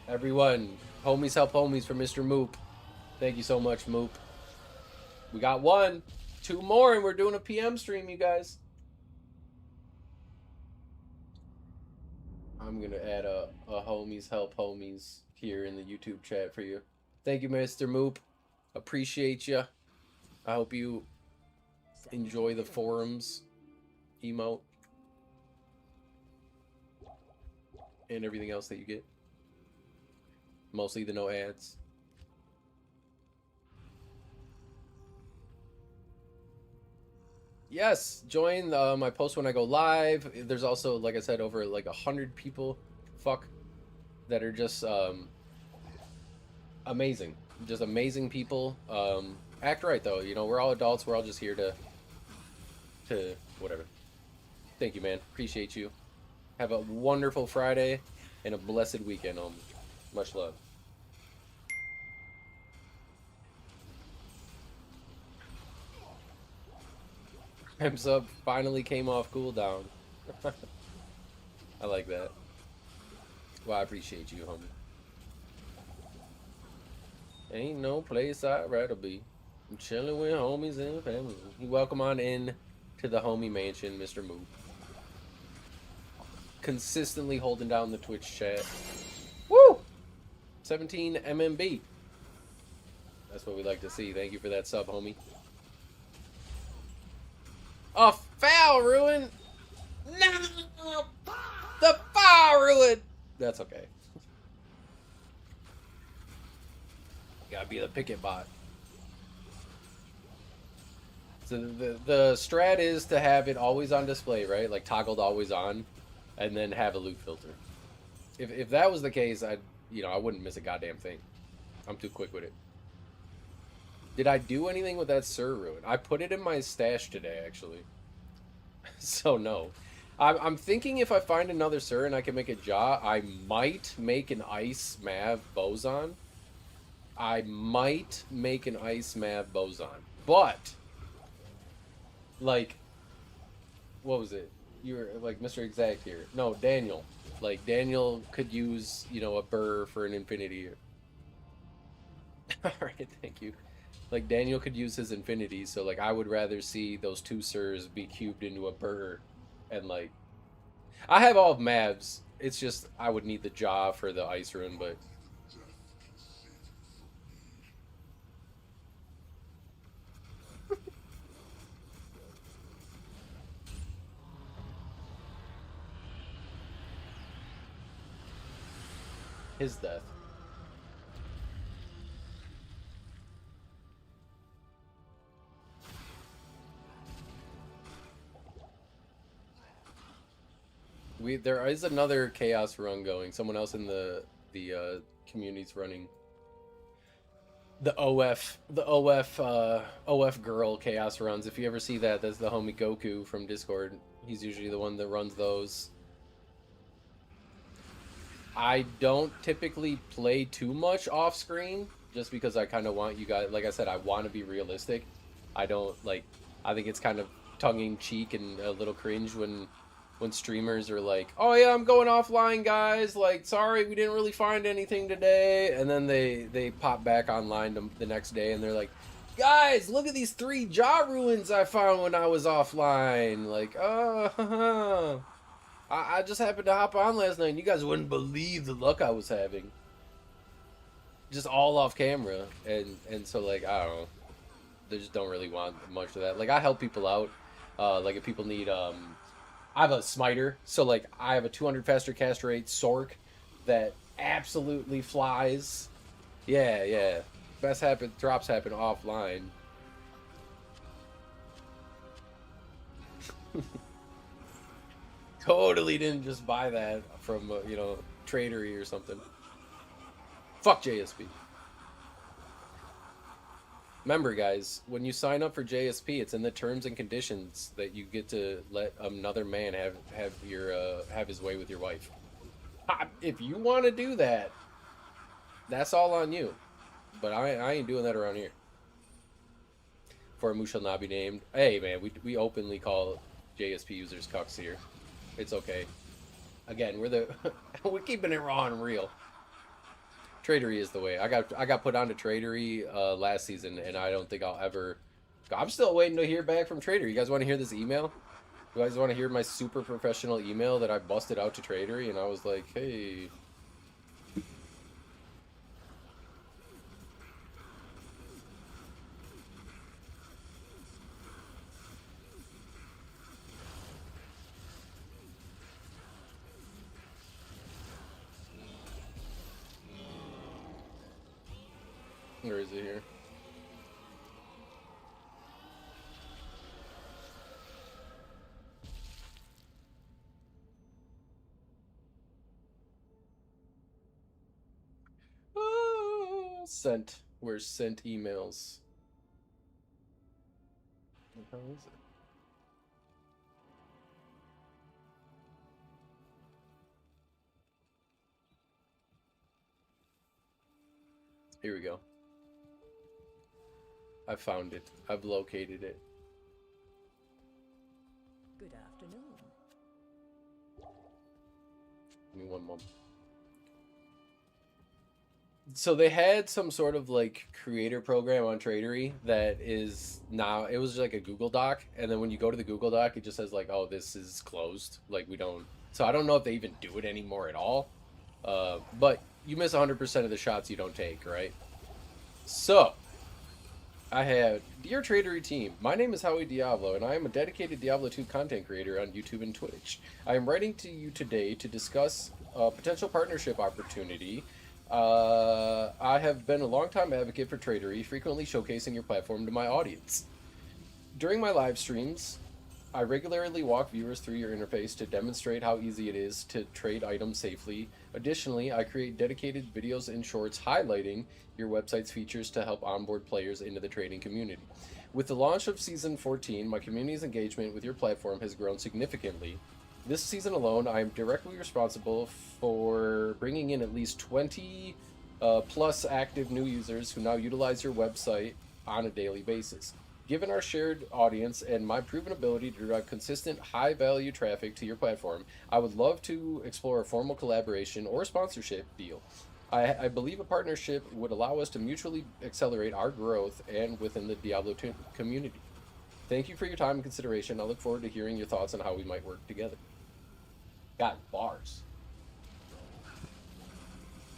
Everyone, homies help homies for Mr. Moop. Thank you so much, Moop. We got 2 more, and we're doing a PM stream, you guys. I'm going to add a homies help homies here in the YouTube chat for you. Thank you, Mr. Moop. Appreciate you. I hope you enjoy the forums emote and everything else that you get. Mostly the no ads. Yes, join my post when I go live. There's also, like I said, over like 100 people, that are just amazing. Just amazing people. Act right though, you know, we're all adults. We're all just here to whatever. Thank you, man. Appreciate you. Have a wonderful Friday and a blessed weekend. Much love. Prime sub finally came off cooldown. I like that. Well, I appreciate you, homie. Ain't no place I'd rather be. I'm chilling with homies and family. You welcome on in to the homie mansion, Mr. Moo. Consistently holding down the Twitch chat. Woo! 17 MMB. That's what we like to see. Thank you for that sub, homie. Oh, foul ruin! No! The foul ruin! That's okay. Gotta be the picket bot. So the strat is to have it always on display, right? Like toggled always on, and then have a loot filter. If that was the case, I wouldn't miss a goddamn thing. I'm too quick with it. Did I do anything with that Sir Ruin? I put it in my stash today, actually. So no. I'm thinking if I find another Sir and I can make a Jaw, I might make an Ice Mav Boson. But, like, what was it? You were, like, Mr. Exact here. No, Daniel. Like, Daniel could use, a burr for an infinity. Alright, thank you. Like, Daniel could use his infinity, so, like, I would rather see those two Sirs be cubed into a burr. And, like, I have all of Mavs. It's just, I would need the Jaw for the Ice Rune, but... his death. There is another chaos run going. Someone else in the community's running the OF girl chaos runs. If you ever see that, that's the homie Goku from Discord. He's usually the one that runs those. I don't typically play too much off screen just because I kind of want you guys, like I said, I want to be realistic. I don't like, I think it's kind of tongue-in-cheek and a little cringe when streamers are like, oh yeah, I'm going offline, guys, like, sorry, we didn't really find anything today, and then they pop back online the next day and they're like, guys, look at these 3 Jaw ruins I found when I was offline. Like, oh, I just happened to hop on last night and you guys wouldn't believe the luck I was having. Just all off camera. And so, like, I don't know. They just don't really want much of that. Like, I help people out. Like, if people need, I have a smiter. So, like, I have a 200 faster cast rate Sork that absolutely flies. Yeah, yeah. Drops happen offline. Totally didn't just buy that from, Tradery or something. Fuck JSP. Remember, guys, when you sign up for JSP, it's in the terms and conditions that you get to let another man have his way with your wife. If you want to do that, that's all on you. But I ain't doing that around here. For whom shall not be named. Hey, man, we openly call JSP users cucks here. It's okay. Again, we're keeping it raw and real. Tradery is the way. I got put onto Tradery last season, and I don't think I'll ever. I'm still waiting to hear back from Tradery. You guys want to hear this email? You guys want to hear my super professional email that I busted out to Tradery, and I was like, hey. Where is it here? Sent. Where's sent emails? How is it? Here we go. I found it. I've located it. Good afternoon. Give me one moment. So they had some sort of like creator program on Tradery that is now, it was like a Google Doc, and then when you go to the Google Doc, it just says like, oh, this is closed. Like, we don't. So I don't know if they even do it anymore at all. But you miss 100% of the shots you don't take, right? So I have, Dear Tradery Team, my name is Howie Diablo, and I am a dedicated Diablo 2 content creator on YouTube and Twitch. I am writing to you today to discuss a potential partnership opportunity. I have been a longtime advocate for Tradery, frequently showcasing your platform to my audience. During my live streams, I regularly walk viewers through your interface to demonstrate how easy it is to trade items safely. Additionally, I create dedicated videos and shorts highlighting your website's features to help onboard players into the trading community. With the launch of Season 14, my community's engagement with your platform has grown significantly. This season alone, I am directly responsible for bringing in at least 20 plus active new users who now utilize your website on a daily basis. Given our shared audience and my proven ability to drive consistent, high-value traffic to your platform, I would love to explore a formal collaboration or sponsorship deal. I believe a partnership would allow us to mutually accelerate our growth and within the Diablo 2 community. Thank you for your time and consideration. I look forward to hearing your thoughts on how we might work together. Got bars.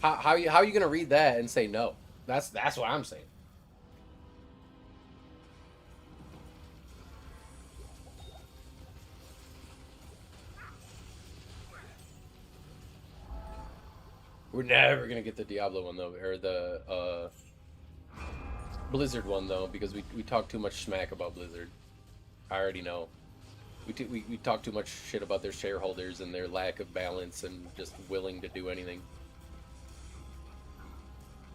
How you gonna read that and say no? That's what I'm saying. We're never gonna get the Diablo one though, or the Blizzard one though, because we talk too much smack about Blizzard. I already know. We talk too much shit about their shareholders and their lack of balance and just willing to do anything.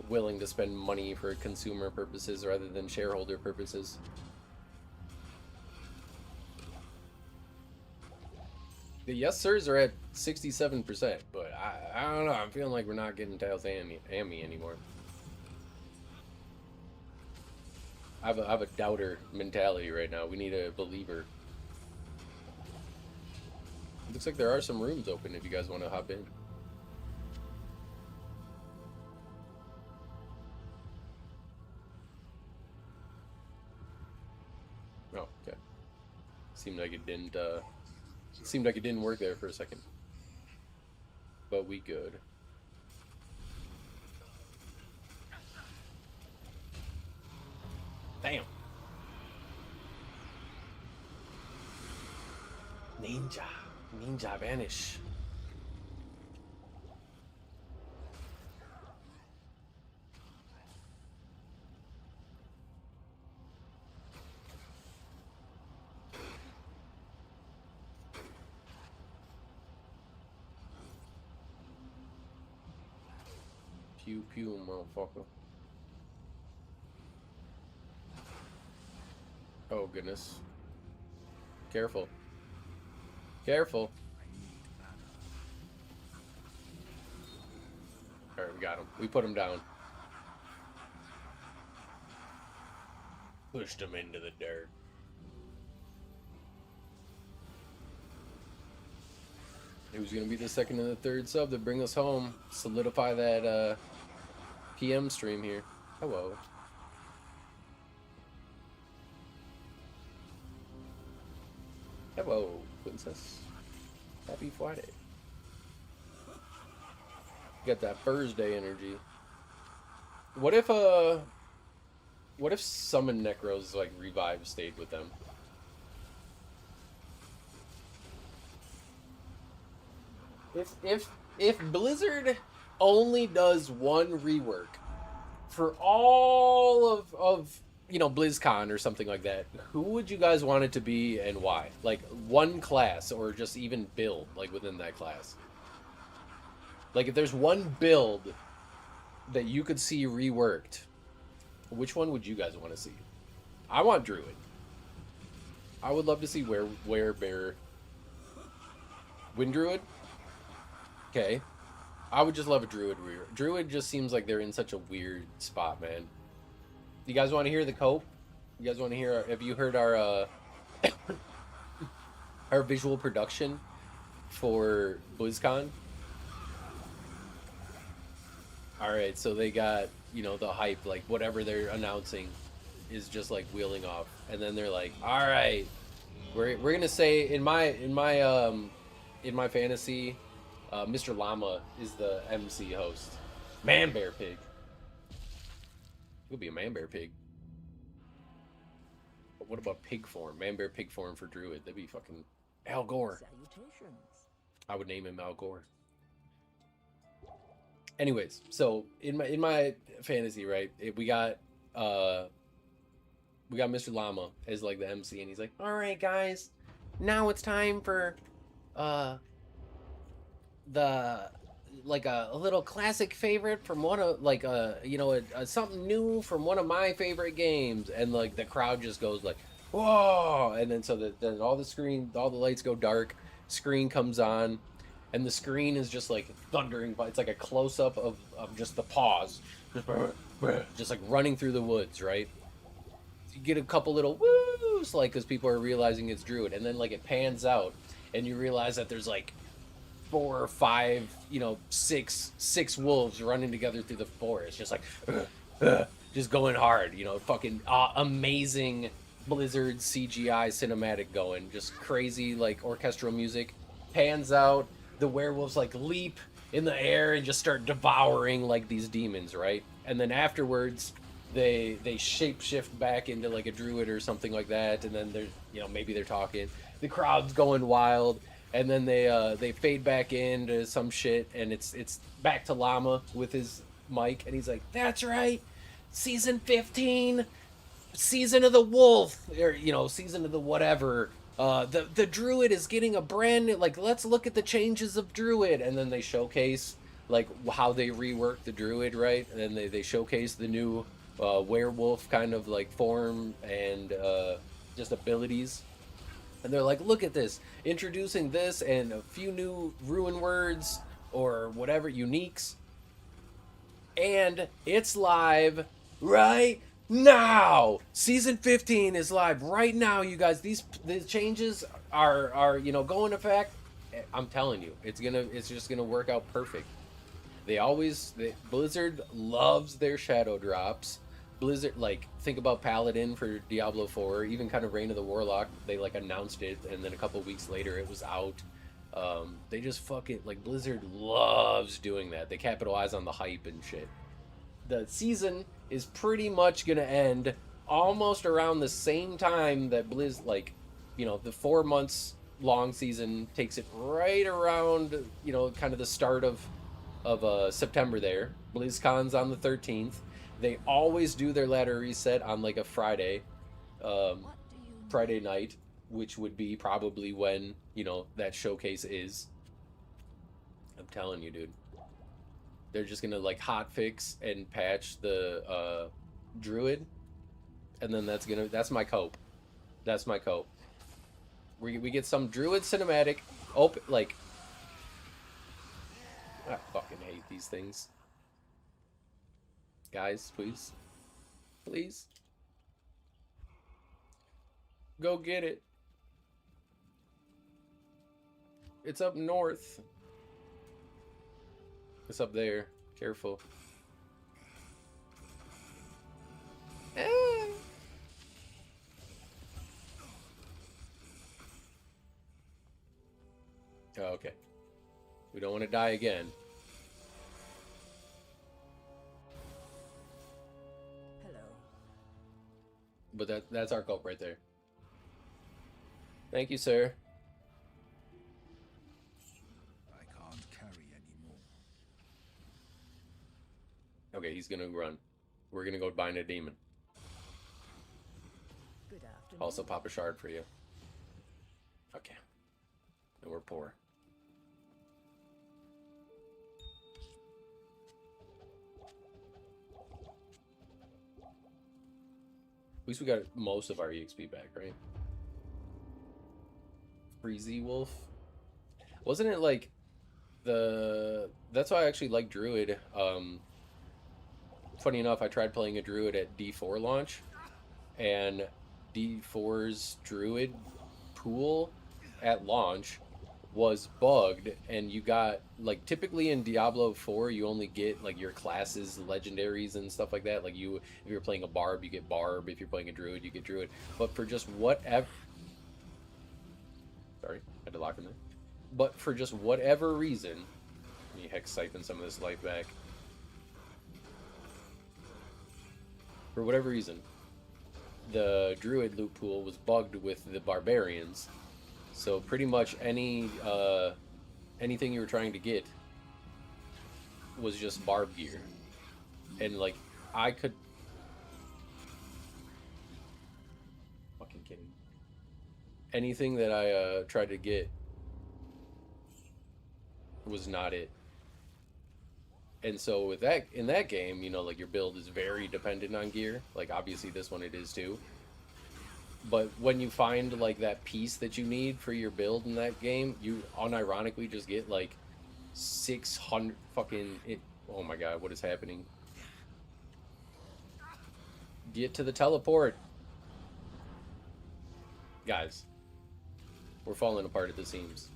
Willing to spend money for consumer purposes rather than shareholder purposes. The yes sirs are at 67%, but I don't know. I'm feeling like we're not getting Tails Ammy anymore. I have a doubter mentality right now. We need a believer. Looks like there are some rooms open if you guys want to hop in. Oh, okay. Seemed like it didn't. Seemed like it didn't work there for a second. But we good. Damn. Ninja vanish. Pew pew, motherfucker. Oh goodness. Careful. Careful. Alright, we got him. We put him down. Pushed him into the dirt. Who's gonna be the second and the third sub to bring us home? Solidify that PM stream here. Hello. Hello, princess. Happy Friday. Got that Thursday energy. What if Summon Necro's like revive stayed with them? If Blizzard only does one rework for all of you know, BlizzCon or something like that, who would you guys want it to be and why? Like one class or just even build like within that class. Like if there's one build that you could see reworked, which one would you guys want to see? I want Druid. I would love to see Werebear. Wind Druid? Okay. I would just love a Druid rework. Druid just seems like they're in such a weird spot, man. You guys want to hear the cope? You guys want to hear? Have you heard our our visual production for BlizzCon? All right, so they got, you know, the hype, like whatever they're announcing is just like wheeling off, and then they're like, all right, we're gonna say in my fantasy, Mr. Llama is the MC host. Man Bear Pig. It would be a Man Bear Pig. But what about pig form? Man bear pig form for druid. That'd be fucking Al Gore. Salutations. I would name him Al Gore. Anyways, so in my fantasy, right, we got Mr. Llama as like the MC, and he's like, "All right, guys, now it's time for the like a little classic favorite from one of like something new from one of my favorite games," and like the crowd just goes like, "Whoa!" And then then all the lights go dark, screen comes on, and the screen is just like thundering, but it's like a close up of just the paws, just like running through the woods, right? You get a couple little woos, like, because people are realizing it's druid, and then like it pans out, and you realize that there's like 4 or 5, six wolves running together through the forest, just like just going hard, fucking amazing Blizzard CGI cinematic going, just crazy like orchestral music. Pans out, the werewolves like leap in the air and just start devouring like these demons, right? And then afterwards they shapeshift back into like a druid or something like that, and then they're maybe they're talking, the crowd's going wild, and then they fade back into some shit, and it's back to Llama with his mic, and he's like, "That's right, season 15, season of the wolf, or season of the whatever. The druid is getting a brand new, like, let's look at the changes of druid," and then they showcase like how they rework the druid, right? And then they showcase the new werewolf kind of like form and just abilities. And they're like, "Look at this, introducing this and a few new ruin words or whatever uniques, and it's live right now. Season 15 is live right now, you guys. These changes are going to effect." I'm telling you, it's just gonna work out perfect. Blizzard loves their shadow drops. Blizzard, like, think about Paladin for Diablo 4, even kind of Reign of the Warlock. They like announced it, and then a couple weeks later it was out. They just fucking, like, Blizzard loves doing that. They capitalize on the hype and shit. The season is pretty much gonna end almost around the same time that the 4 months long season takes it right around, kind of the start of September there. BlizzCon's on the 13th. They always do their ladder reset on like a Friday, Friday night, which would be probably when, that showcase is. I'm telling you, dude. They're just gonna like hotfix and patch the druid, and then that's my cope. That's my cope. We get some druid cinematic. I fucking hate these things. Guys, please. Please. Go get it. It's up north. It's up there. Careful. Oh, okay. We don't want to die again. Hello. But that's our cult right there. Thank you, sir. I can't carry anymore. Okay, he's gonna run. We're gonna go bind a demon. Good afternoon. Also pop a shard for you. Okay. And we're poor. At least we got most of our EXP back, right? Freezy Wolf. Wasn't it like that's why I actually like Druid. Funny enough, I tried playing a Druid at D4 launch, and D4's Druid pool at launch was bugged, and you got, like, typically in Diablo 4 you only get like your classes legendaries and stuff like that. Like, if you're playing a barb, you get barb. If you're playing a druid, you get druid. But for just whatever, sorry, had to lock him in. But for just whatever reason, let me hex siphon some of this life back. For whatever reason, the druid loot pool was bugged with the barbarians. So pretty much anything you were trying to get was just barb gear. And like I could fucking kidding. Anything that I tried to get was not it. And so with that, in that game, you know, like your build is very dependent on gear. Like obviously this one it is too. But when you find like that piece that you need for your build in that game, you unironically just get like 600 fucking it. Oh my god, what is happening? Get to the teleport. Guys, we're falling apart at the seams.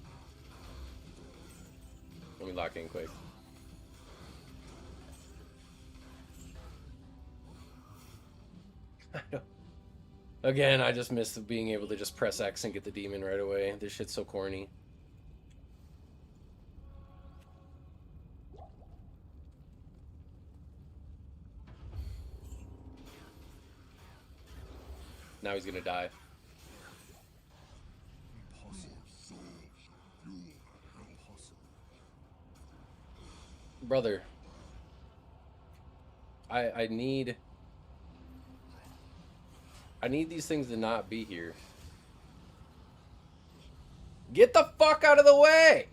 Let me lock in quick. Again, I just miss being able to just press X and get the demon right away. This shit's so corny. Now he's gonna die. Impossible. Impossible. Brother. I need these things to not be here. Get the fuck out of the way!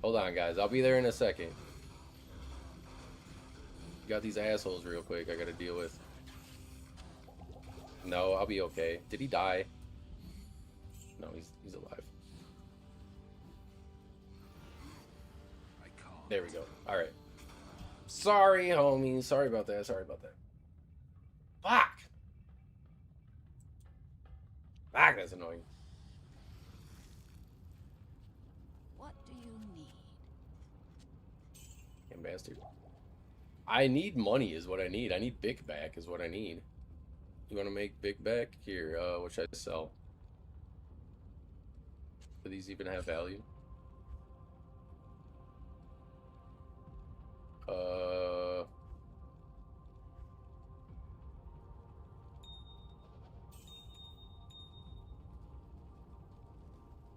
Hold on, guys. I'll be there in a second. Got these assholes real quick I gotta deal with. No, I'll be okay. Did he die? No, he's alive. I can't. There we go. Alright. Sorry, homie. Sorry about that. Sorry about that. Fuck! Fuck, that's annoying. What do you need? Damn bastard. I need money is what I need. I need Bic back is what I need. You want to make Bic back? Here, what should I sell? Do these even have value?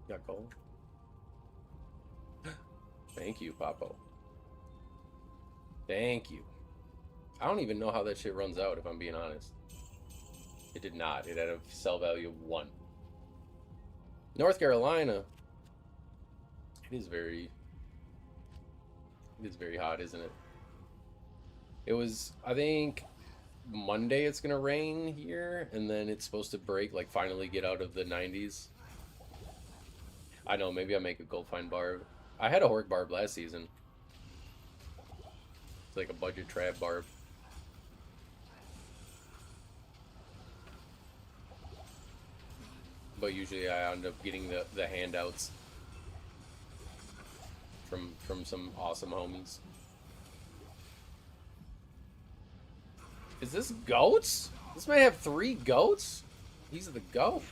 Got gold? Thank you, Papo. Thank you. I don't even know how that shit runs out, if I'm being honest. It did not. It had a sell value of 1. North Carolina. It is very hot, isn't it? It was, I think, Monday it's gonna rain here, and then it's supposed to break, like finally get out of the 90s. I know, maybe I'll make a gold fine barb. I had a Hork barb last season. It's like a budget trap barb. But usually I end up getting the handouts from some awesome homies. Is this goats? This man have 3 goats? He's the goat.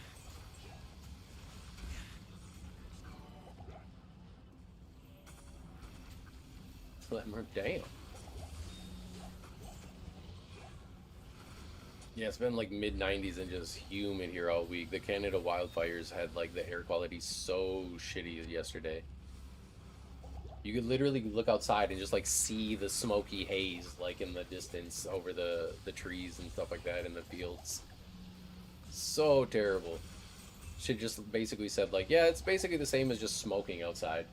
Let him damn. Yeah, it's been like mid-90s and just humid here all week. The Canada wildfires had like the air quality so shitty yesterday. You could literally look outside and just like see the smoky haze like in the distance over the trees and stuff like that in the fields. So terrible. Shit just basically said like, yeah, it's basically the same as just smoking outside.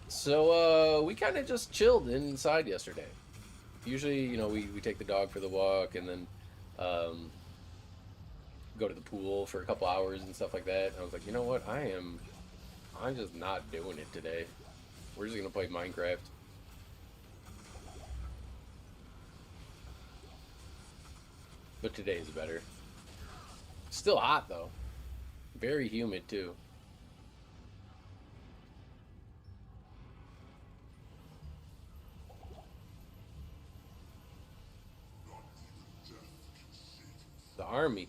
So we kind of just chilled inside yesterday. Usually, you know, we take the dog for the walk and then go to the pool for a couple hours and stuff like that. And I was like, you know what? I'm just not doing it today. We're just gonna play Minecraft. But today is better. Still hot though. Very humid too. The army.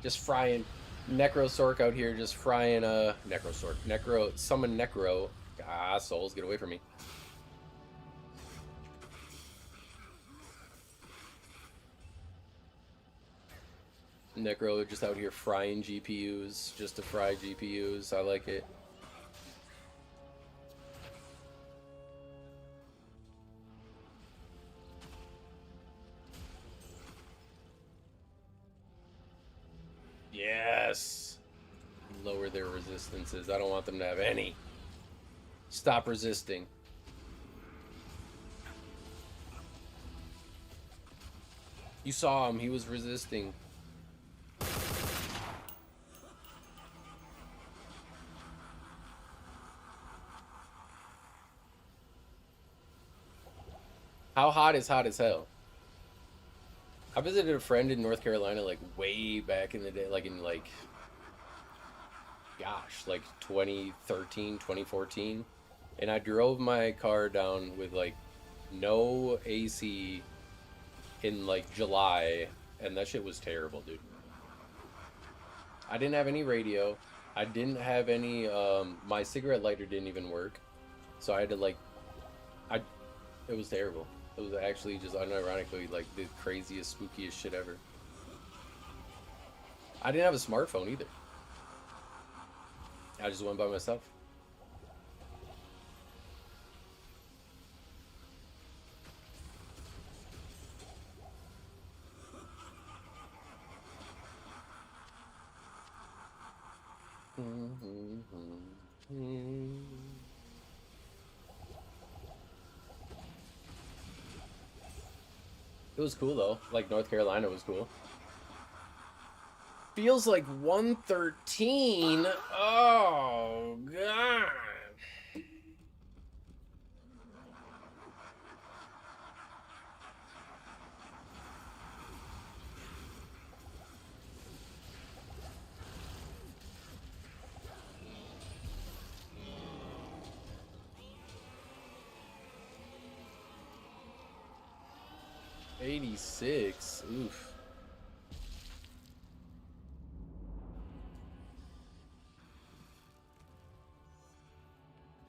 Just frying Necrosork out here just frying Necrosork. Summon Necro. Ah, souls, get away from me. Necro just out here frying GPUs just to fry GPUs. I like it. Yes. Lower their resistances. I don't want them to have any. Stop resisting. You saw him. He was resisting. How hot is hot as hell? I visited a friend in North Carolina like way back in the day, like in like, gosh, like 2013, 2014. And I drove my car down with like no AC in like July, and that shit was terrible, dude. I didn't have any radio. I didn't have any, my cigarette lighter didn't even work. So I had to like, it was terrible. It was actually just unironically like the craziest, spookiest shit ever. I didn't have a smartphone either. I just went by myself. It was cool though. Like North Carolina was cool. Feels like 113. Oh god. $86. Oof.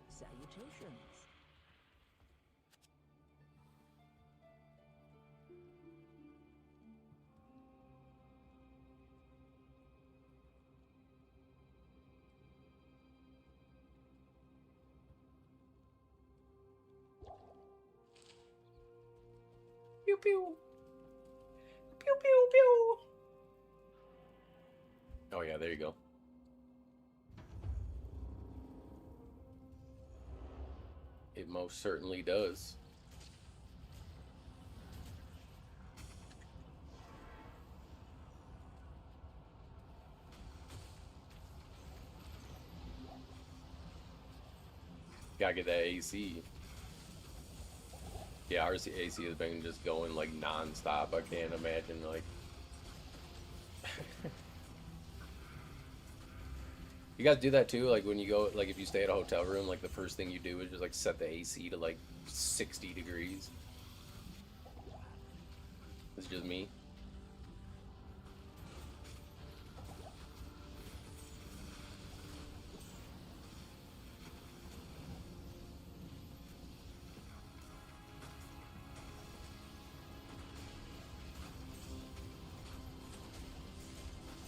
Salutations. Pew pew. Pew pew pew. Oh yeah, there you go. It most certainly does. Gotta get that AC. Yeah, our AC has been just going like non-stop. I can't imagine like you guys do that too? Like when you go, like if you stay at a hotel room, like the first thing you do is just like set the AC to like 60 degrees. It's just me.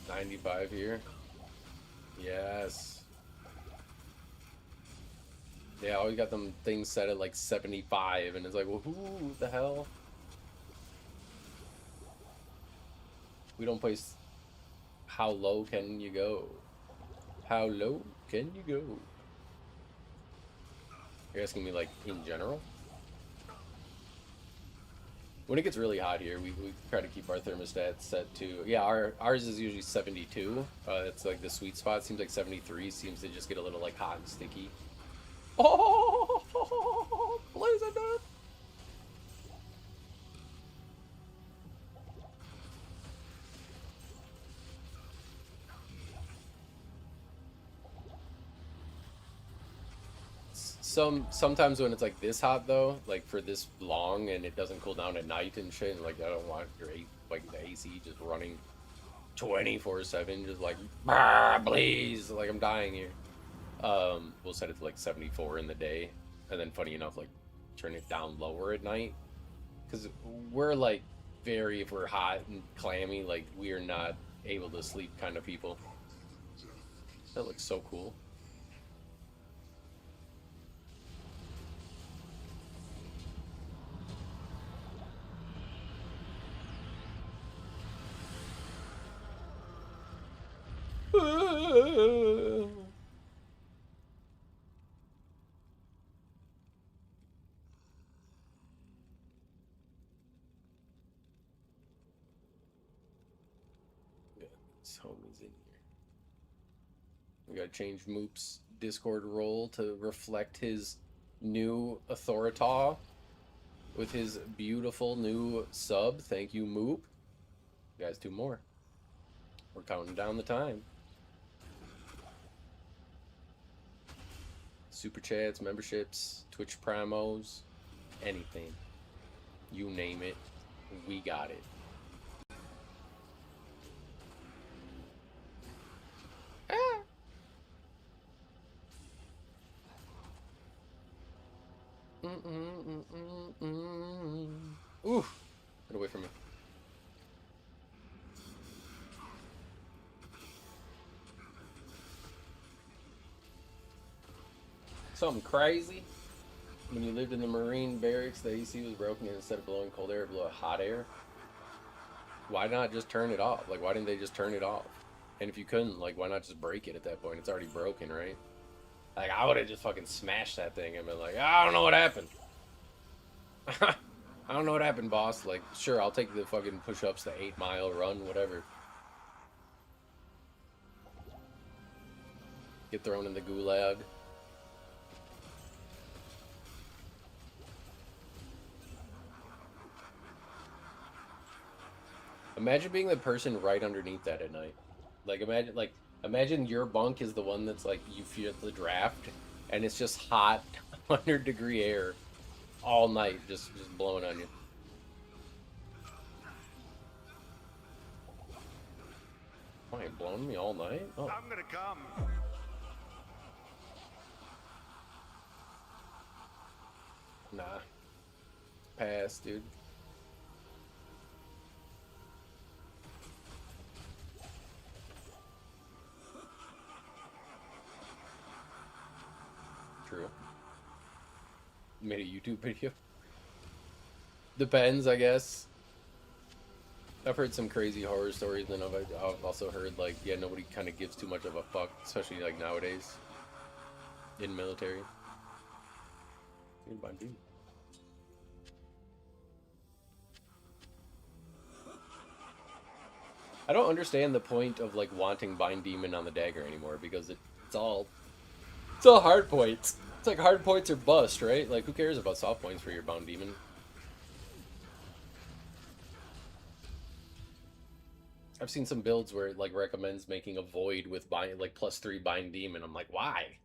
$95 here. Yes. Yeah, I always got them things set at like 75, and it's like, well, who the hell? We don't place. How low can you go? How low can you go? You're asking me like in general? When it gets really hot here, we try to keep our thermostat set to, yeah, ours is usually 72. It's like the sweet spot. Seems like 73 seems to just get a little like hot and sticky. Oh, blaze of death. Sometimes when it's like this hot though, like for this long and it doesn't cool down at night and shit, and like I don't want your like the AC just running 24/7, just like, "Bah, please, like I'm dying here." We'll set it to like 74 in the day, and then funny enough, like turn it down lower at night, because we're like if we're hot and clammy, like we are not able to sleep kind of people. That looks so cool. This homie's in here. We gotta change Moop's Discord role to reflect his new authorita with his beautiful new sub. Thank you, Moop. You guys, 2 more. We're counting down the time. Super chats, memberships, Twitch promos, anything. You name it, we got it. Ah. Ooh, get away from me. Something crazy. When you lived in the Marine barracks, the AC was broken, and instead of blowing cold air, it blew hot air. Why not just turn it off? Like, why didn't they just turn it off? And if you couldn't, like, why not just break it at that point? It's already broken, right? Like, I would have just fucking smashed that thing and been like, I don't know what happened. I don't know what happened, boss. Like, sure, I'll take the fucking push-ups, the 8-mile run, whatever. Get thrown in the gulag. Imagine being the person right underneath that at night. Like, imagine your bunk is the one that's like, you feel the draft, and it's just hot, 100-degree air all night, just blowing on you. Why, you blowing me all night? Oh. I'm gonna come. Nah. Pass, dude. True. Made a YouTube video. Depends, I guess. I've heard some crazy horror stories, and I've also heard, like, yeah, nobody kind of gives too much of a fuck, especially, like, nowadays. In military. Dude. I don't understand the point of, like, wanting Bind Demon on the dagger anymore, because it's all hard points. It's like hard points or bust, right? Like, who cares about soft points for your Bound Demon? I've seen some builds where it, like, recommends making a Void with +3 Bind Demon. I'm like, why?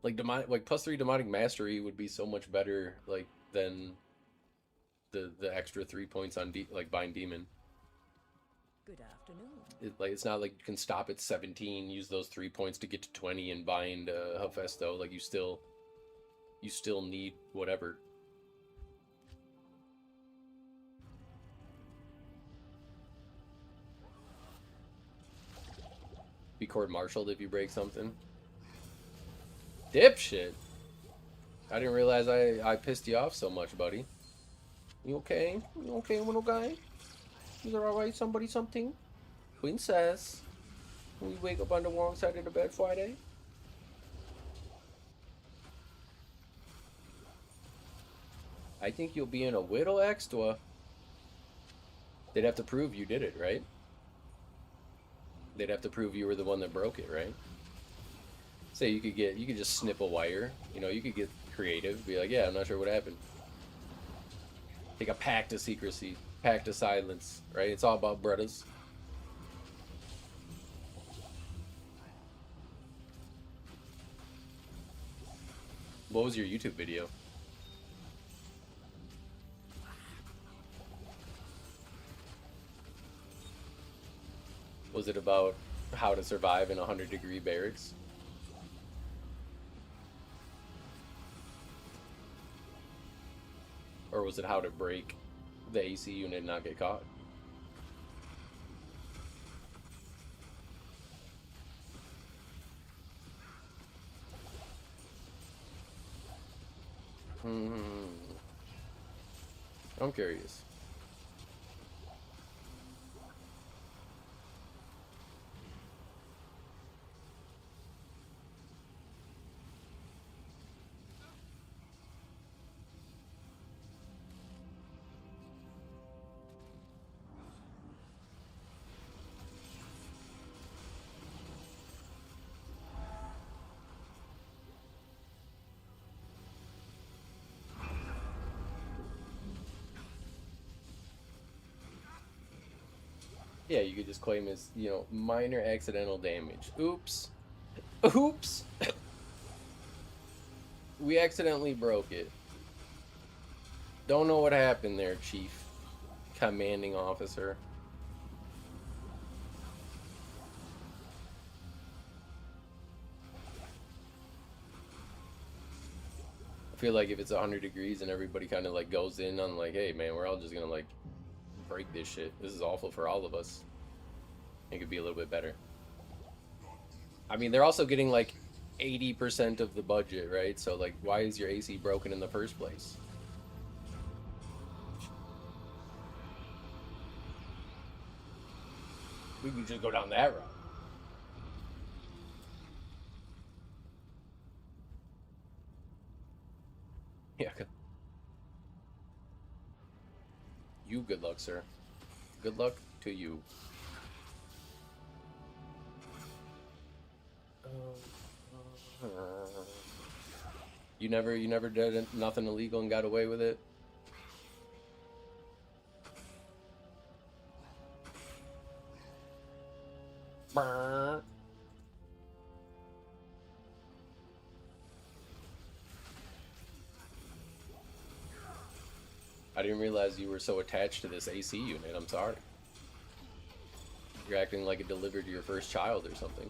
Like, +3 Demonic Mastery would be so much better, like, than the extra 3 points on Bind Demon. Good afternoon. It's not like you can stop at 17, use those 3 points to get to 20 and bind Hephaestus. Like, you still need whatever. Be court-martialed if you break something. Dipshit! I didn't realize I pissed you off so much, buddy. You okay? You okay, little guy? Is it alright, somebody, something? Princess. When we wake up on the wrong side of the bed Friday? I think you'll be in a little extra. They'd have to prove you did it, right? They'd have to prove you were the one that broke it, right? Say you could just snip a wire. You know, you could get creative. Be like, yeah, I'm not sure what happened. Take a pact of secrecy. Pact of silence, right? It's all about brothers. What was your YouTube video? Was it about how to survive in 100-degree barracks? Or was it how to break the AC unit and not get caught? I'm curious. Yeah, you could just claim as, you know, minor accidental damage. Oops. Oops! We accidentally broke it. Don't know what happened there, Chief Commanding Officer. I feel like if it's 100 degrees and everybody kind of like goes in on like, hey man, we're all just gonna like break this shit. This is awful for all of us. It could be a little bit better. I mean, they're also getting like 80% of the budget, right? So like, why is your AC broken in the first place? We could just go down that route. Yeah. You good luck, sir. Good luck to you. You never did nothing illegal and got away with it? I didn't realize you were so attached to this AC unit. I'm sorry. You're acting like it delivered your first child or something.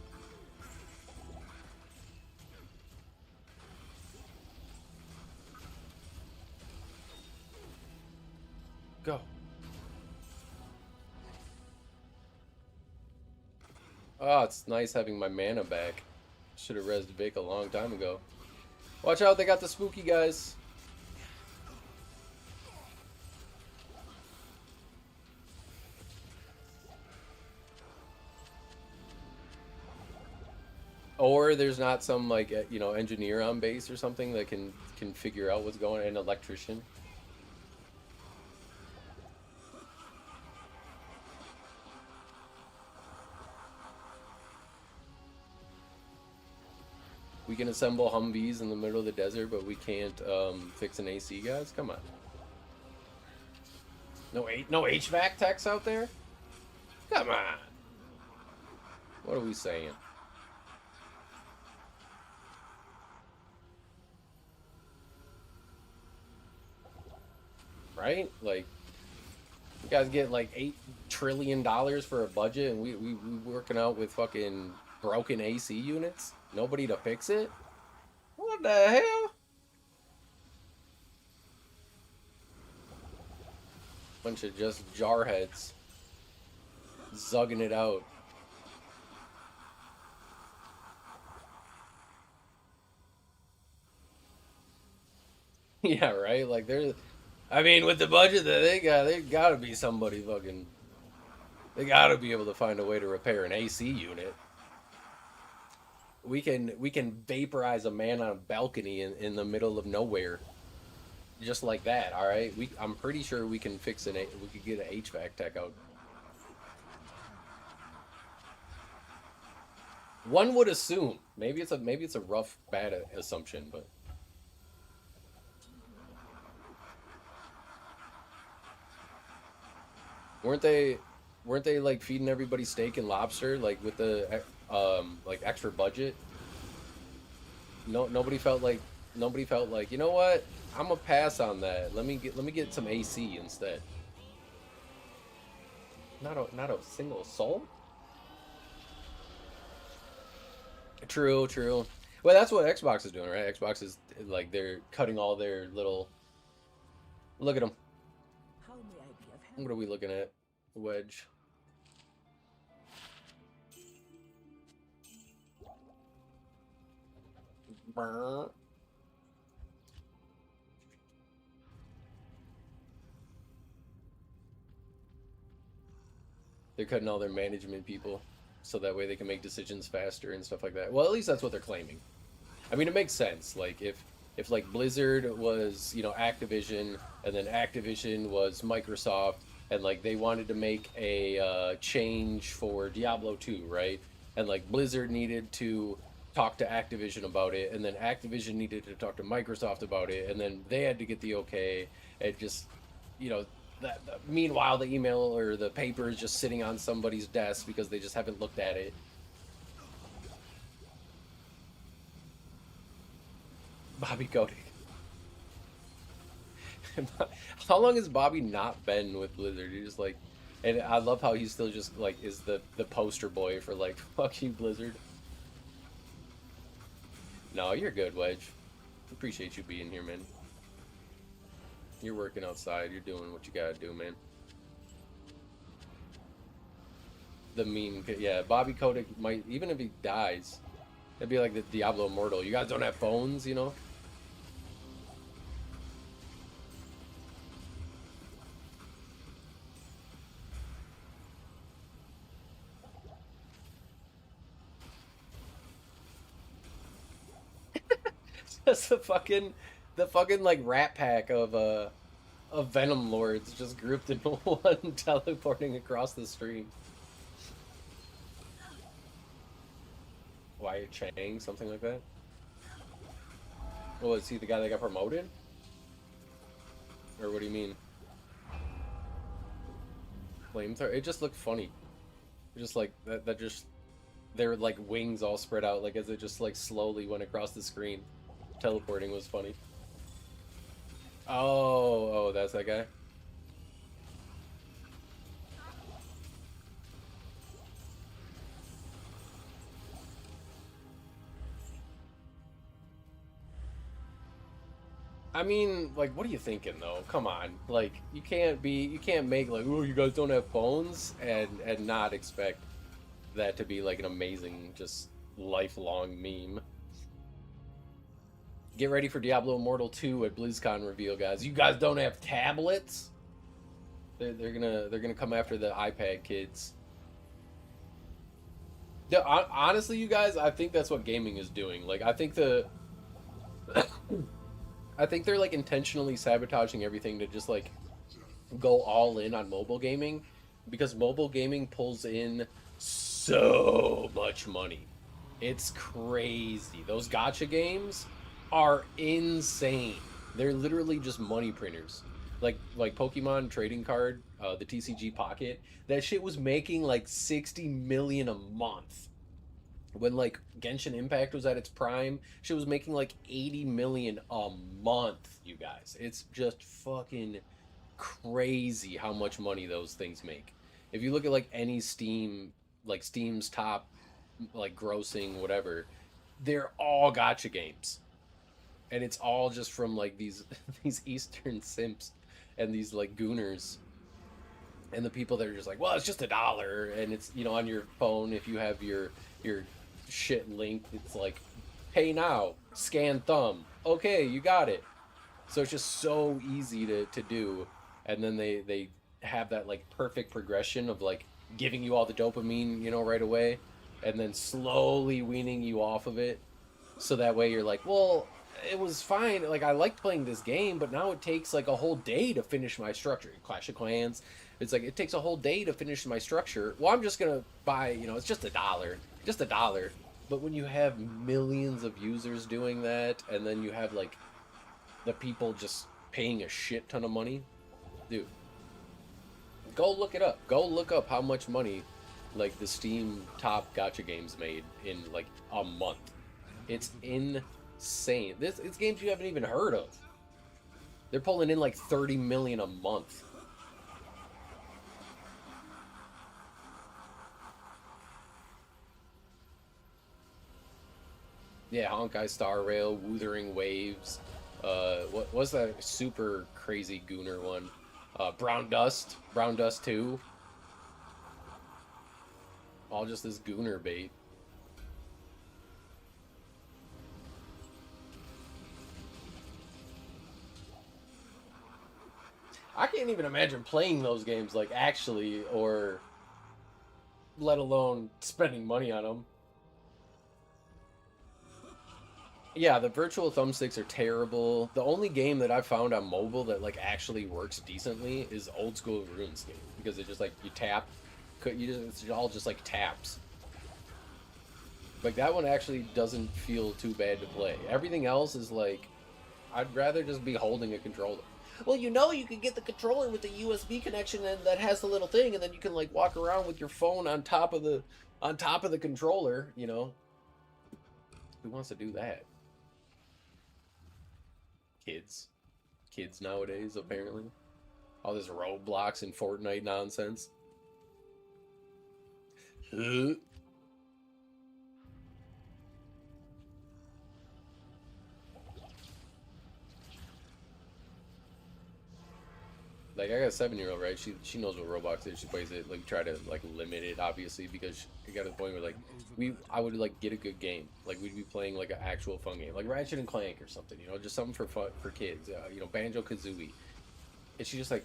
Go. Oh, it's nice having my mana back. Should have rezzed Vic a long time ago. Watch out, they got the spooky guys. Or there's not some like you know, engineer on base or something that can figure out what's going on, an electrician. We can assemble Humvees in the middle of the desert, but we can't fix an AC, guys? Come on. No HVAC techs out there? Come on. What are we saying? Right? Like, you guys get like $8 trillion for a budget, and we working out with fucking broken AC units? Nobody to fix it? What the hell? Bunch of just jarheads zugging it out. Yeah, right? Like, there's... I mean, with the budget that they gotta be somebody fucking... They gotta be able to find a way to repair an AC unit. We can vaporize a man on a balcony in the middle of nowhere. Just like that, alright? I'm pretty sure we can fix we could get an HVAC tech out. One would assume. Maybe it's a rough, bad assumption, but... Weren't they like feeding everybody steak and lobster like with the like extra budget? Nobody felt like, you know what? I'm gonna pass on that. Let me get some AC instead. Not a single soul? True, true. Well, that's what Xbox is doing, right? Xbox is like they're cutting all their little. Look at them. How may I be of help? What are we looking at? Wedge. Brr. They're cutting all their management people so that way they can make decisions faster and stuff like that. Well, at least that's what they're claiming. I mean, it makes sense. Like if like Blizzard was, Activision, and then Activision was Microsoft, and like they wanted to make a change for Diablo 2, right? And like Blizzard needed to talk to Activision about it, and then Activision needed to talk to Microsoft about it, and then they had to get the okay. And just, you know, meanwhile the email or the paper is just sitting on somebody's desk because they just haven't looked at it. Bobby Kotick. How long has Bobby not been with Blizzard? He just like, and I love how he still just like is the poster boy for like fuck you Blizzard. No, you're good, Wedge. Appreciate you being here, man. You're working outside. You're doing what you gotta do, man. The meme, yeah. Bobby Kotick might, even if he dies, it'd be like the Diablo Immortal. You guys don't have phones, you know? Just the fucking like rat pack of Venom Lords just grouped in one, teleporting across the stream. Wyatt Chang, something like that. Well, is he the guy that got promoted? Or what do you mean? Flamethrower? It just looked funny. Just like that just their like wings all spread out like as it just like slowly went across the screen. Teleporting was funny. Oh, that's that guy. I mean, like, what are you thinking though? Come on, like, you can't make like, oh, you guys don't have phones, and not expect that to be like an amazing, just lifelong meme. Get ready for Diablo Immortal 2 at BlizzCon reveal, guys. You guys don't have tablets? They're gonna come after the iPad kids. Yeah, honestly, you guys, I think that's what gaming is doing. Like, I think I think they're like intentionally sabotaging everything to just like go all in on mobile gaming, because mobile gaming pulls in so much money. It's crazy. Those gacha games are insane. They're literally just money printers. Like Pokemon trading card, the TCG Pocket, that shit was making like 60 million a month. When like Genshin Impact was at its prime, shit was making like 80 million a month, you guys. It's just fucking crazy how much money those things make. If you look at like any Steam, like Steam's top like grossing whatever, they're all gacha games. And it's all just from like these these Eastern simps and these like gooners and the people that are just like, well, it's just $1, and it's, on your phone, if you have your shit linked, it's like, pay now, scan thumb, okay, you got it. So it's just so easy to do, and then they have that like perfect progression of like giving you all the dopamine, right away, and then slowly weaning you off of it, so that way you're like, well, it was fine. Like, I liked playing this game, but now it takes like a whole day to finish my structure. Clash of Clans, it's like it takes a whole day to finish my structure. Well, I'm just gonna buy, it's just $1. But when you have millions of users doing that, and then you have like the people just paying a shit ton of money, dude, go look it up. Go look up how much money like the Steam top gacha games made in like a month. It's insane. It's games you haven't even heard of. They're pulling in like 30 million a month. Yeah, Honkai Star Rail, Wuthering Waves. What was that super crazy Gooner one? Brown Dust, Brown Dust 2. All just this Gooner bait. I can't even imagine playing those games, like, actually, or let alone spending money on them. Yeah, the virtual thumbsticks are terrible. The only game that I've found on mobile that, like, actually works decently is old school RuneScape, because it just, like, you tap, it's all just, like, taps. Like, that one actually doesn't feel too bad to play. Everything else is, like, I'd rather just be holding a controller. Well, you know, you can get the controller with the USB connection and that has the little thing, and then you can like walk around with your phone on top of the controller. You know, who wants to do that? Kids nowadays apparently. All this Roblox and Fortnite nonsense. Like, I got a 7-year-old, right? She knows what Roblox is. She plays it. Like, try to like limit it, obviously, because it got to the point where like I would like get a good game. Like, we'd be playing like an actual fun game, like Ratchet and Clank or something. You know, just something for fun for kids. You know, Banjo Kazooie. And she just like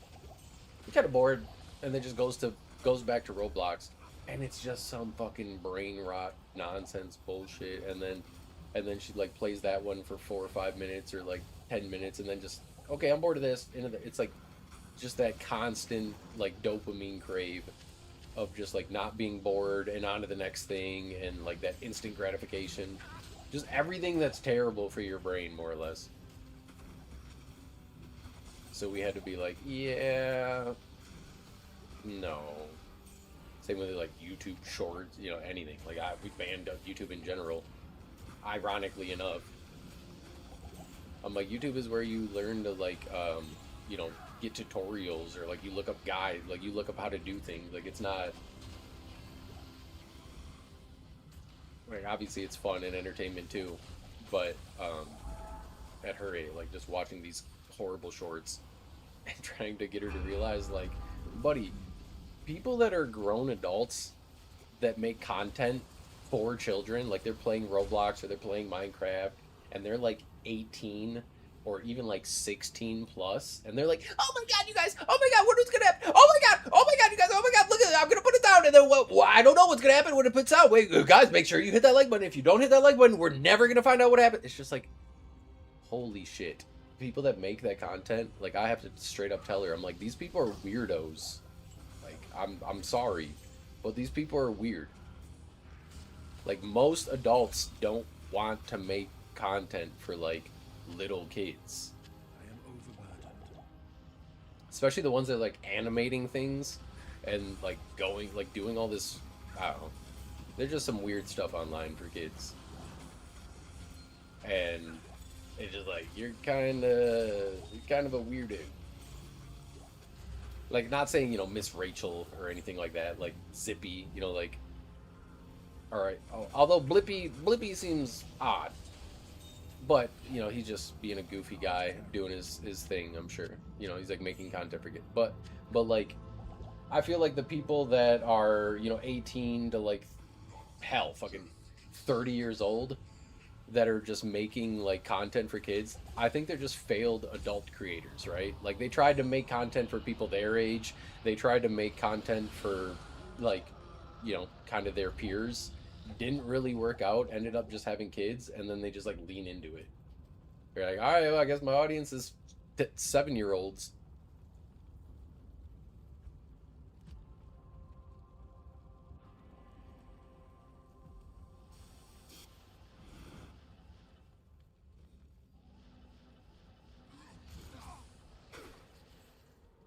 kind of bored, and then just goes back to Roblox, and it's just some fucking brain rot nonsense bullshit. And then she like plays that one for 4 or 5 minutes or like 10 minutes, and then just okay, I'm bored of this. And it's like just that constant like dopamine crave of just like not being bored and on to the next thing, and like that instant gratification, just everything that's terrible for your brain, more or less. So we had to be like, yeah, no. Same with like YouTube shorts, you know, anything. Like we banned YouTube in general, ironically enough. I'm like, YouTube is where you learn to like you know, get tutorials, or like you look up guides, like you look up how to do things. Like, it's not like, obviously it's fun and entertainment too, but at her age, like just watching these horrible shorts and trying to get her to realize, like, buddy, people that are grown adults that make content for children, like they're playing Roblox or they're playing Minecraft, and they're like 18 or even like 16 plus, and they're like, oh my god, you guys, oh my god, what is gonna happen, oh my god, you guys, oh my god, look at it, I'm gonna put it down, and then what, I don't know what's gonna happen when it puts out. Wait, guys, make sure you hit that like button. If you don't hit that like button, we're never gonna find out what happened. It's just like, holy shit. People that make that content, like, I have to straight up tell her, I'm like, these people are weirdos. Like, I'm sorry, but these people are weird. Like, most adults don't want to make content for like little kids. I am overburdened. Especially the ones that are like animating things and like doing all this, I don't know. There's just some weird stuff online for kids. And it's just like, you're kind of a weirdo. Like, not saying, you know, Miss Rachel or anything like that, like Zippy, you know, like, all right. Although Blippy seems odd, but you know, he's just being a goofy guy doing his thing. I'm sure, you know, he's like making content for kids. But like, I feel like the people that are, you know, 18 to like, hell, fucking 30 years old, that are just making like content for kids, I think they're just failed adult creators, right? Like, they tried to make content for people their age. They tried to make content for like, you know, kind of their peers. Didn't really work out, ended up just having kids, and then they just like lean into it. They're like, all right, well, I guess my audience is 7-year-olds.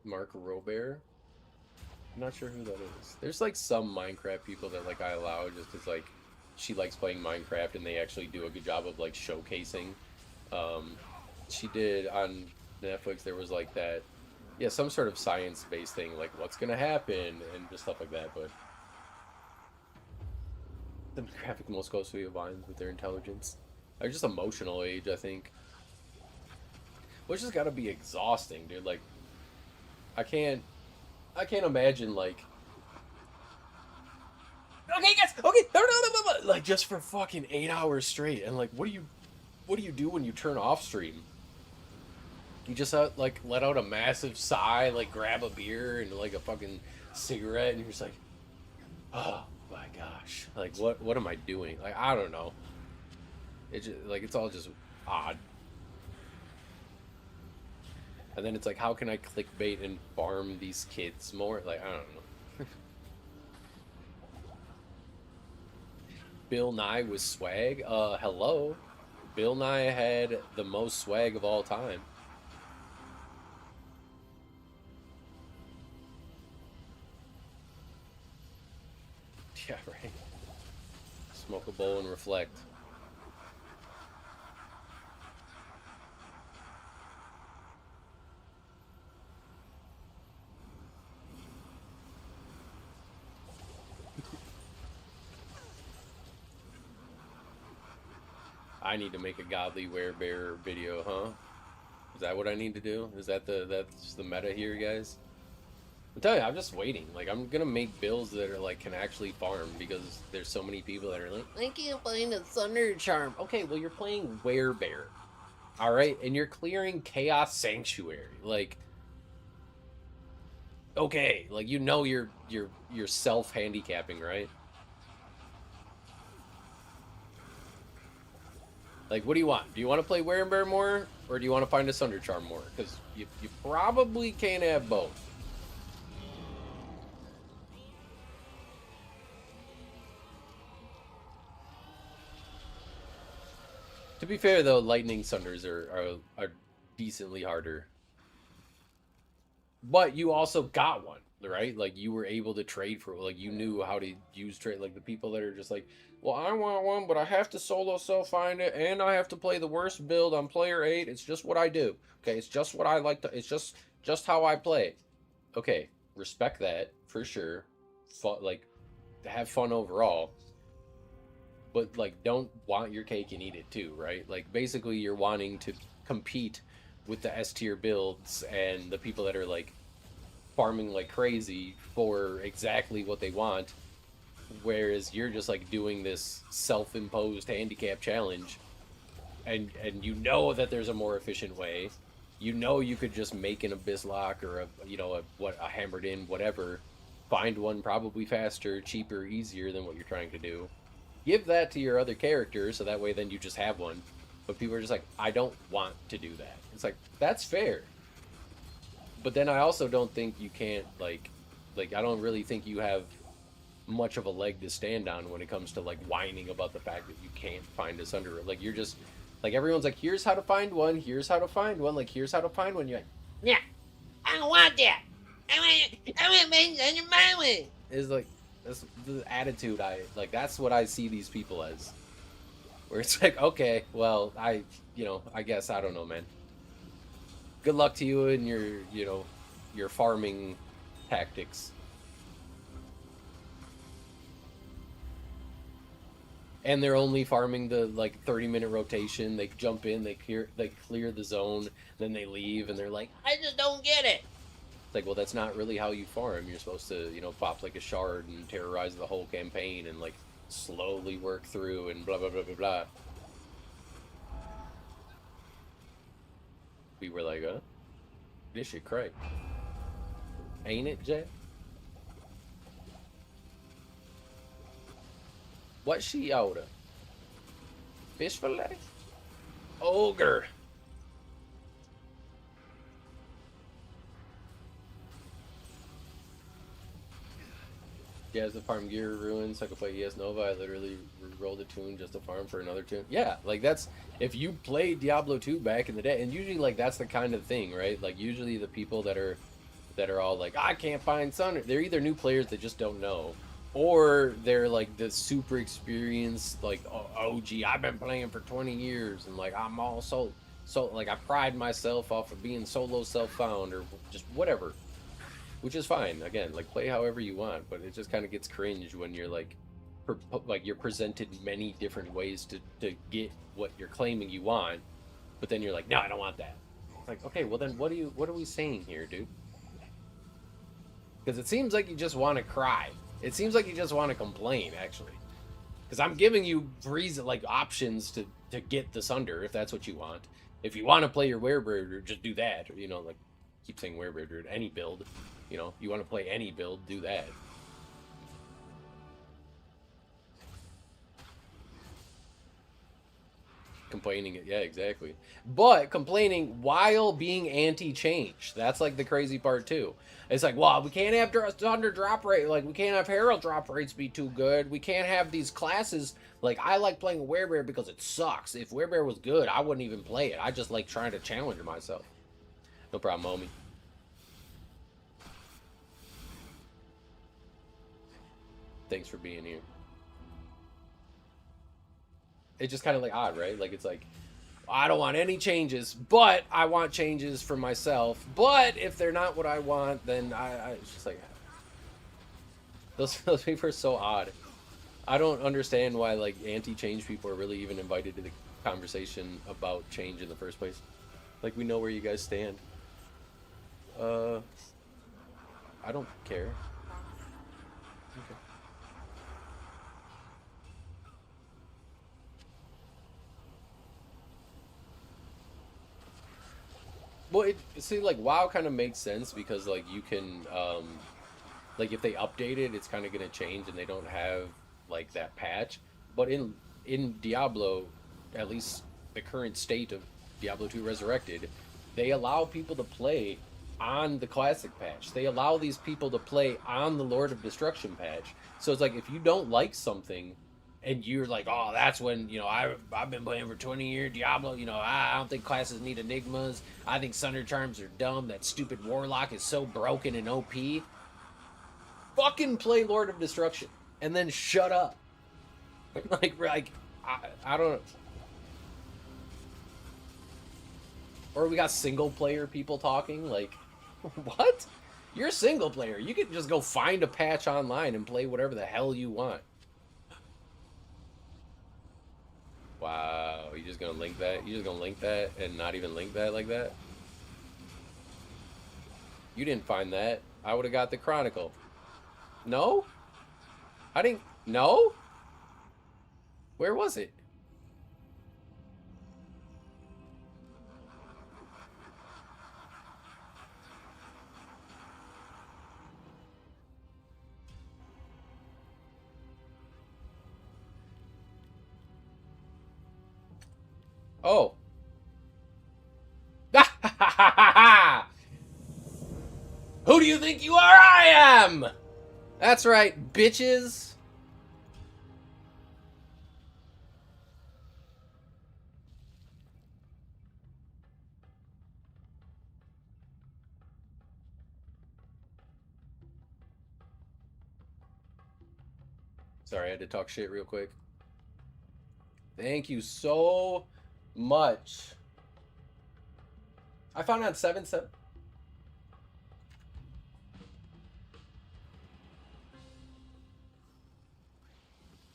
Mark Robert. I'm not sure who that is. There's like some Minecraft people that like I allow just as like, she likes playing Minecraft and they actually do a good job of like showcasing. She did on Netflix, there was like that, yeah, some sort of science-based thing, like what's gonna happen and just stuff like that. But demographic most closely aligns with their intelligence. Or just emotional age, I think. Which has got to be exhausting, dude. Like, I can't imagine, like, okay, guys, okay, no, like, just for fucking 8 hours straight. And, like, what do you do when you turn off stream? You just, like, let out a massive sigh, like, grab a beer and, like, a fucking cigarette, and you're just like, oh, my gosh. Like, what am I doing? Like, I don't know. It's just, like, it's all just odd. And then it's like, how can I clickbait and farm these kids more? Like, I don't know. Bill Nye with swag? Hello. Bill Nye had the most swag of all time. Yeah, right. Smoke a bowl and reflect. I need to make a godly werebear video, huh? Is that what I need to do? Is that that's the meta here, guys? I'm telling you, I'm just waiting. Like, I'm gonna make builds that are like can actually farm because there's so many people that are like, I can't find a Thunder Charm. Okay, well you're playing werebear, all right, and you're clearing Chaos Sanctuary. Like, okay, like you know you're self handicapping, right? Like, what do you want? Do you want to play Werebear more, or do you want to find a Thunder Charm more? Because you probably can't have both. To be fair, though, Lightning Thunders are decently harder. But you also got one, right? Like, you were able to trade for, like, you knew how to use trade. Like, the people that are just like, well, I want one, but I have to solo self-find it, and I have to play the worst build on player 8. It's just what I do. Okay, it's just what I like to, it's just how I play. Okay, respect that, for sure. Like, have fun overall. But, like, don't want your cake and eat it, too, right? Like, basically, you're wanting to compete with the S-tier builds and the people that are, like, farming like crazy for exactly what they want, whereas you're just like doing this self-imposed handicap challenge, and you know that there's a more efficient way. You know you could just make an abyss lock or a hammered in whatever, find one probably faster, cheaper, easier than what you're trying to do. Give that to your other character so that way then you just have one. But people are just like, I don't want to do that. It's like, that's fair. But then I also don't think you can't, like I don't really think you have much of a leg to stand on when it comes to, like, whining about the fact that you can't find a Sunder. Like, you're just, like, everyone's like, here's how to find one, here's how to find one, like, here's how to find one. You're like, yeah, I don't want that. I want my Sunder my way. It's like, that's the attitude like, that's what I see these people as. Where it's like, okay, well, I guess, I don't know, man. Good luck to you and your farming tactics. And they're only farming the, like, 30-minute rotation. They jump in, they clear the zone, then they leave, and they're like, I just don't get it. It's like, well, that's not really how you farm. You're supposed to, pop like a shard and terrorize the whole campaign and, like, slowly work through and blah, blah, blah, blah, blah. We were like, this shit crack. Ain't it, Jay? What she order? Fish fillet? Ogre. Yeah, as the farm gear ruined, so I could play ES Nova. I literally rolled a tune just to farm for another tune. Yeah, like, that's, if you played Diablo 2 back in the day, and usually, like, that's the kind of thing, right? Like, usually the people that are all like, I can't find Thunder, they're either new players that just don't know, or they're like the super experienced, like, OG, I've been playing for 20 years, and, like, I'm all so like, I pride myself off of being solo self-found, or just whatever. Which is fine. Again, like, play however you want, but it just kind of gets cringe when you're like, like you're presented many different ways to get what you're claiming you want, but then you're like, no, I don't want that. It's like, okay, well then what are we saying here, dude? Because it seems like you just want to cry. It seems like you just want to complain, actually. Because I'm giving you reason, like options to get the Sunder if that's what you want. If you want to play your Werebearder, just do that. Or, you know, like keep saying Werebearder, any build. You know, you want to play any build, do that. Complaining, yeah, exactly. But complaining while being anti-change. That's like the crazy part too. It's like, well, we can't have Thunder drop rate, like we can't have Herald drop rates be too good. We can't have these classes. Like, I like playing Werebear because it sucks. If Werebear was good, I wouldn't even play it. I just like trying to challenge myself. No problem, homie. Thanks for being here. It's just kind of like odd, right? Like, it's like, I don't want any changes, but I want changes for myself. But if they're not what I want, then it's just like, those people are so odd. I don't understand why, like, anti-change people are really even invited to the conversation about change in the first place. Like, we know where you guys stand. I don't care. Okay. Well, see, like, WoW kind of makes sense because, like, you can, like, if they update it, it's kind of going to change and they don't have, like, that patch. But in Diablo, at least the current state of Diablo 2 Resurrected, they allow people to play on the Classic patch. They allow these people to play on the Lord of Destruction patch. So it's like, if you don't like something, and you're like, oh, that's when, you know, I've been playing for 20 years, Diablo, you know, I don't think classes need enigmas. I think Sunder Charms are dumb. That stupid Warlock is so broken and OP. Fucking play Lord of Destruction. And then shut up. like I don't know. Or we got single player people talking, like, what? You're a single player. You can just go find a patch online and play whatever the hell you want. Wow, you just gonna link that? You just gonna link that and not even link that like that? You didn't find that. I would have got the Chronicle. No? I didn't... No? Where was it? Oh. Who do you think you are? I am! That's right, bitches. Sorry, I had to talk shit real quick. Thank you so much. I found out 7-7.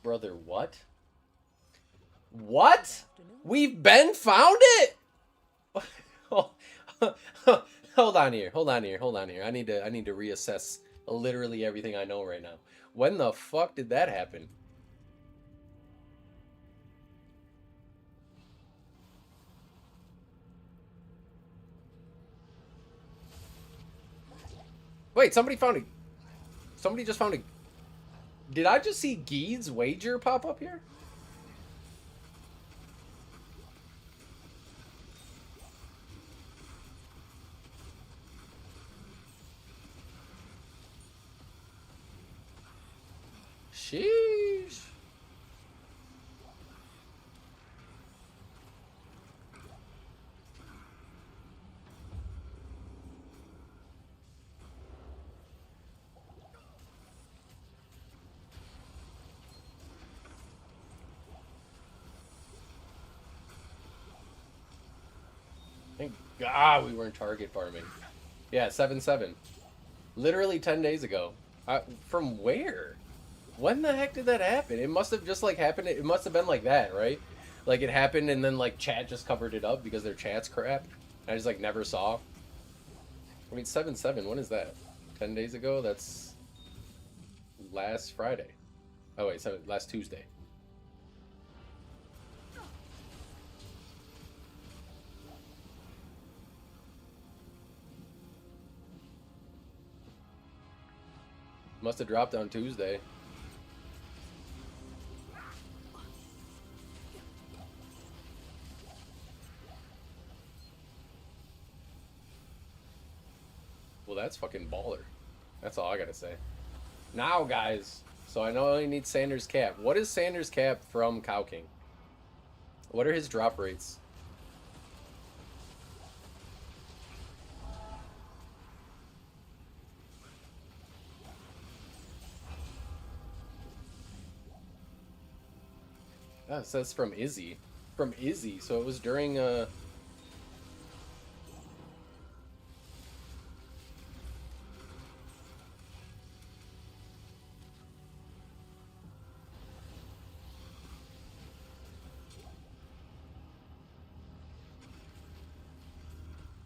Brother, what? What? We've been found it? Hold on here. I need to reassess literally everything I know right now. When the fuck did that happen? Wait, somebody just found a... Did I just see Geed's wager pop up here? Sheesh. Thank God we weren't target farming. Yeah, 7-7. Literally 10 days ago. From where? When the heck did that happen? It must have just like happened. It must have been like that, right? Like it happened and then like chat just covered it up because their chat's crap. I just like never saw. I mean 7/7, when is that? 10 days ago? That's last Friday. Oh wait, last Tuesday. Must have dropped on Tuesday. Well, that's fucking baller. That's all I gotta say. Now, guys, so I know I only need Sanders Cap. What is Sanders Cap from Cow King? What are his drop rates? Oh, it says from Izzy. From Izzy, so it was during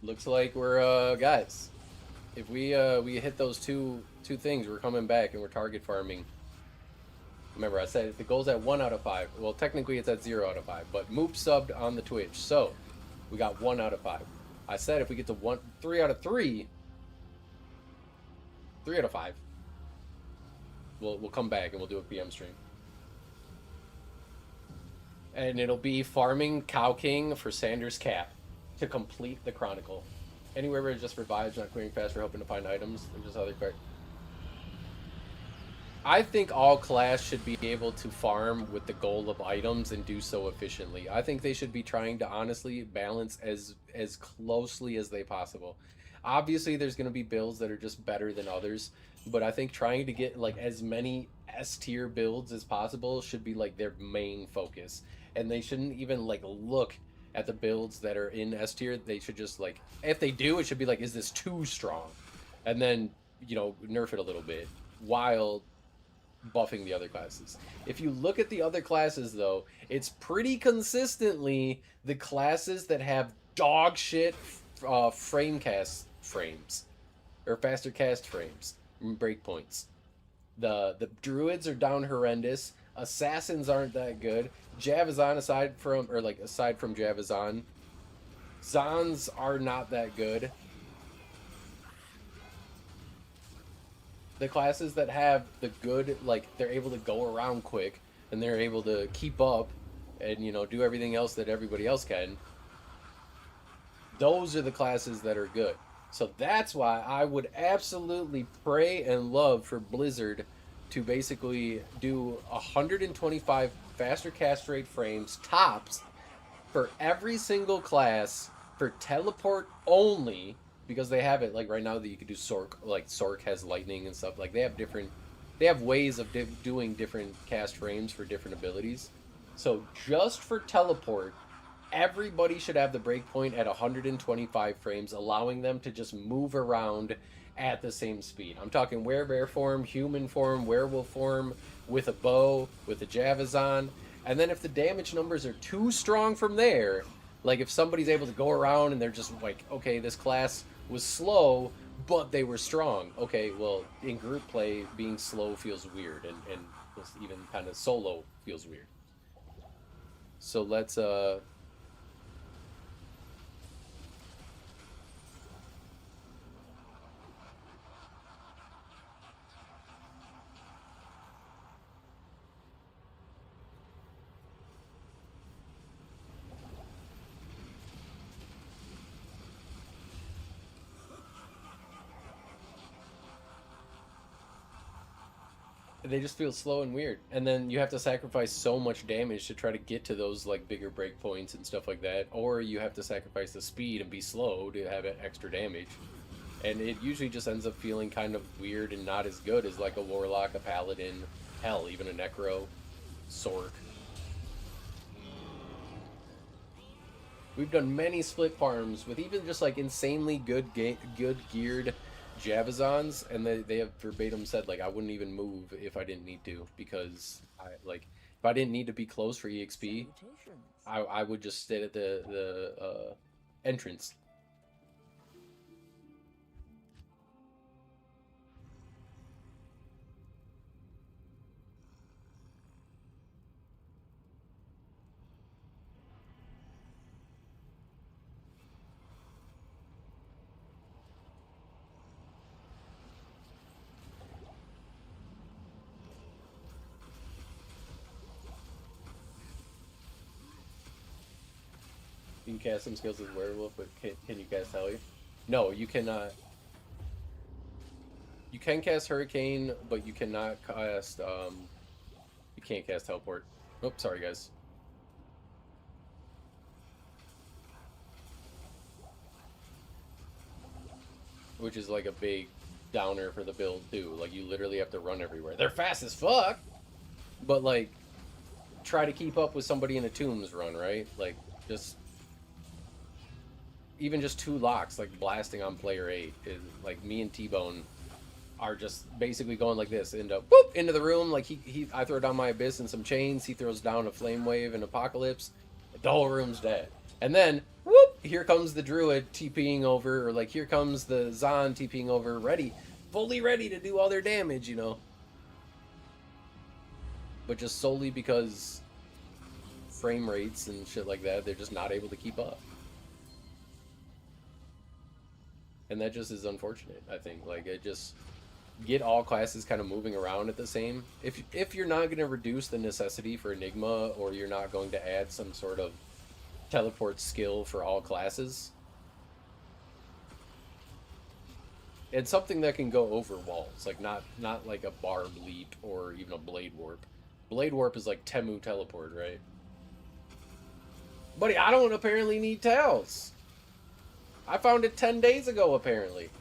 looks like we're guys. If we hit those two things, we're coming back and we're target farming. Remember, I said if the goal's at 1 out of 5. Well, technically it's at 0 out of 5, but Moop subbed on the Twitch, so we got 1 out of 5. I said if we get to 3 out of 3, 3 out of 5, we'll come back and we'll do a PM stream. And it'll be farming Cow King for Sanders Cap to complete the Chronicle. Anywhere where it just revives, not clearing fast, for hoping to find items. There's just other quick. I think all class should be able to farm with the goal of items and do so efficiently. I think they should be trying to honestly balance as closely as they possible. Obviously, there's going to be builds that are just better than others, but I think trying to get like as many S tier builds as possible should be like their main focus. And they shouldn't even like look at the builds that are in S tier. They should just like, if they do, it should be like, is this too strong? And then, you know, nerf it a little bit while buffing the other classes. If you look at the other classes though, it's pretty consistently the classes that have dog shit frame cast frames or faster cast frames, breakpoints. The druids are down horrendous. Assassins aren't that good. Javazan aside from Javazan, Zons are not that good. The classes that have the good, like, they're able to go around quick and they're able to keep up and, you know, do everything else that everybody else can, those are the classes that are good. So that's why I would absolutely pray and love for Blizzard to basically do 125 faster cast rate frames tops for every single class for teleport only, because they have it like right now that you could do Sork, like Sork has lightning and stuff. Like they have ways of doing different cast frames for different abilities. So just for teleport, everybody should have the breakpoint at 125 frames, allowing them to just move around at the same speed. I'm talking werebear form, human form, werewolf form, with a bow, with a Javazan. And then if the damage numbers are too strong from there, like if somebody's able to go around and they're just like, okay, this class was slow, but they were strong. Okay, well, in group play, being slow feels weird, and even kind of solo feels weird. So let's they just feel slow and weird, and then you have to sacrifice so much damage to try to get to those like bigger breakpoints and stuff like that, or you have to sacrifice the speed and be slow to have extra damage, and it usually just ends up feeling kind of weird and not as good as like a warlock, a paladin, hell, even a necro, sork. We've done many split farms with even just like insanely good geared Javazons, and they have verbatim said like I wouldn't even move if I didn't need to, because if I didn't need to be close for EXP, Salutations. I would just sit at the entrance. You can cast some skills as a werewolf, but can you cast Helly? No, you cannot. You can cast Hurricane, but you cannot cast, you can't cast Teleport. Oh, sorry, guys. Which is like a big downer for the build, too. Like, you literally have to run everywhere. They're fast as fuck! But, like, try to keep up with somebody in a Tombs run, right? Like, just... Even just 2 locks, like, blasting on player 8 is, like, me and T-Bone are just basically going like this into the room. Like I throw down my Abyss and some chains, he throws down a Flame Wave and Apocalypse, the whole room's dead. And then whoop, here comes the Druid TPing over, or like here comes the Zon TPing over, fully ready to do all their damage, you know. But just solely because frame rates and shit like that, they're just not able to keep up. And that just is unfortunate, I think. Like, it just... Get all classes kind of moving around at the same. If you're not going to reduce the necessity for Enigma, or you're not going to add some sort of teleport skill for all classes, and something that can go over walls, like not like a barb leap or even a blade warp. Blade warp is like Temu teleport, right? Buddy, I don't apparently need tails. I found it 10 days ago, apparently.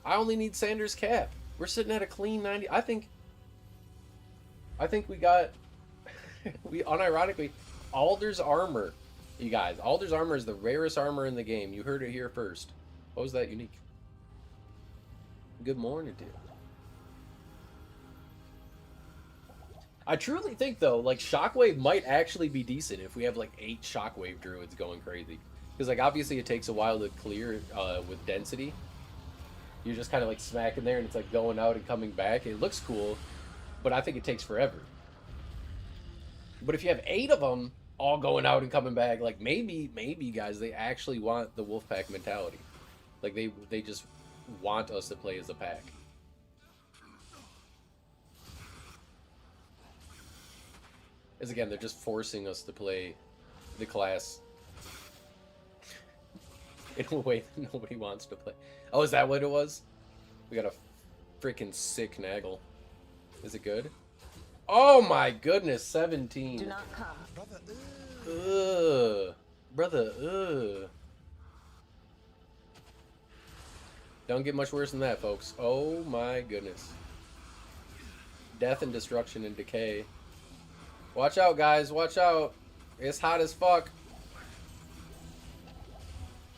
I only need Sanders Cap. We're sitting at a clean 90. I think we got... we unironically... Alder's Armor. You guys, Alder's Armor is the rarest armor in the game. You heard it here first. What was that unique? Good morning, dude. I truly think, though, like, Shockwave might actually be decent if we have, like, 8 Shockwave Druids going crazy. Because, like, obviously it takes a while to clear with density. You're just kind of like smacking there and it's like going out and coming back. It looks cool, but I think it takes forever. But if you have 8 of them all going out and coming back, like maybe guys, they actually want the Wolfpack mentality. Like they just want us to play as a pack. As again, they're just forcing us to play the class in a way that nobody wants to play. Oh, is that what it was? We got a freaking sick Naggle. Is it good? Oh my goodness, 17. Do not come. Brother, Ugh. Brother, ugh. Don't get much worse than that, folks. Oh my goodness. Death and destruction and decay. Watch out, guys. Watch out. It's hot as fuck.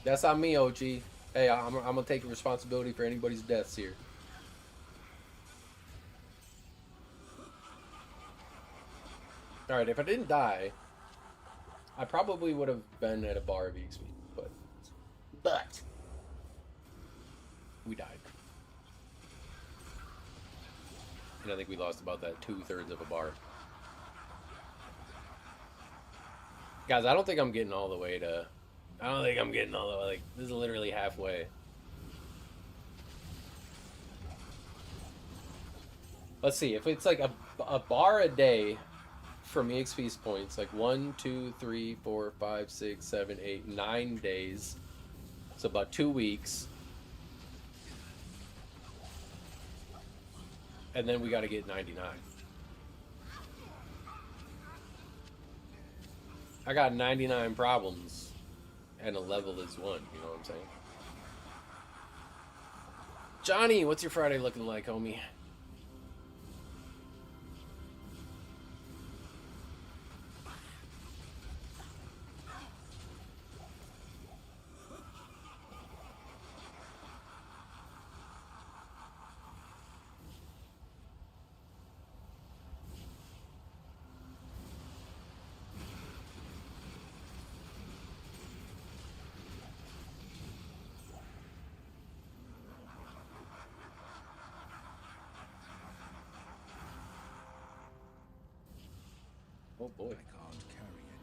That's on me, OG. Hey, I'm gonna take responsibility for anybody's deaths here. Alright, if I didn't die, I probably would have been at a bar of EXP, but we died. And I think we lost about that 2/3 of a bar. Guys, I don't think I'm getting all the way to... I don't think I'm getting all the way. Like, this is literally halfway. Let's see. If it's like a bar a day from EXP points, like 1, 2, 3, 4, 5, 6, 7, 8, 9 days. So about 2 weeks. And then we got to get 99. I got 99 problems, and a level is 1, you know what I'm saying? Johnny, what's your Friday looking like, homie? Oh boy. I can't carry anymore.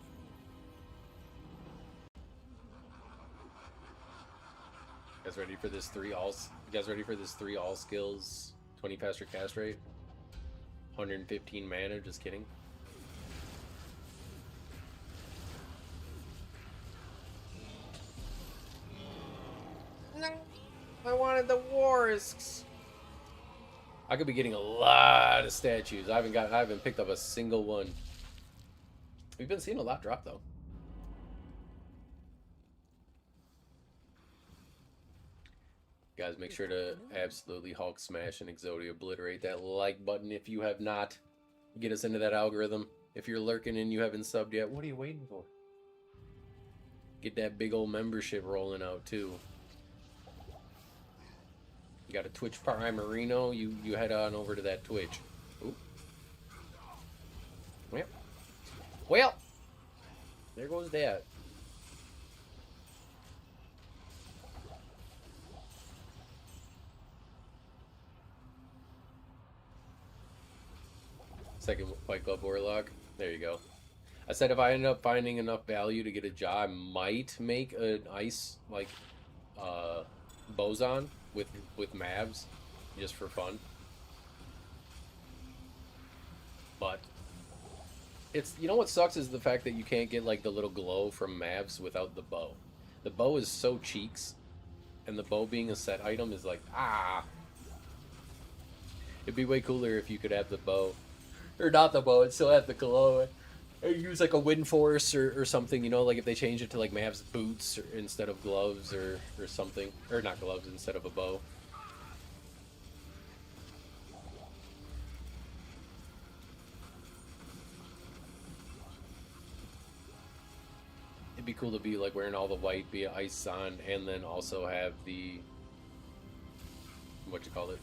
You guys ready for this You guys ready for this 3 all skills, 20 faster cast rate, 115 mana? Just kidding. No, I wanted the Warisks. I could be getting a lot of statues. I haven't picked up a single one. We've been seeing a lot drop though. Guys, make sure to absolutely Hulk smash and Exodia obliterate that like button if you have not. Get us into that algorithm. If you're lurking and you haven't subbed yet, what are you waiting for? Get that big old membership rolling out too. You got a Twitch Primerino, you head on over to that Twitch. Ooh. Well, there goes that. Second Fight Club Warlock. There you go. I said if I end up finding enough value to get a jaw, I might make an ice like boson with Mavs just for fun. But it's, you know what sucks is the fact that you can't get like the little glow from Mavs without the bow. The bow is so cheeks, and the bow being a set item is like, ah. It'd be way cooler if you could have the bow, or not the bow, and still have the glow. Or use like a wind force or something, you know, like if they change it to like Mav's boots instead of gloves or something, or not gloves instead of a bow. It'd be cool to be like wearing all the white, be an ice on, and then also have the, what you call it?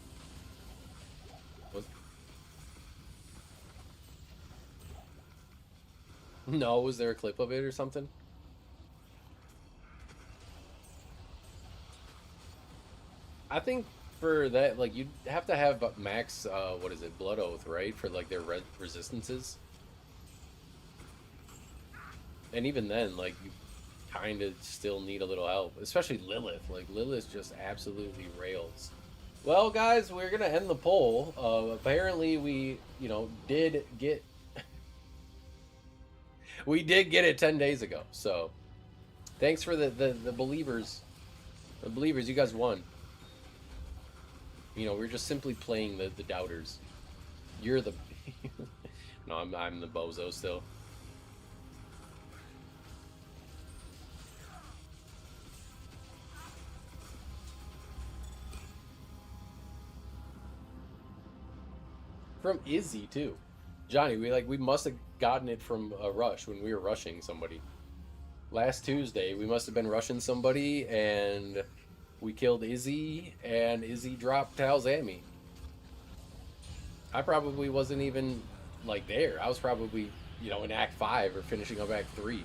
What? No, was there a clip of it or something? I think for that, like, you'd have to have max, what is it, Blood Oath, right? For, like, their resistances. And even then, like, you kind of still need a little help. Especially Lilith. Like, Lilith just absolutely rails. Well, guys, we're going to end the poll. Apparently, we, you know, did get... we did get it 10 days ago. So, thanks for the believers. The believers, you guys won. You know, we're just simply playing the doubters. You're the... no, I'm the bozo still. From Izzy too, Johnny. We must have gotten it from a rush when we were rushing somebody. Last Tuesday, we must have been rushing somebody, and we killed Izzy, and Izzy dropped Talzami. I probably wasn't even like there. I was probably, you know, in Act 5 or finishing up Act 3.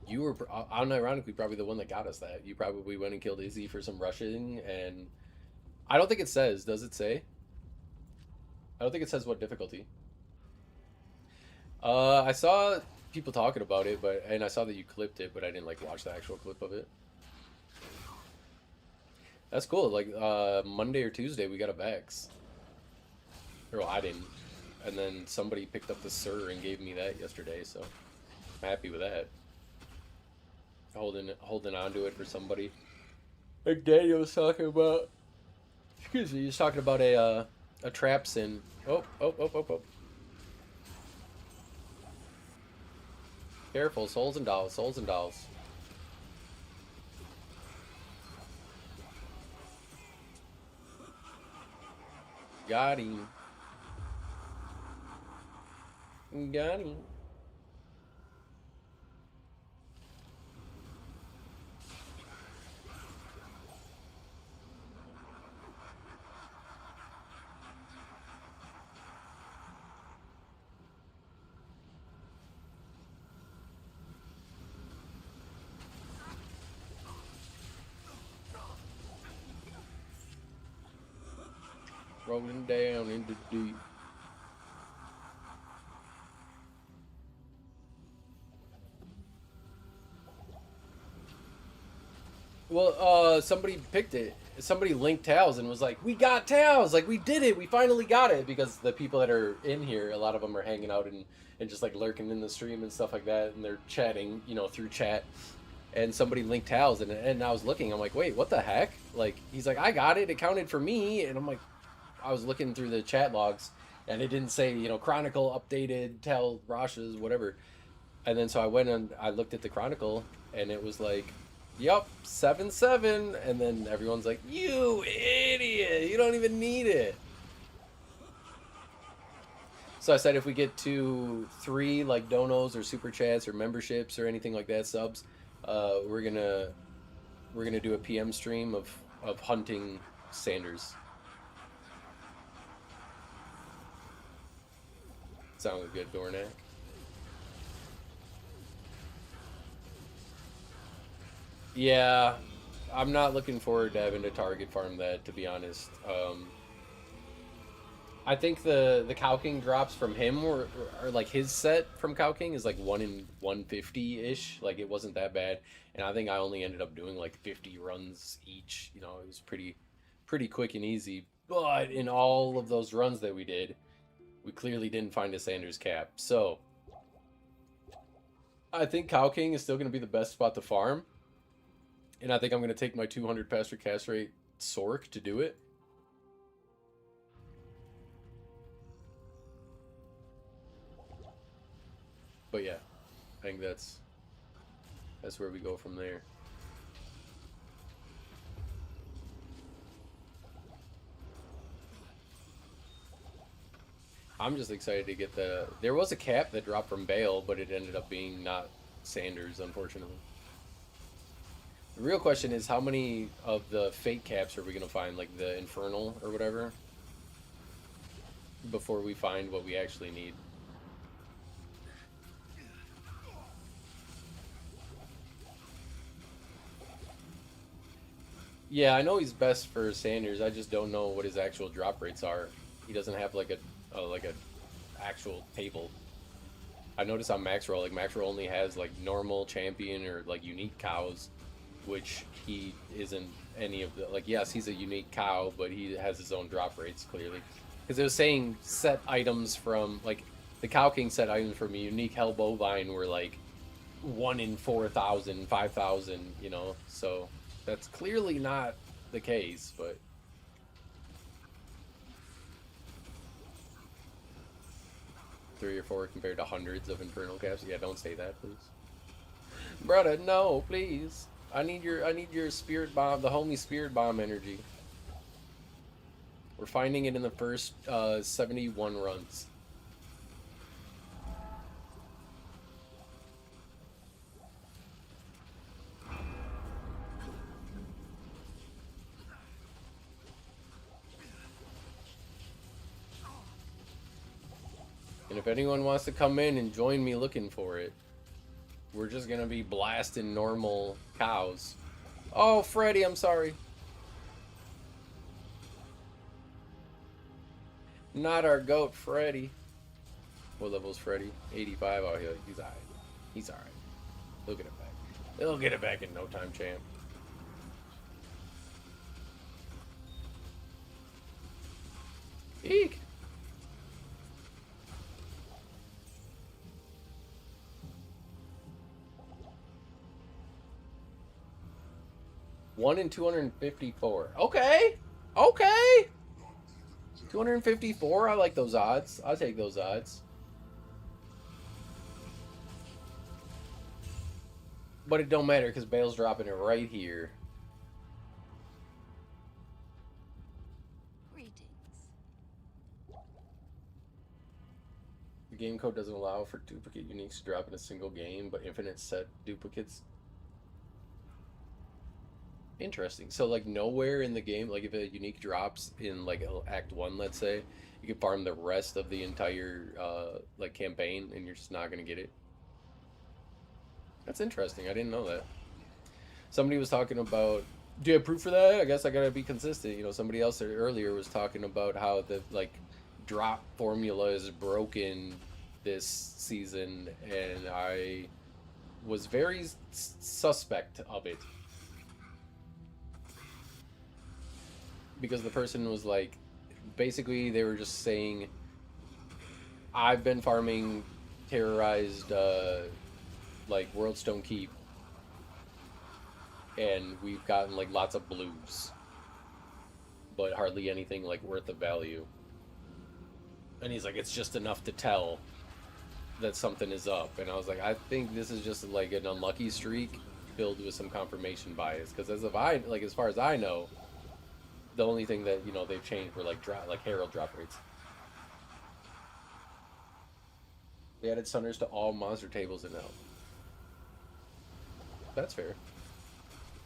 You were, unironically, probably the one that got us that. You probably went and killed Izzy for some rushing, and I don't think it says. Does it say? I don't think it says what difficulty. I saw people talking about it, and I saw that you clipped it, but I didn't like watch the actual clip of it. That's cool. Like Monday or Tuesday, we got a Vex. Or well, I didn't. And then somebody picked up the Sir and gave me that yesterday, so I'm happy with that. Holding on to it for somebody. Like Daniel was talking about. Excuse me, he was talking about a trap sin. Oh. Careful, souls and dolls, souls and dolls. Got him. Got him. Rolling down into deep. Well, somebody picked it. Somebody linked Tales and was like, "We got Tales! Like, we did it! We finally got it!" Because the people that are in here, a lot of them are hanging out and just like lurking in the stream and stuff like that, and they're chatting, you know, through chat. And somebody linked Tales, and I was looking. I'm like, "Wait, what the heck?" Like, he's like, "I got it. It counted for me." And I'm like, I was looking through the chat logs, and it didn't say, you know, Chronicle updated, Tell Roshes, whatever. And then so I went and I looked at the Chronicle, and it was like, "Yup, 7-7." And then everyone's like, "You idiot! You don't even need it." So I said, if we get to 3 like donos or super chats or memberships or anything like that, subs, we're gonna do a PM stream of hunting Sanders. Sounded good, Dornak. Yeah, I'm not looking forward to having to target farm that, to be honest. I think the Cow King drops from him or like his set from Cow King is like 1 in 150-ish. Like, it wasn't that bad. And I think I only ended up doing like 50 runs each. You know, it was pretty quick and easy. But in all of those runs that we did, we clearly didn't find a Sanders Cap. So I think Cow King is still going to be the best spot to farm. And I think I'm going to take my 200 pasture cast rate Sork to do it. But yeah, I think that's where we go from there. I'm just excited to get the... There was a cap that dropped from Bale, but it ended up being not Sanders, unfortunately. The real question is, how many of the fake caps are we going to find, like the Infernal or whatever, before we find what we actually need? Yeah, I know he's best for Sanders. I just don't know what his actual drop rates are. He doesn't have like a actual table. I noticed on Maxroll, like Maxroll only has like normal, champion, or like unique cows, which he isn't any of the, like, yes, he's a unique cow, but he has his own drop rates clearly. Because it was saying set items from, like, the Cow King set items from a unique Hell Bovine were like 1 in 4,000, 5,000, you know, so that's clearly not the case, but 3 or 4 compared to hundreds of Infernal caps. Yeah, don't say that, please. Brother, no, please. I need your spirit bomb, the homie spirit bomb energy. We're finding it in the first 71 runs. And if anyone wants to come in and join me looking for it, we're just gonna be blasting normal cows. Oh, Freddy, I'm sorry. Not our goat, Freddy. What level's Freddy? 85. Oh, he's alright. He's alright. He'll get it back. He'll get it back in no time, champ. Eek. One in 254. Okay. Okay. 254. I like those odds. I'll take those odds. But it don't matter because Bale's dropping it right here. Greetings. The game code doesn't allow for duplicate uniques to drop in a single game, but infinite set duplicates. Interesting. So, like, nowhere in the game, like, if a unique drops in, like, Act 1, let's say, you can farm the rest of the entire, like, campaign, and you're just not going to get it. That's interesting. I didn't know that. Somebody was talking about... Do you have proof for that? I guess I got to be consistent. You know, somebody else earlier was talking about how the, like, drop formula is broken this season, and I was very suspect of it. because the person was like, basically they were just saying, I've been farming terrorized like Worldstone Keep, and we've gotten like lots of blues, but hardly anything like worth of value. And he's like, it's just enough to tell that something is up. And I was like, I think this is just like an unlucky streak filled with some confirmation bias, because as far as I know, the only thing that, you know, they've changed were like herald drop rates. They added Sunders to all monster tables in Elf. That's fair.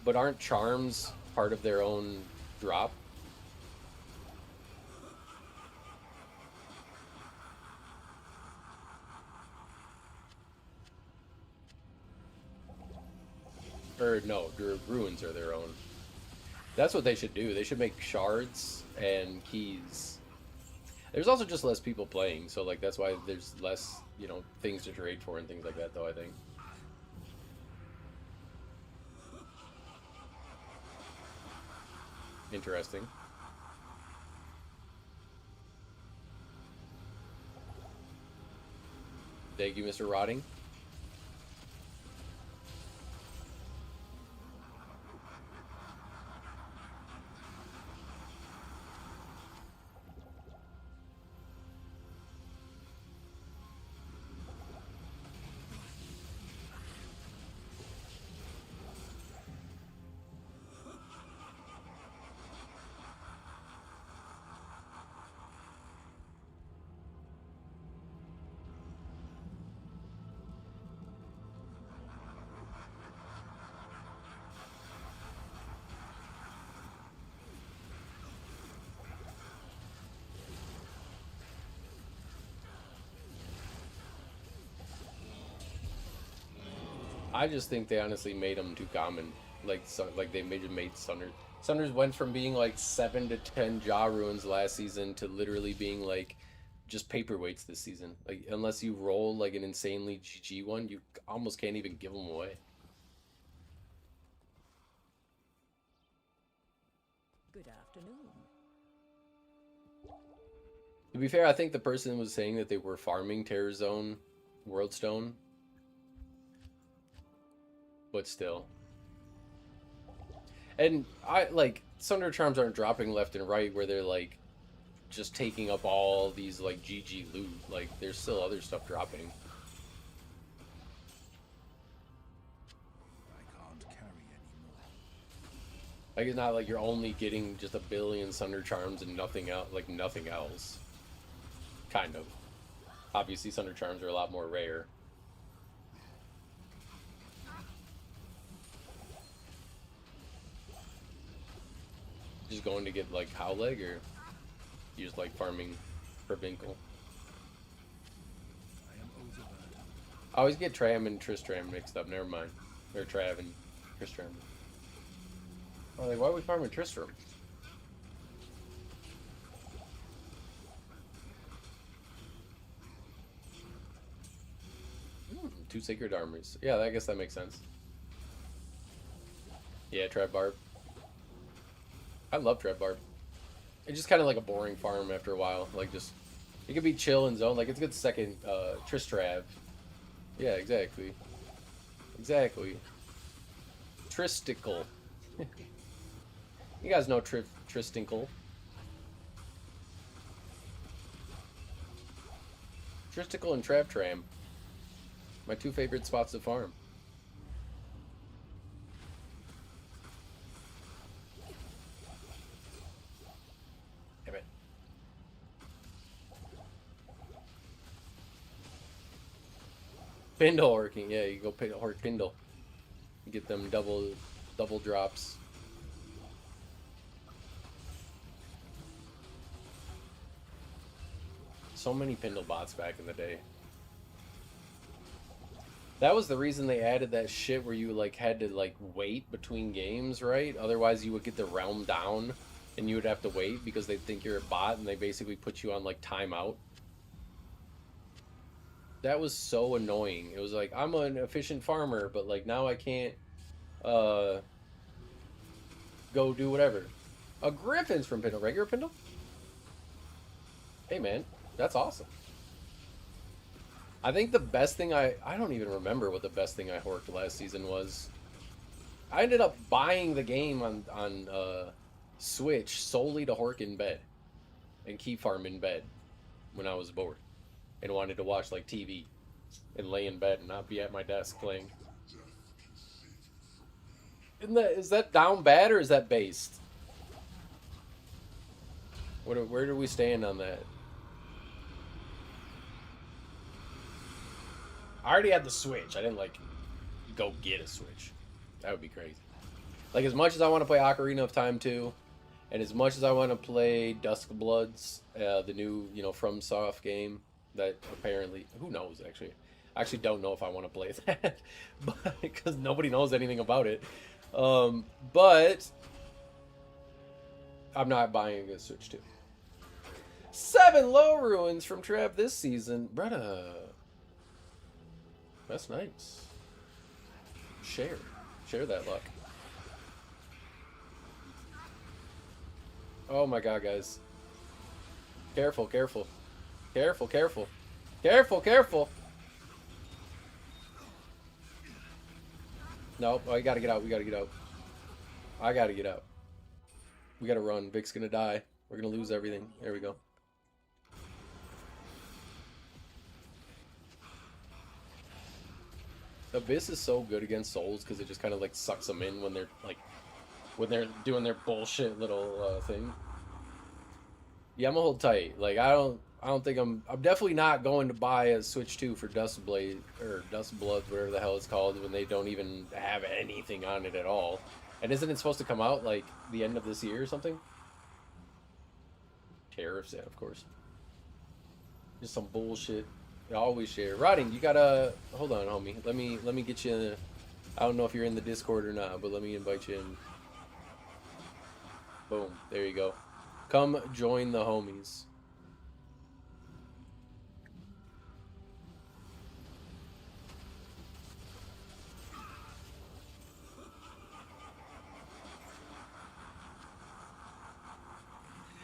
But aren't charms part of their own drop? Or no, ruins are their own. That's what they should do. They should make shards and keys. There's also just less people playing, so like that's why there's less, you know, things to trade for and things like that, though, I think. Interesting. Thank you, Mr. Rotting. I just think they honestly made them too common. Like they made Sunders. Sunders went from being like 7 to 10 Jaw ruins last season to literally being like just paperweights this season. Like unless you roll like an insanely GG one, you almost can't even give them away. Good afternoon. To be fair, I think the person was saying that they were farming Terror Zone Worldstone. But still. And I like Sunder Charms aren't dropping left and right where they're like just taking up all these like GG loot. Like there's still other stuff dropping. I can't carry anymore. Like it's not like you're only getting just a billion Sunder Charms and nothing else, like nothing else. Kind of. Obviously Sunder Charms are a lot more rare. Just going to get like Howleg, or you just like farming for Binkle? I am overburdened. I always get Tram and Tristram mixed up. Never mind. Or Trav and Tristram. I'm like, why are we farming Tristram? Two Sacred Armors. Yeah, I guess that makes sense. Yeah, Trav Barb. I love Trap Barb. It's just kind of like a boring farm after a while. Like just, it could be chill and zone. Like it's a good second Tristrav. Yeah, exactly. Exactly. Tristicle. You guys know Tristinkle. Tristicle and Trav Tram. My two favorite spots to farm. Pindle working, yeah, you go Hork Pindle. Get them double drops. So many Pindle bots back in the day. That was the reason they added that shit where you like had to like wait between games, right? Otherwise you would get the realm down and you would have to wait because they think you're a bot and they basically put you on like timeout. That was so annoying. It was like, I'm an efficient farmer, but like now I can't go do whatever. A Griffin's from Pindle. Regular Pindle? Hey, man. That's awesome. I think the best thing I don't even remember what the best thing I horked last season was. I ended up buying the game on Switch solely to hork in bed and keep farm in bed when I was bored and wanted to watch like TV and lay in bed and not be at my desk playing. Is that down bad or is that based? Where do we stand on that? I already had the Switch. I didn't like go get a Switch. That would be crazy. Like as much as I want to play Ocarina of Time 2, and as much as I want to play Duskbloods, the new FromSoft game that apparently who knows actually. I actually don't know if I want to play that, but because nobody knows anything about it. But I'm not buying a Switch 2. 7 low ruins from Trev this season, brother. That's nice. Share that luck. Oh my god, guys. Careful, careful. Careful, careful. Careful, careful. Nope, I gotta get out, we gotta get out. I gotta get out. We gotta run, Vic's gonna die. We're gonna lose everything. There we go. Abyss is so good against souls because it just kind of like sucks them in when they're doing their bullshit little thing. Yeah, I'm gonna hold tight. Like I don't think I'm definitely not going to buy a Switch 2 for Dustblade or Dustbloods, whatever the hell it's called, when they don't even have anything on it at all. And isn't it supposed to come out like the end of this year or something? Tariffs, yeah, of course. Just some bullshit. I always share. Rotting, you gotta hold on, homie. Let me get you in. I don't know if you're in the Discord or not, but let me invite you in. Boom. There you go. Come join the homies.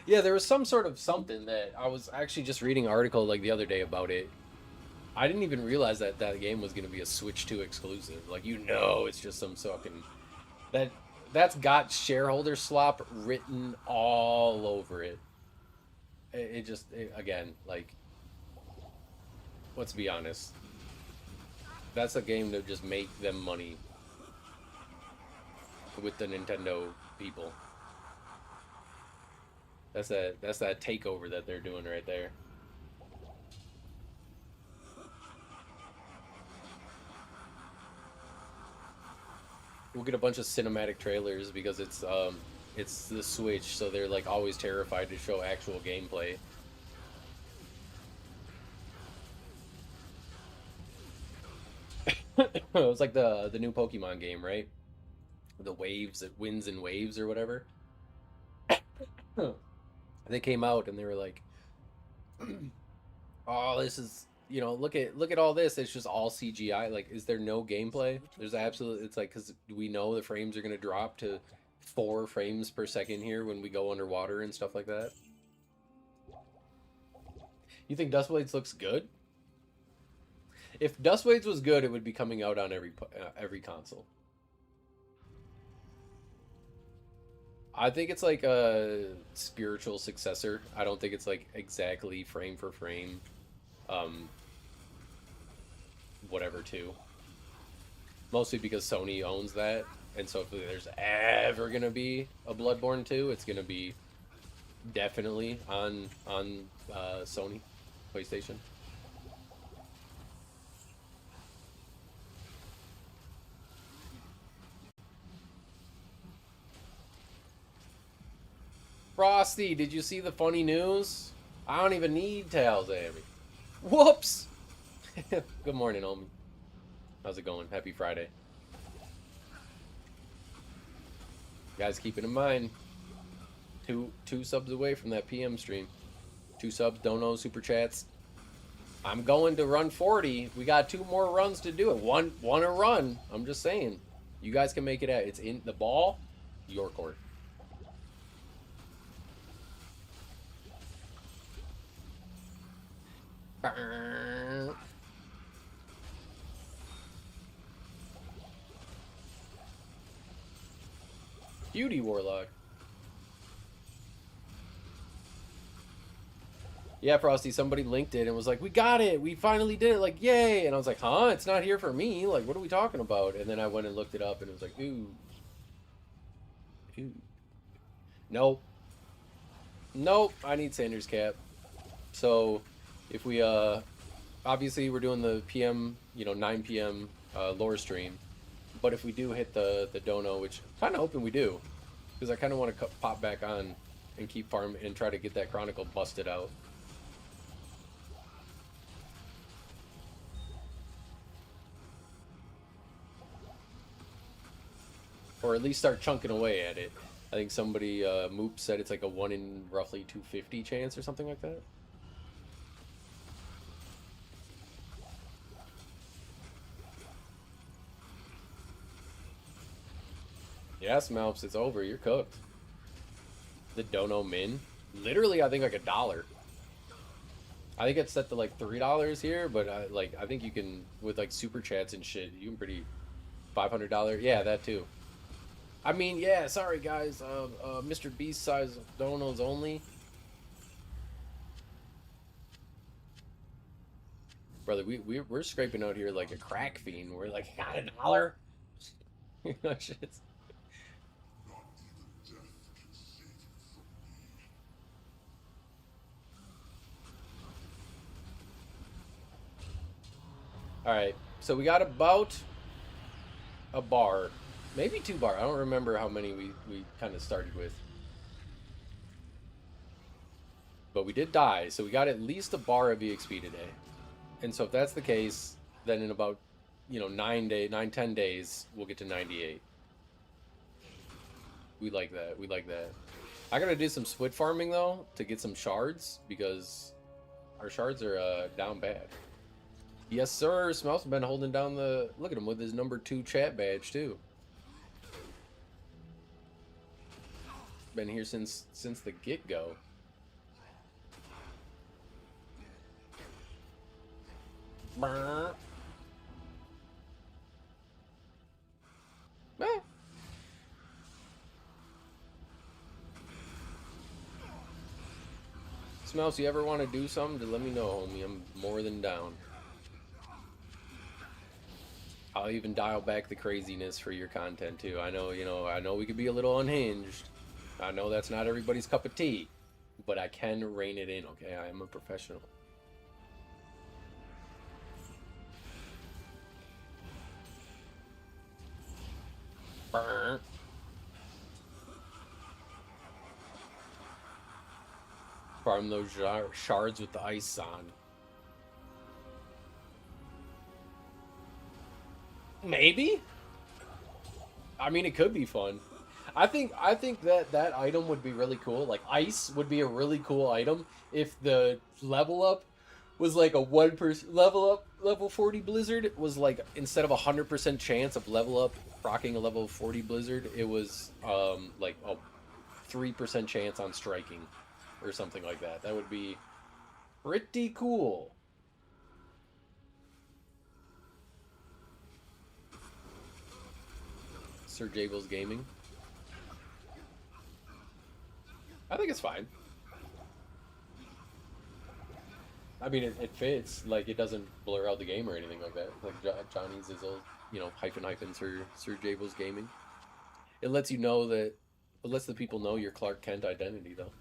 Yeah, there was some sort of something that I was actually just reading an article like the other day about it. I didn't even realize that that game was going to be a Switch 2 exclusive. Like, it's just some fucking... That's got shareholder slop written all over it. Again, like... Let's be honest. That's a game to just make them money. With the Nintendo people. That's that takeover that they're doing right there. We'll get a bunch of cinematic trailers because it's the Switch, so they're like always terrified to show actual gameplay. It was like the new Pokemon game, right? The waves, it wins in waves or whatever. They came out and they were like, "Oh, this is look at all this. It's just all CGI. Like, is there no gameplay? There's absolutely. It's like because we know the frames are gonna drop to 4 frames per second here when we go underwater and stuff like that. You think Dustblades looks good? If Dustblades was good, it would be coming out on every console. I think it's like a spiritual successor. I don't think it's like exactly frame for frame, whatever 2. Mostly because Sony owns that, and so if there's ever gonna be a Bloodborne 2, it's gonna be definitely on Sony PlayStation. Frosty, did you see the funny news? I don't even need towels, Abby. Whoops! Good morning, homie. How's it going? Happy Friday. Guys, keep it in mind. Two subs away from that PM stream. 2 subs, dono, super chats. I'm going to run 40. We got 2 more runs to do it. One a run. I'm just saying. You guys can make it at. It's in the ball, your court. Beauty Warlock. Yeah, Frosty, somebody linked it and was like, we got it! We finally did it! Like, yay! And I was like, huh? It's not here for me? Like, what are we talking about? And then I went and looked it up and it was like, ooh. Ooh. Nope. Nope, I need Sanders Cap. So, if we, obviously we're doing the PM, 9 PM lore stream. But if we do hit the dono, which I'm kind of hoping we do, because I kind of want to pop back on and keep farm and try to get that chronicle busted out. Or at least start chunking away at it. I think somebody, Moop said it's like a 1 in roughly 250 chance or something like that. Yes, Malps, it's over. You're cooked. The Dono Min. Literally, I think like $1. I think it's set to like $3 here, but I think you can, with like super chats and shit, you can pretty $500. Yeah, that too. I mean, yeah, sorry guys, Mr. Beast size donos only. Brother, we're scraping out here like a crack fiend. We're like, got $1? You know, shit's... Alright, so we got about a bar. Maybe 2 bar. I don't remember how many we kind of started with. But we did die, so we got at least a bar of EXP today. And so if that's the case, then in about, 10 days, we'll get to 98. We like that. We like that. I gotta do some swit farming, though, to get some shards, because our shards are down bad. Yes, sir. Smel's been holding down the... Look at him with his number 2 chat badge, too. Been here since the get-go. Brr. Ah. Smells, you ever want to do something, to let me know, homie. I'm more than down. I'll even dial back the craziness for your content too. I know, I know we could be a little unhinged. I know that's not everybody's cup of tea, but I can rein it in, okay? I am a professional. Burr. Farm those shards with the ice on. Maybe? I mean, it could be fun. I think that item would be really cool. Like, ice would be a really cool item if the level up was like a 1% level up, level 40 blizzard was like, instead of 100% chance of level up rocking a level 40 blizzard, it was like a 3% chance on striking or something like that. That would be pretty cool. Sir Jable's Gaming. I think it's fine. I mean, it fits. Like, it doesn't blur out the game or anything like that. Like Johnny's is old, hyphen Sir Jable's Gaming. It lets you know that, it lets the people know your Clark Kent identity, though.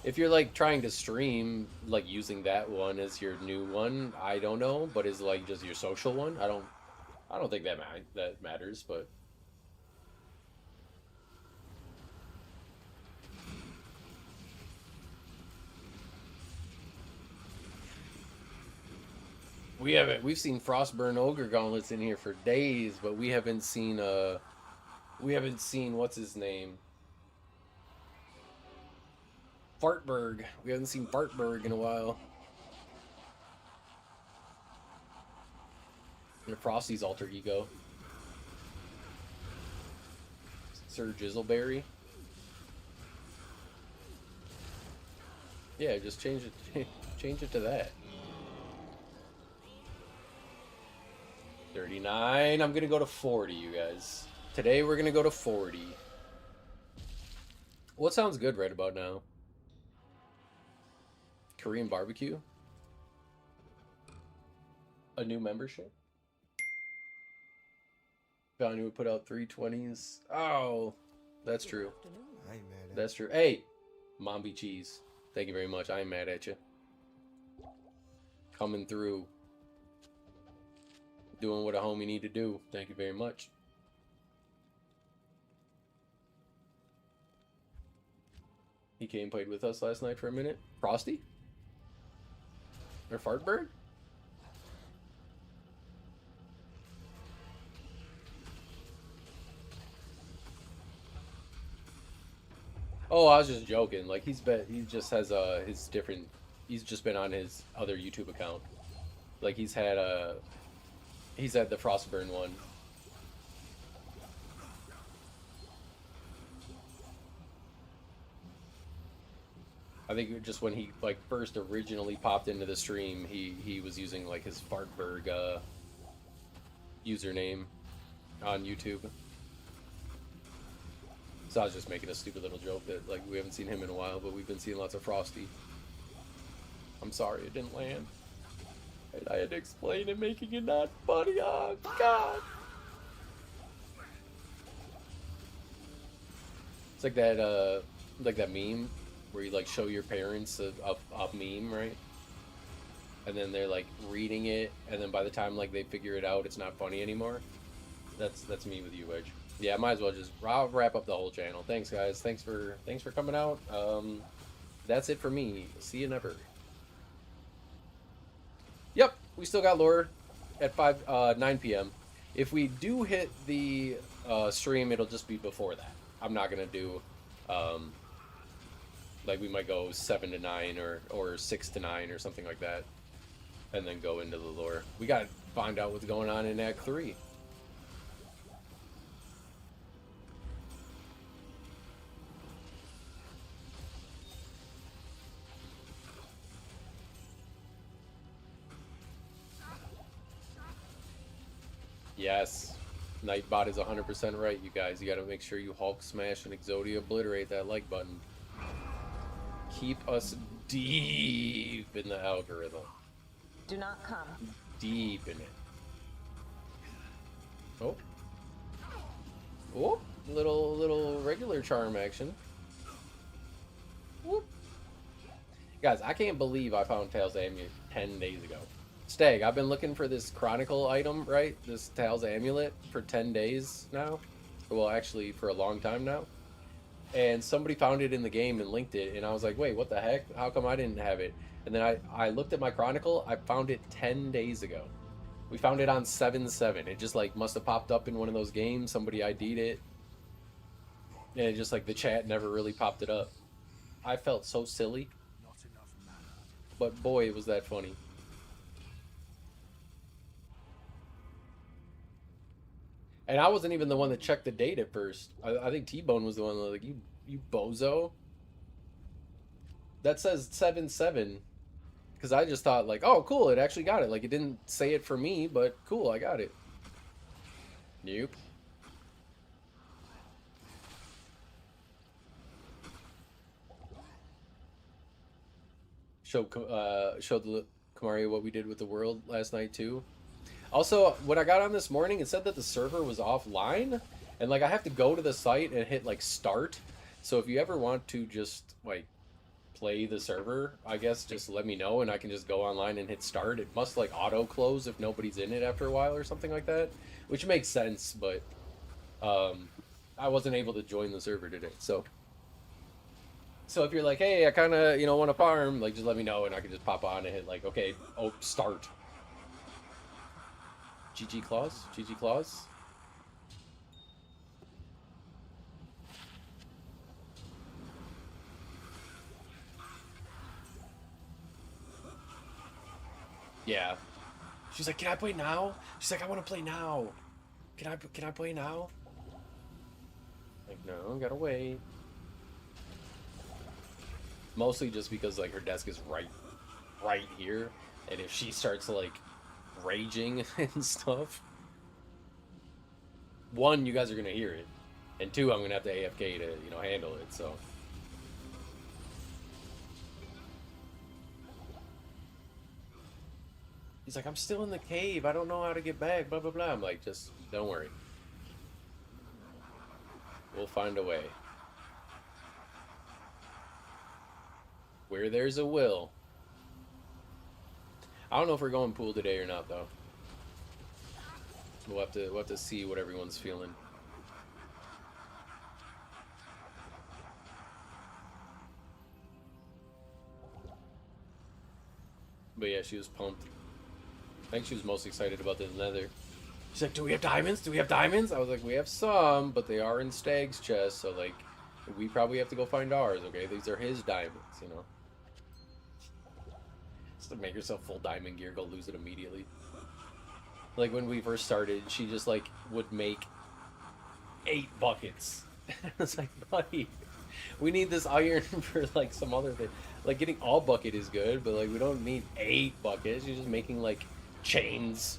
If you're like trying to stream, like using that one as your new one, I don't know, but is like just your social one, I don't think that matters, but we've seen Frostburn Ogre Gauntlets in here for days, but we haven't seen what's his name? Fartberg. We haven't seen Fartberg in a while. And Frosty's alter ego. Sir Jizzleberry. Yeah, just change it. Change it to that. 39. I'm gonna go to 40, you guys. Today we're gonna go to 40. What sounds good right about now? Korean barbecue? A new membership? Value would put out 320s. Oh, that's true. Afternoon. I ain't mad at That's true. Hey, Mombi Cheese. Thank you very much. I ain't mad at you. Coming through. Doing what a homie need to do. Thank you very much. He came and played with us last night for a minute. Frosty? Or Fartbird? Oh, I was just joking. Like he just has his different. He's just been on his other YouTube account. Like he's had the Frostburn one. I think just when he like first originally popped into the stream, he was using like his Fartberg username on YouTube. So I was just making a stupid little joke that like we haven't seen him in a while, but we've been seeing lots of Frosty. I'm sorry it didn't land. And I had to explain it, making it not funny. Oh God! It's like that meme where you like show your parents a meme, right? And then they're like reading it, and then by the time like they figure it out, it's not funny anymore. That's me with you, Edge. Yeah, I might as well just I'll wrap up the whole channel. Thanks, guys. Thanks for coming out. That's it for me. See you never. Yep, we still got lore at 9 p.m. If we do hit the stream, it'll just be before that. I'm not gonna do like we might go 7 to 9 or 6 to 9 or something like that, and then go into the lore. We gotta find out what's going on in Act 3. Yes, Nightbot is 100% right, you guys. You gotta make sure you Hulk smash and Exodia obliterate that like button. Keep us deep in the algorithm. Do not come. Deep in it. Oh. Oh, little regular charm action. Whoop. Guys, I can't believe I found Tails Amulet 10 days ago. Stag, I've been looking for this chronicle item, right? This Tails Amulet for 10 days now. Well, actually, for a long time now. And somebody found it in the game and linked it, and I was like, wait, what the heck? How come I didn't have it? And then I looked at my chronicle. I found it 10 days ago. We found it on 7/7. It just like must have popped up in one of those games. Somebody ID'd it. And it just like the chat never really popped it up. I felt so silly. Not enough mana. But boy, was that funny. And I wasn't even the one that checked the date at first. I think T-Bone was the one that was like, you bozo. That says 7/7. Because I just thought like, oh, cool, it actually got it. Like, it didn't say it for me, but cool, I got it. Nope. Showed the Kamari what we did with the world last night, too. Also, when I got on this morning, it said that the server was offline, and like I have to go to the site and hit like start. So if you ever want to just like play the server, I guess just let me know and I can just go online and hit start. It must like auto close if nobody's in it after a while or something like that, which makes sense, but I wasn't able to join the server today. So if you're like, hey, I kind of, want to farm, like just let me know and I can just pop on and hit like, okay, oh, start. GG Claus? GG Claus? Yeah. She's like, can I play now? She's like, I want to play now. Can I play now? Like, no, gotta wait. Mostly just because like her desk is right here, and if she starts like raging and stuff, one, you guys are gonna hear it, and two, I'm gonna have to AFK to, you know, handle it. So he's like, I'm still in the cave, I don't know how to get back, blah blah blah. I'm like, just don't worry, we'll find a way. Where there's a will. I don't know if we're going pool today or not, though. We'll have to see what everyone's feeling. But yeah, she was pumped. I think she was most excited about the nether. She's like, do we have diamonds? Do we have diamonds? I was like, we have some, but they are in Stag's chest, so like, we probably have to go find ours, okay? These are his diamonds, you know? Just to make herself full diamond gear, go lose it immediately. Like, when we first started, she just, like, would make 8 buckets. It's like, buddy, we need this iron for, like, some other thing. Like, getting all bucket is good, but, like, we don't need 8 buckets. She's just making, like, chains.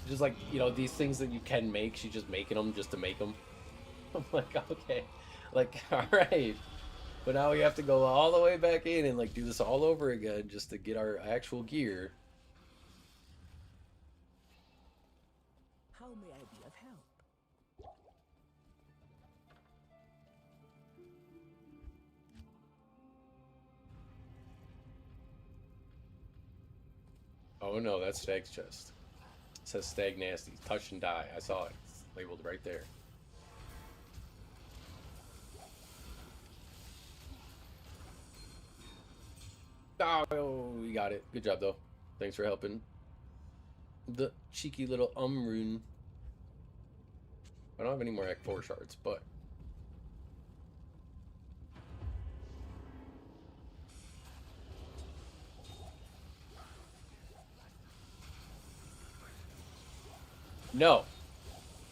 Just, like, you know, these things that you can make, she's just making them just to make them. I'm like, okay. Like, alright. But now we have to go all the way back in and, like, do this all over again just to get our actual gear. How may I be of help? Oh no, that's Stag's chest. It says Stag Nasty. Touch and die. I saw it. It's labeled right there. Oh, we got it. Good job, though. Thanks for helping. The cheeky little rune. I don't have any more Act 4 shards, but... No!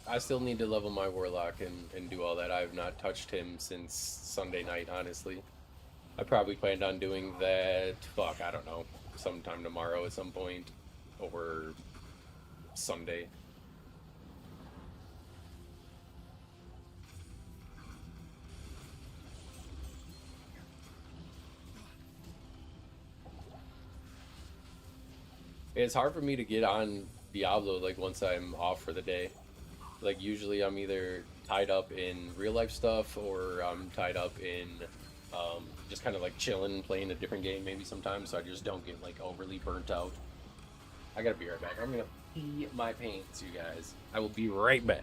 I still need to level my Warlock and do all that. I have not touched him since Sunday night, honestly. I probably planned on doing that, fuck, I don't know, sometime tomorrow at some point, or Sunday. It's hard for me to get on Diablo, like, once I'm off for the day. Like, usually I'm either tied up in real life stuff, or I'm tied up in just kind of like chilling, playing a different game maybe sometimes, so I just don't get like overly burnt out. I gotta be right back. I'm gonna pee my pants, you guys. I will be right back.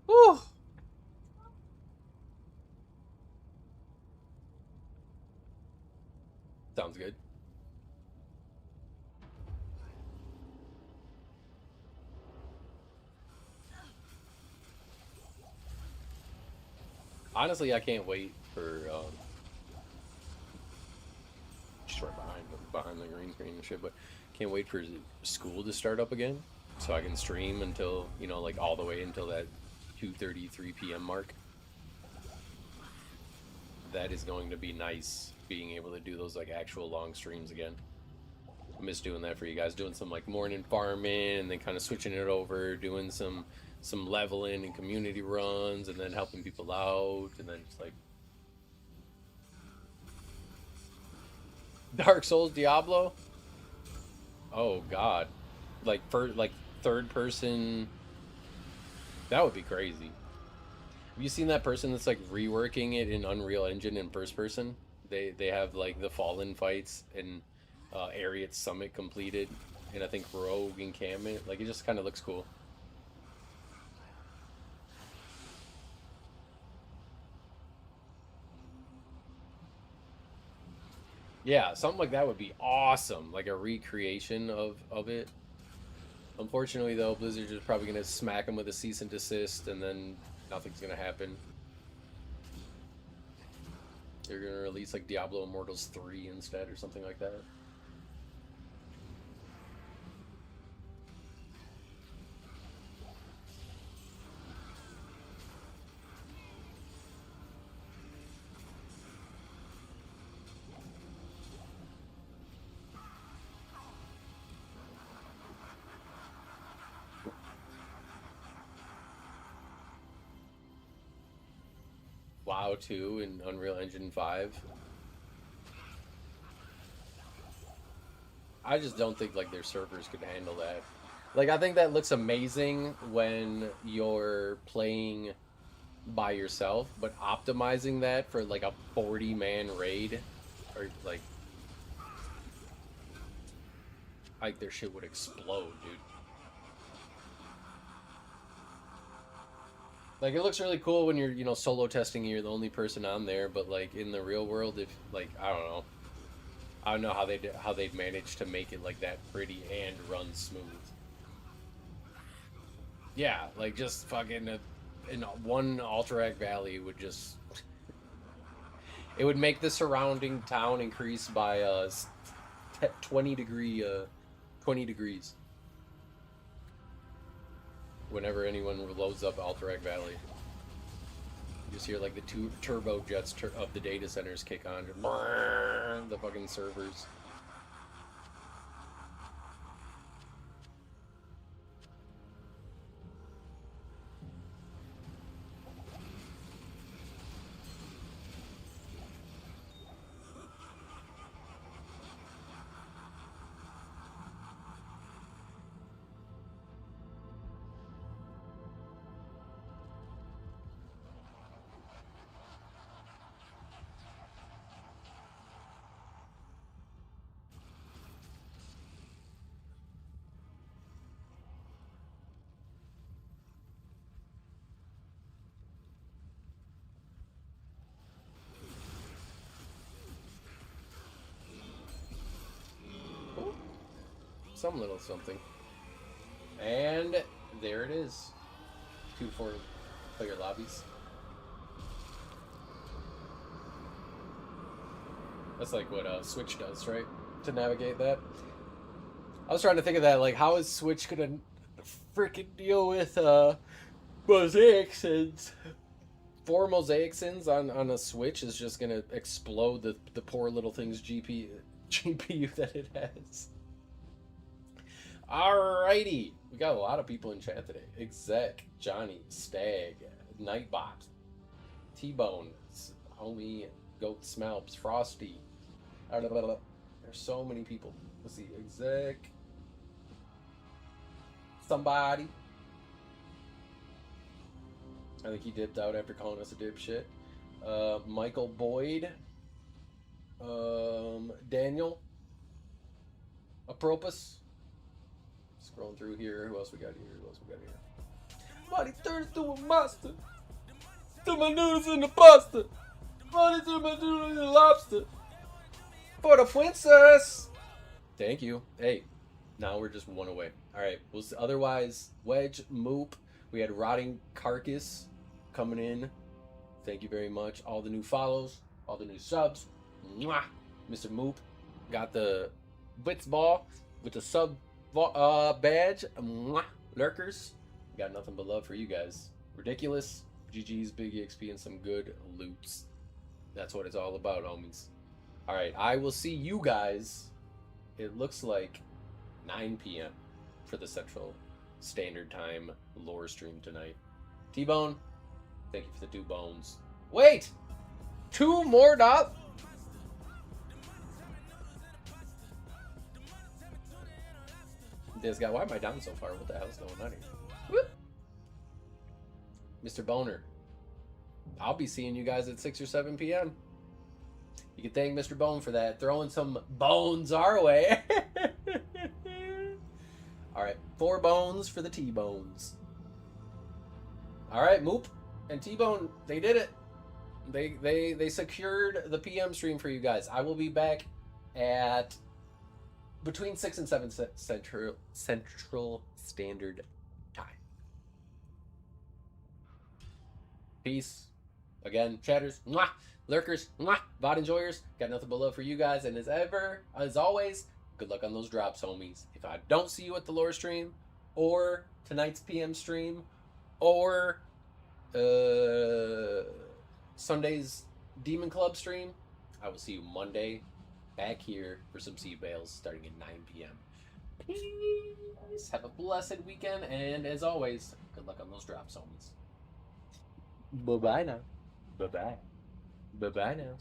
Whew. Sounds good. Honestly, I can't wait for just right behind the green screen and shit, but can't wait for school to start up again, so I can stream until, you know, like all the way until that 2:33 p.m. mark. That is going to be nice, being able to do those like actual long streams again. I miss doing that for you guys, doing some like morning farming and then kind of switching it over, doing some leveling and community runs, and then helping people out, and then just like Dark Souls Diablo. Oh god, like third person. That would be crazy. Have you seen that person that's like reworking it in Unreal Engine in first person? They have like the Fallen fights, and Ariat Summit completed, and I think Rogue Encampment. Like, it just kind of looks cool. Yeah, something like that would be awesome, like a recreation of it. Unfortunately, though, Blizzard is probably going to smack them with a cease and desist, and then nothing's going to happen. They're going to release, like, Diablo Immortals 3 instead, or something like that. WoW 2 and Unreal Engine 5. I just don't think like their servers could handle that. Like, I think that looks amazing when you're playing by yourself, but optimizing that for like a 40-man raid, or like their shit would explode, dude. Like, it looks really cool when you're, you know, solo testing and you're the only person on there, but like in the real world, if like I don't know how they'd manage to make it like that pretty and run smooth. Yeah, like just fucking in one Alterac Valley would just it would make the surrounding town increase by 20 degrees. Whenever anyone loads up Alterac Valley, you just hear like the two turbo jets of the data centers kick on, just the fucking servers. Some little something. And there it is. 2 4-player lobbies. That's like what Switch does, right? To navigate that. I was trying to think of that, like, how is Switch gonna freaking deal with mosaic sins? 4 mosaic sins on a Switch is just gonna explode the poor little thing's GPU that it has. Alrighty, we got a lot of people in chat today. Exec, Johnny, Stag, Nightbot, T-Bone, Homie, Goat Smalps, Frosty. There's so many people. Let's see, Exec, somebody. I think he dipped out after calling us a dipshit. Michael Boyd, Daniel, Apropos. Scrolling through here. Who else we got here? Money turns to a monster. To my noodles in the pasta. Money to my noodles in the lobster. For the princess. Thank you. Hey, now we're just 1 away. Alright, we'll see. Otherwise, Wedge, Moop. We had Rotting Carcass coming in. Thank you very much. All the new follows. All the new subs. Mwah. Mr. Moop got the Blitz Ball with the sub badge. Mwah. Lurkers. Got nothing but love for you guys. Ridiculous. GG's, big EXP, and some good loops. That's what it's all about, homies. Alright, I will see you guys. It looks like 9 p.m. for the Central Standard Time lore stream tonight. T-Bone, thank you for the 2 bones. Wait! 2 more dollars? This guy, why am I down so far? What the hell's going on here? Whoop. Mr. Boner, I'll be seeing you guys at 6 or 7 p.m. You can thank Mr. Bone for that. Throwing some bones our way. Alright, 4 bones for the T-Bones. Alright, Moop and T-Bone, they did it. They secured the PM stream for you guys. I will be back at between 6 and 7 Central Standard Time. Peace. Again, chatters, mwah, lurkers, mwah, VOD enjoyers, got nothing but love for you guys, and as always, good luck on those drops, homies. If I don't see you at the lore stream, or tonight's PM stream, or Sunday's Demon Club stream, I will see you Monday back here for some CBAALs starting at 9 p.m. Peace. Have a blessed weekend, and as always, good luck on those drops, homies. Bye-bye now. Bye-bye. Bye-bye now.